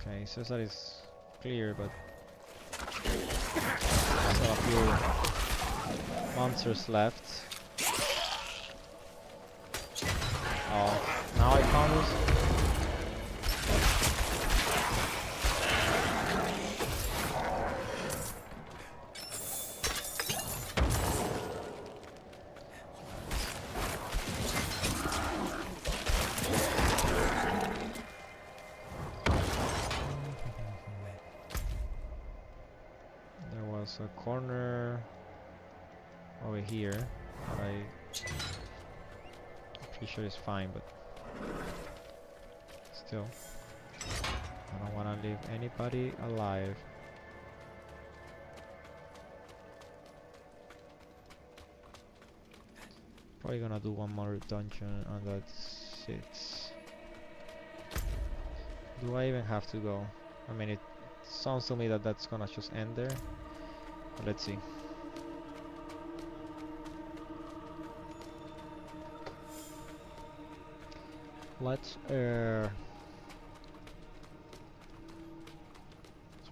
Okay, it says that it's clear, but still a few monsters left. Oh, now I found this. A corner over here that I'm pretty sure is fine, but still I don't want to leave anybody alive. Probably gonna do one more dungeon and that's it. Do I even have to go? I mean, it sounds to me that that's gonna just end there. Let's see. Let's it's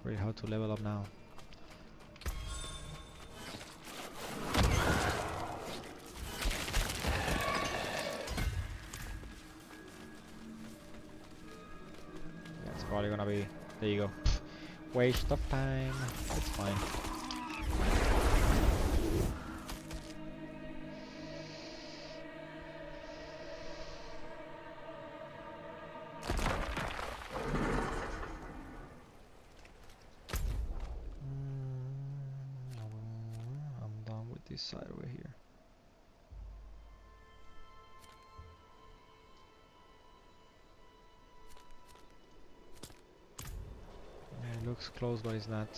very hard to level up now. Yeah, it's probably gonna be, there you go. Waste of time. It's fine. This side over here. Yeah, it looks close, but it's not.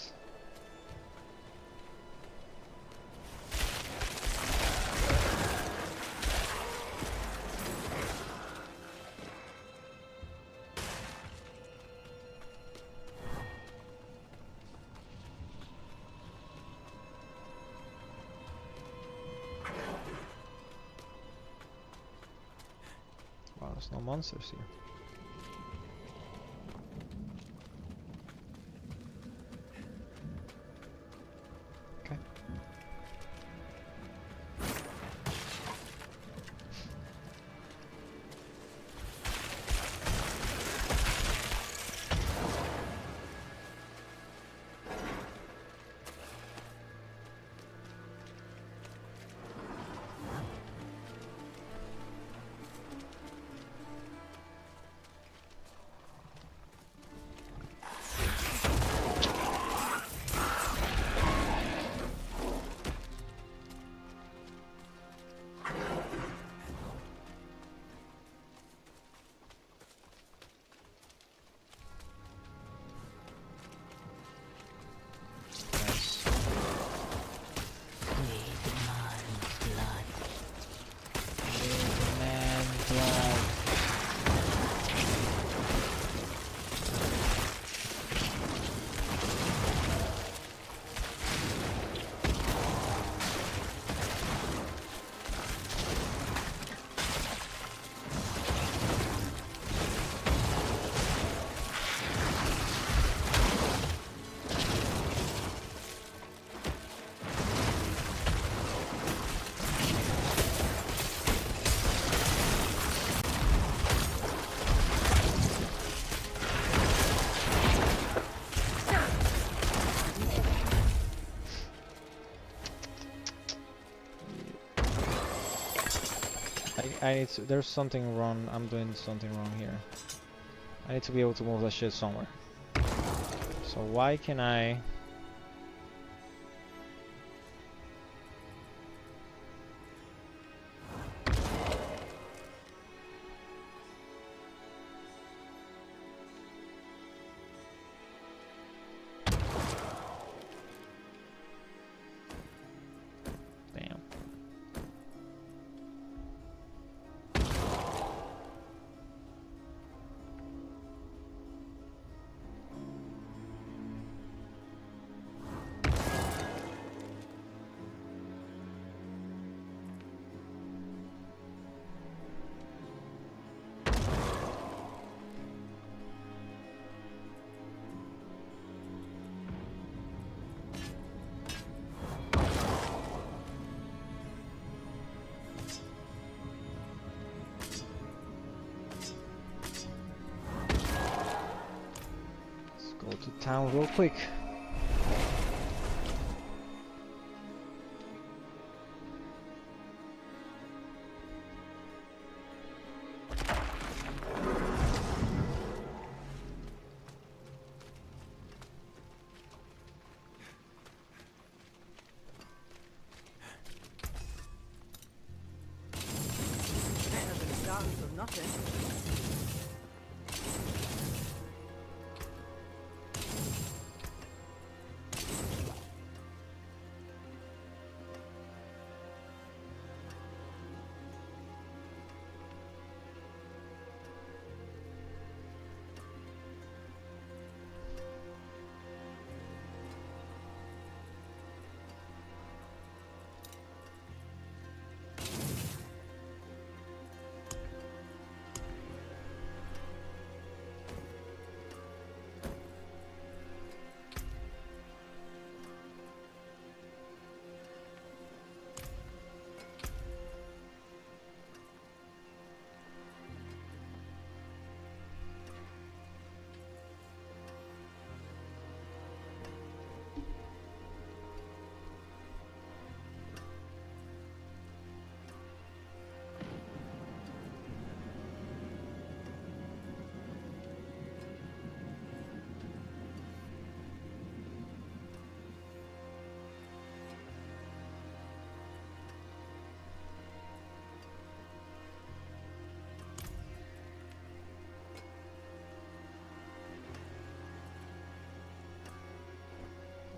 Wow, there's no monsters here. Okay. I need to. There's something wrong. I'm doing something wrong here. I need to be able to move that shit somewhere. So why can I? Damn. Let's go to town real quick. Better than starting from nothing.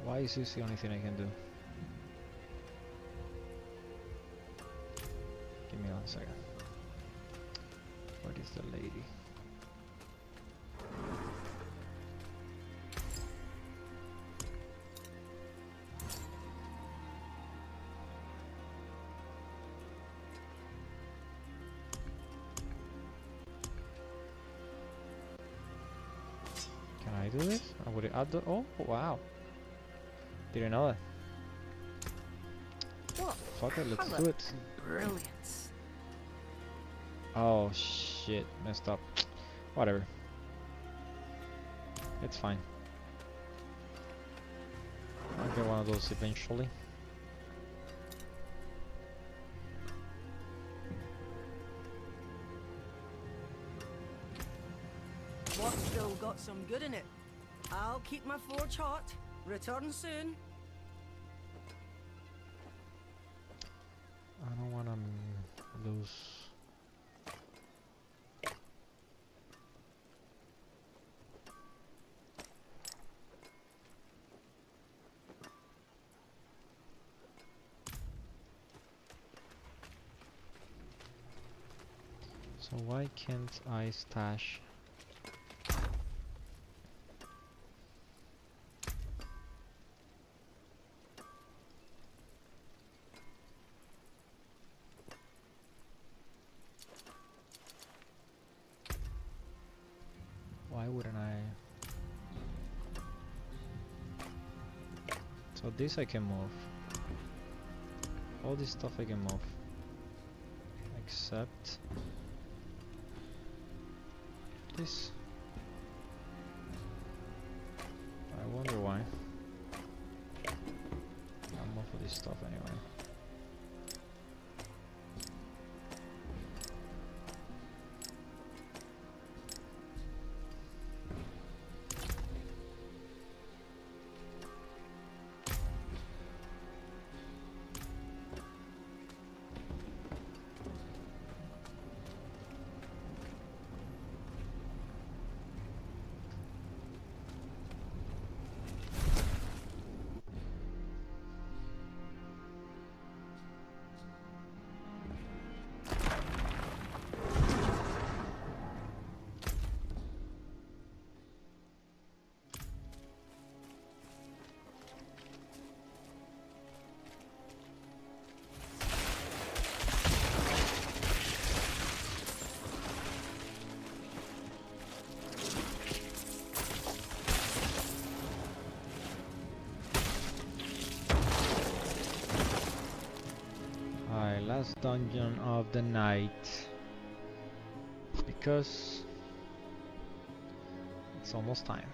Why is this the only thing I can do? Give me 1 second. What is the lady? Can I do this? I would add the. Oh wow! Didn't know that. What? Fuck it, let's colour do it. and brilliance. Oh shit, messed up. Whatever. It's fine. I'll get one of those eventually. What's still got some good in it? I'll keep my forge hot. Return soon. I don't wanna lose. So why can't I stash? Why wouldn't I? So this I can move. All this stuff I can move. Except this. I wonder why. I'll move all this stuff anyway. Alright, last dungeon of the night. Because it's almost time.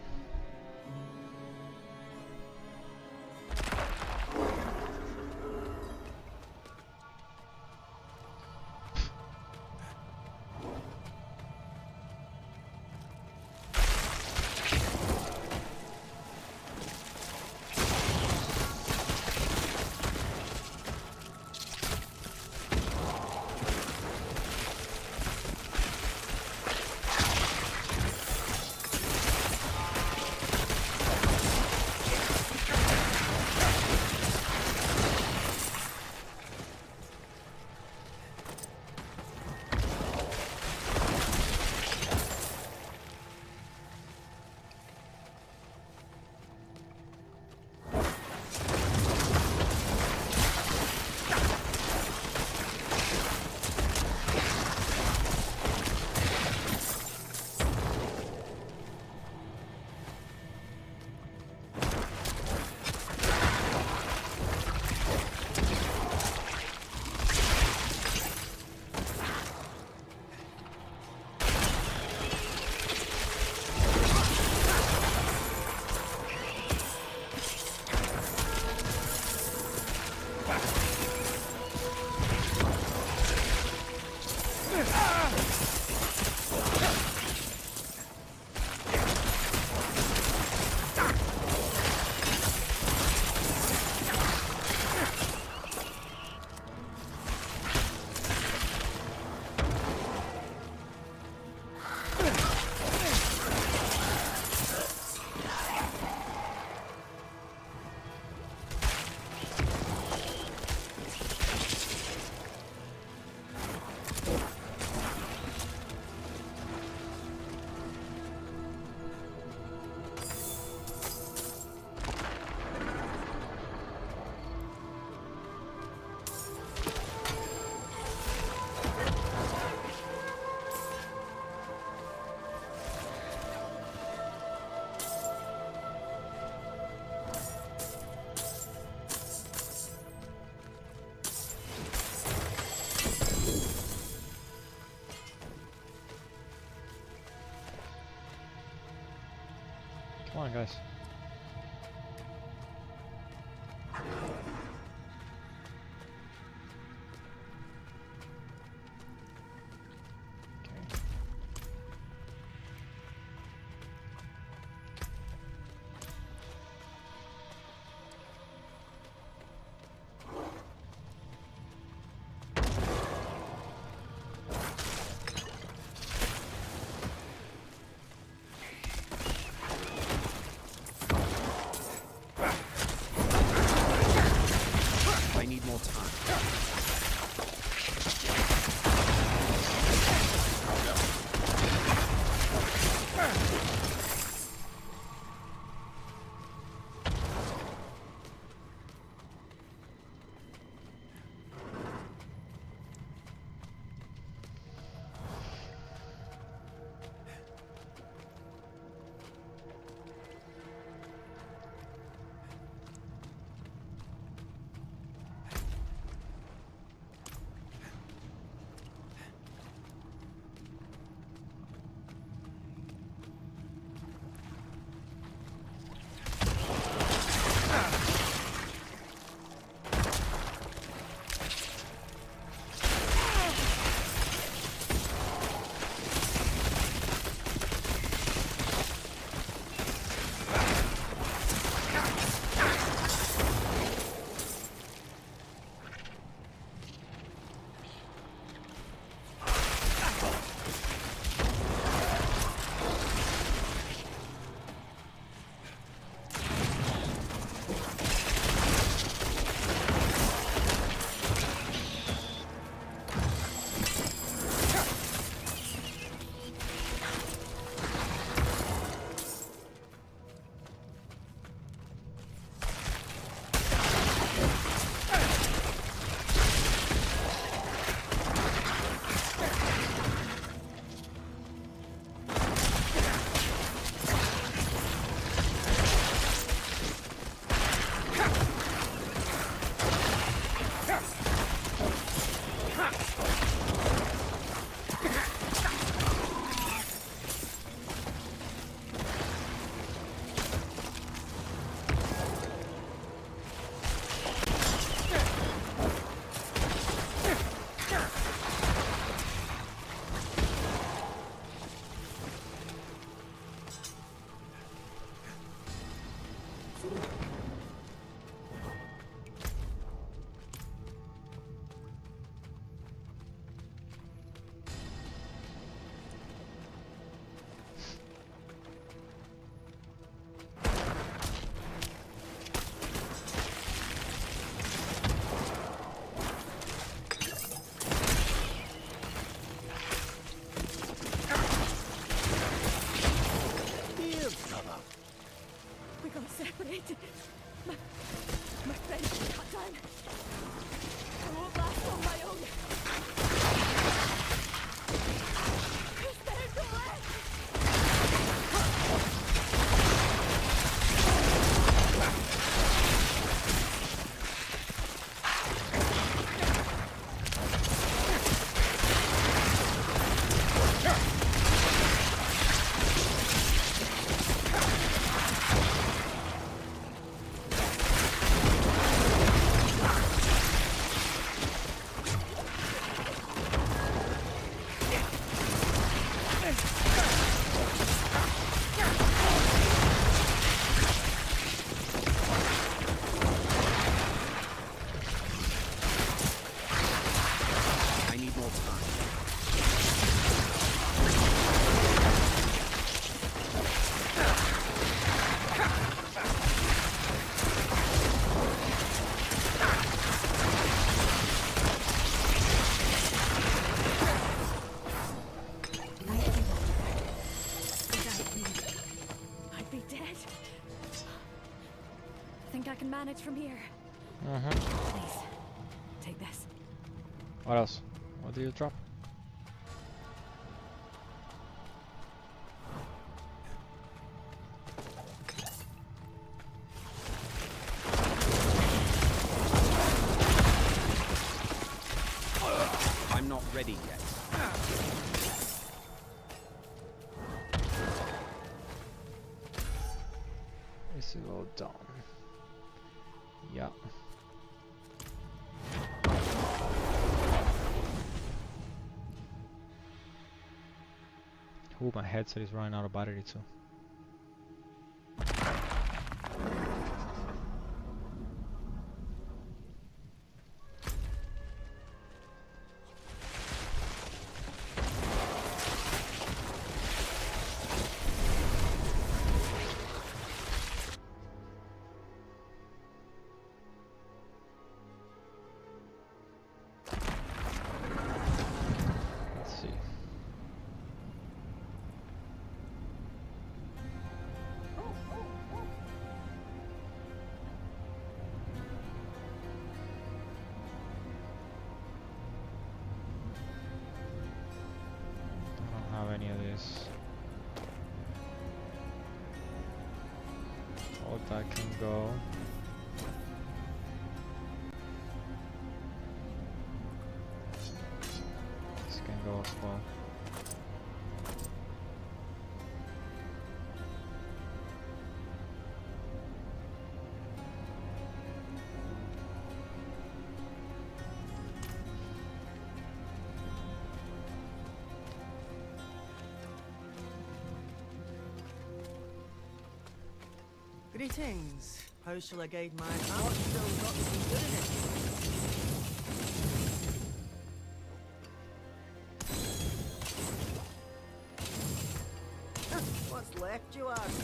Come on, guys. manage from here. Mm-hmm. Please, take this. What else? What do you drop? I'm not ready yet. Is it all done? Yeah. Ooh, my headset is running out of battery too. Let's see. I don't have any of this. All that can go. This can go as well. Greetings. How shall I guide my hand? Still got some good in it. What's left, you ask?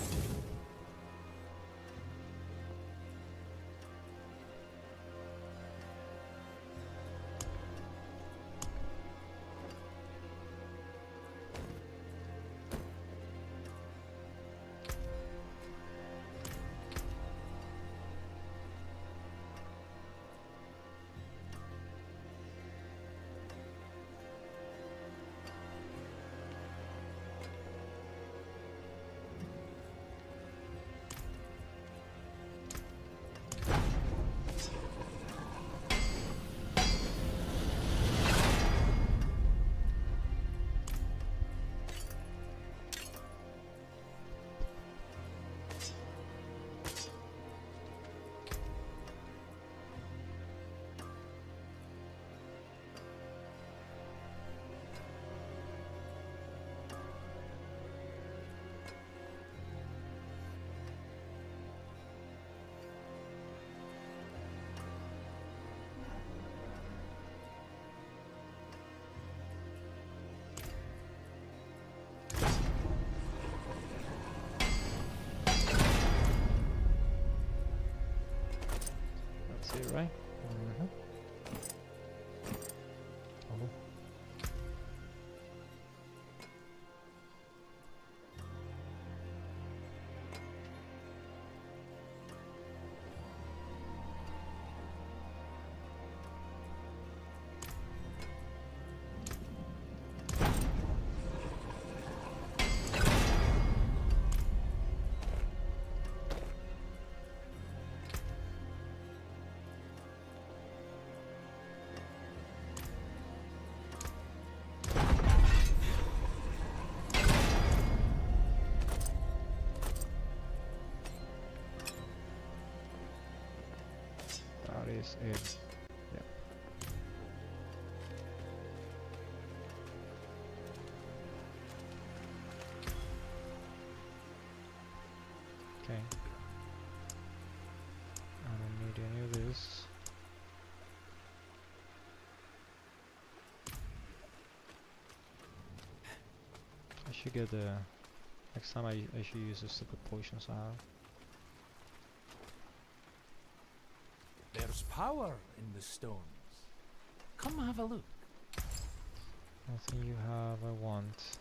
That's it, right? Mm-hmm. Oh. That is it. Yeah. Okay. I don't need any of this. I should get the next time I should use the stupid potions I have. There's power in the stones. Come have a look. Nothing you have I want.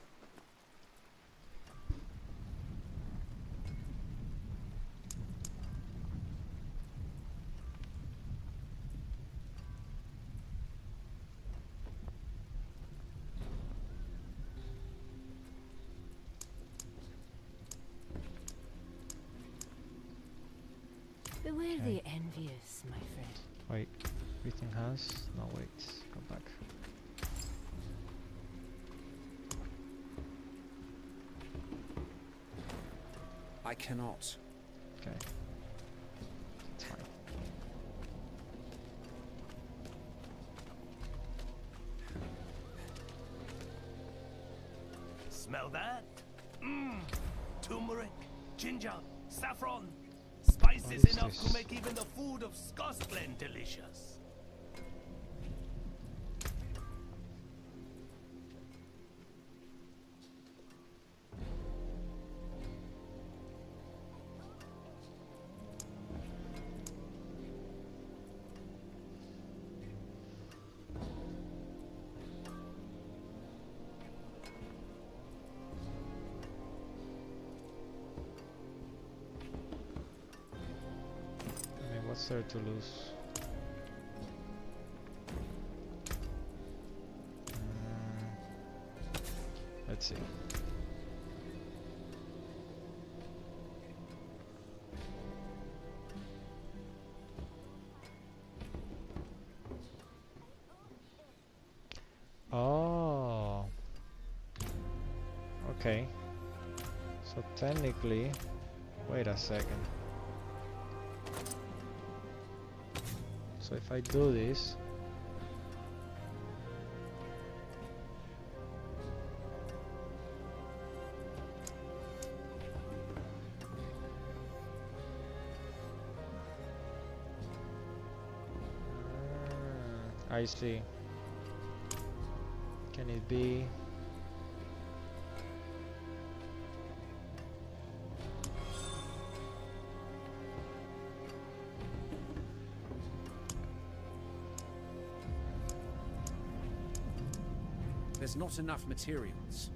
Beware Okay. the envious, my friend. Wait, everything has? No, wait, go back. I cannot. Okay. That's fine. Smell that? Mmm. Turmeric, ginger, saffron. Spices is enough this? to make even the food of Scotland delicious. I mean, what's there to lose? Let's see. Oh. Okay. So technically, wait a second. So if I do this, I see. Can it be? There's not enough materials.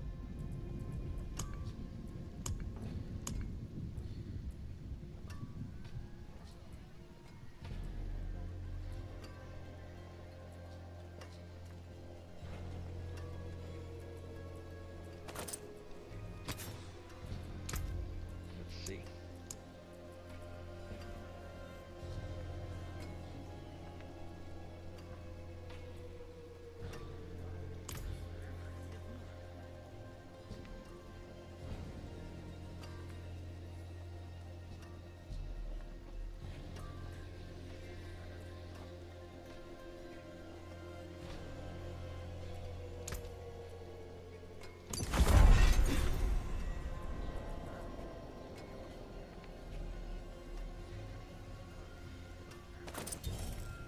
Let's see.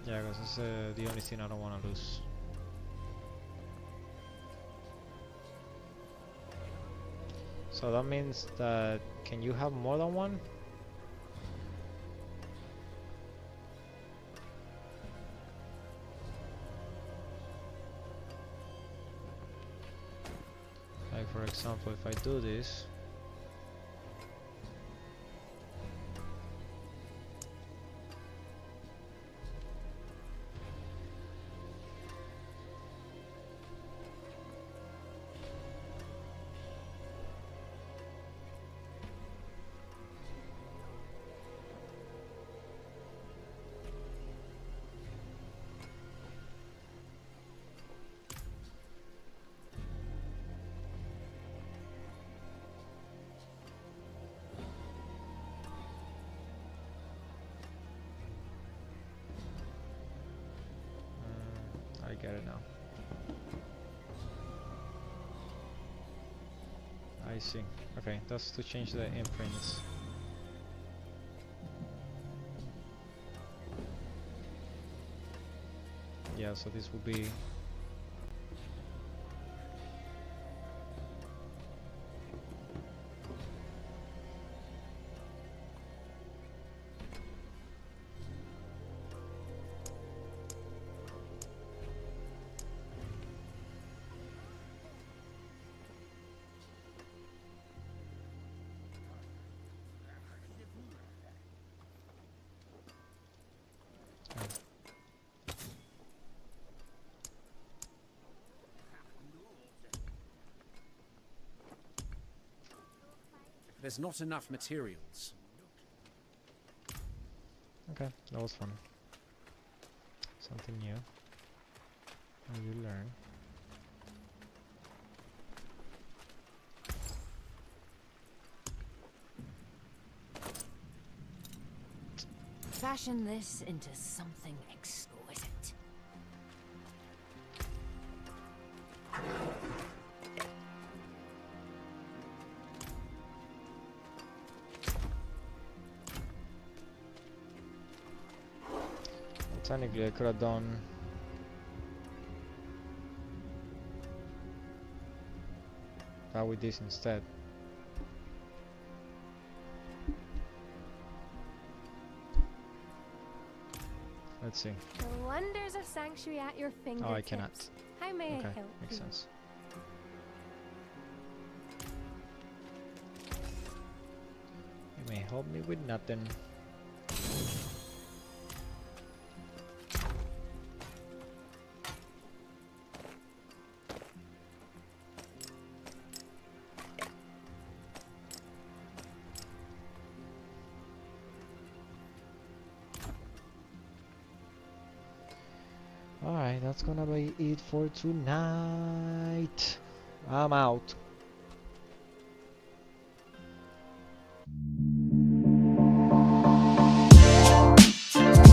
Yeah, because it's the only thing I don't want to lose. So that means that can you have more than one? Like for example, if I do this, I get it now. I see. Okay, that's to change the imprints. Yeah, so this will be There's not enough materials. Okay, that was fun. Something new. And you learn. Fashion this into something exquisite. Technically, I could have done that with this instead. Let's see. The wonders of sanctuary at your fingertips. Oh, I cannot. How may Okay, I help makes you? sense. You may help me with nothing. Alright, that's gonna be it for tonight. I'm out.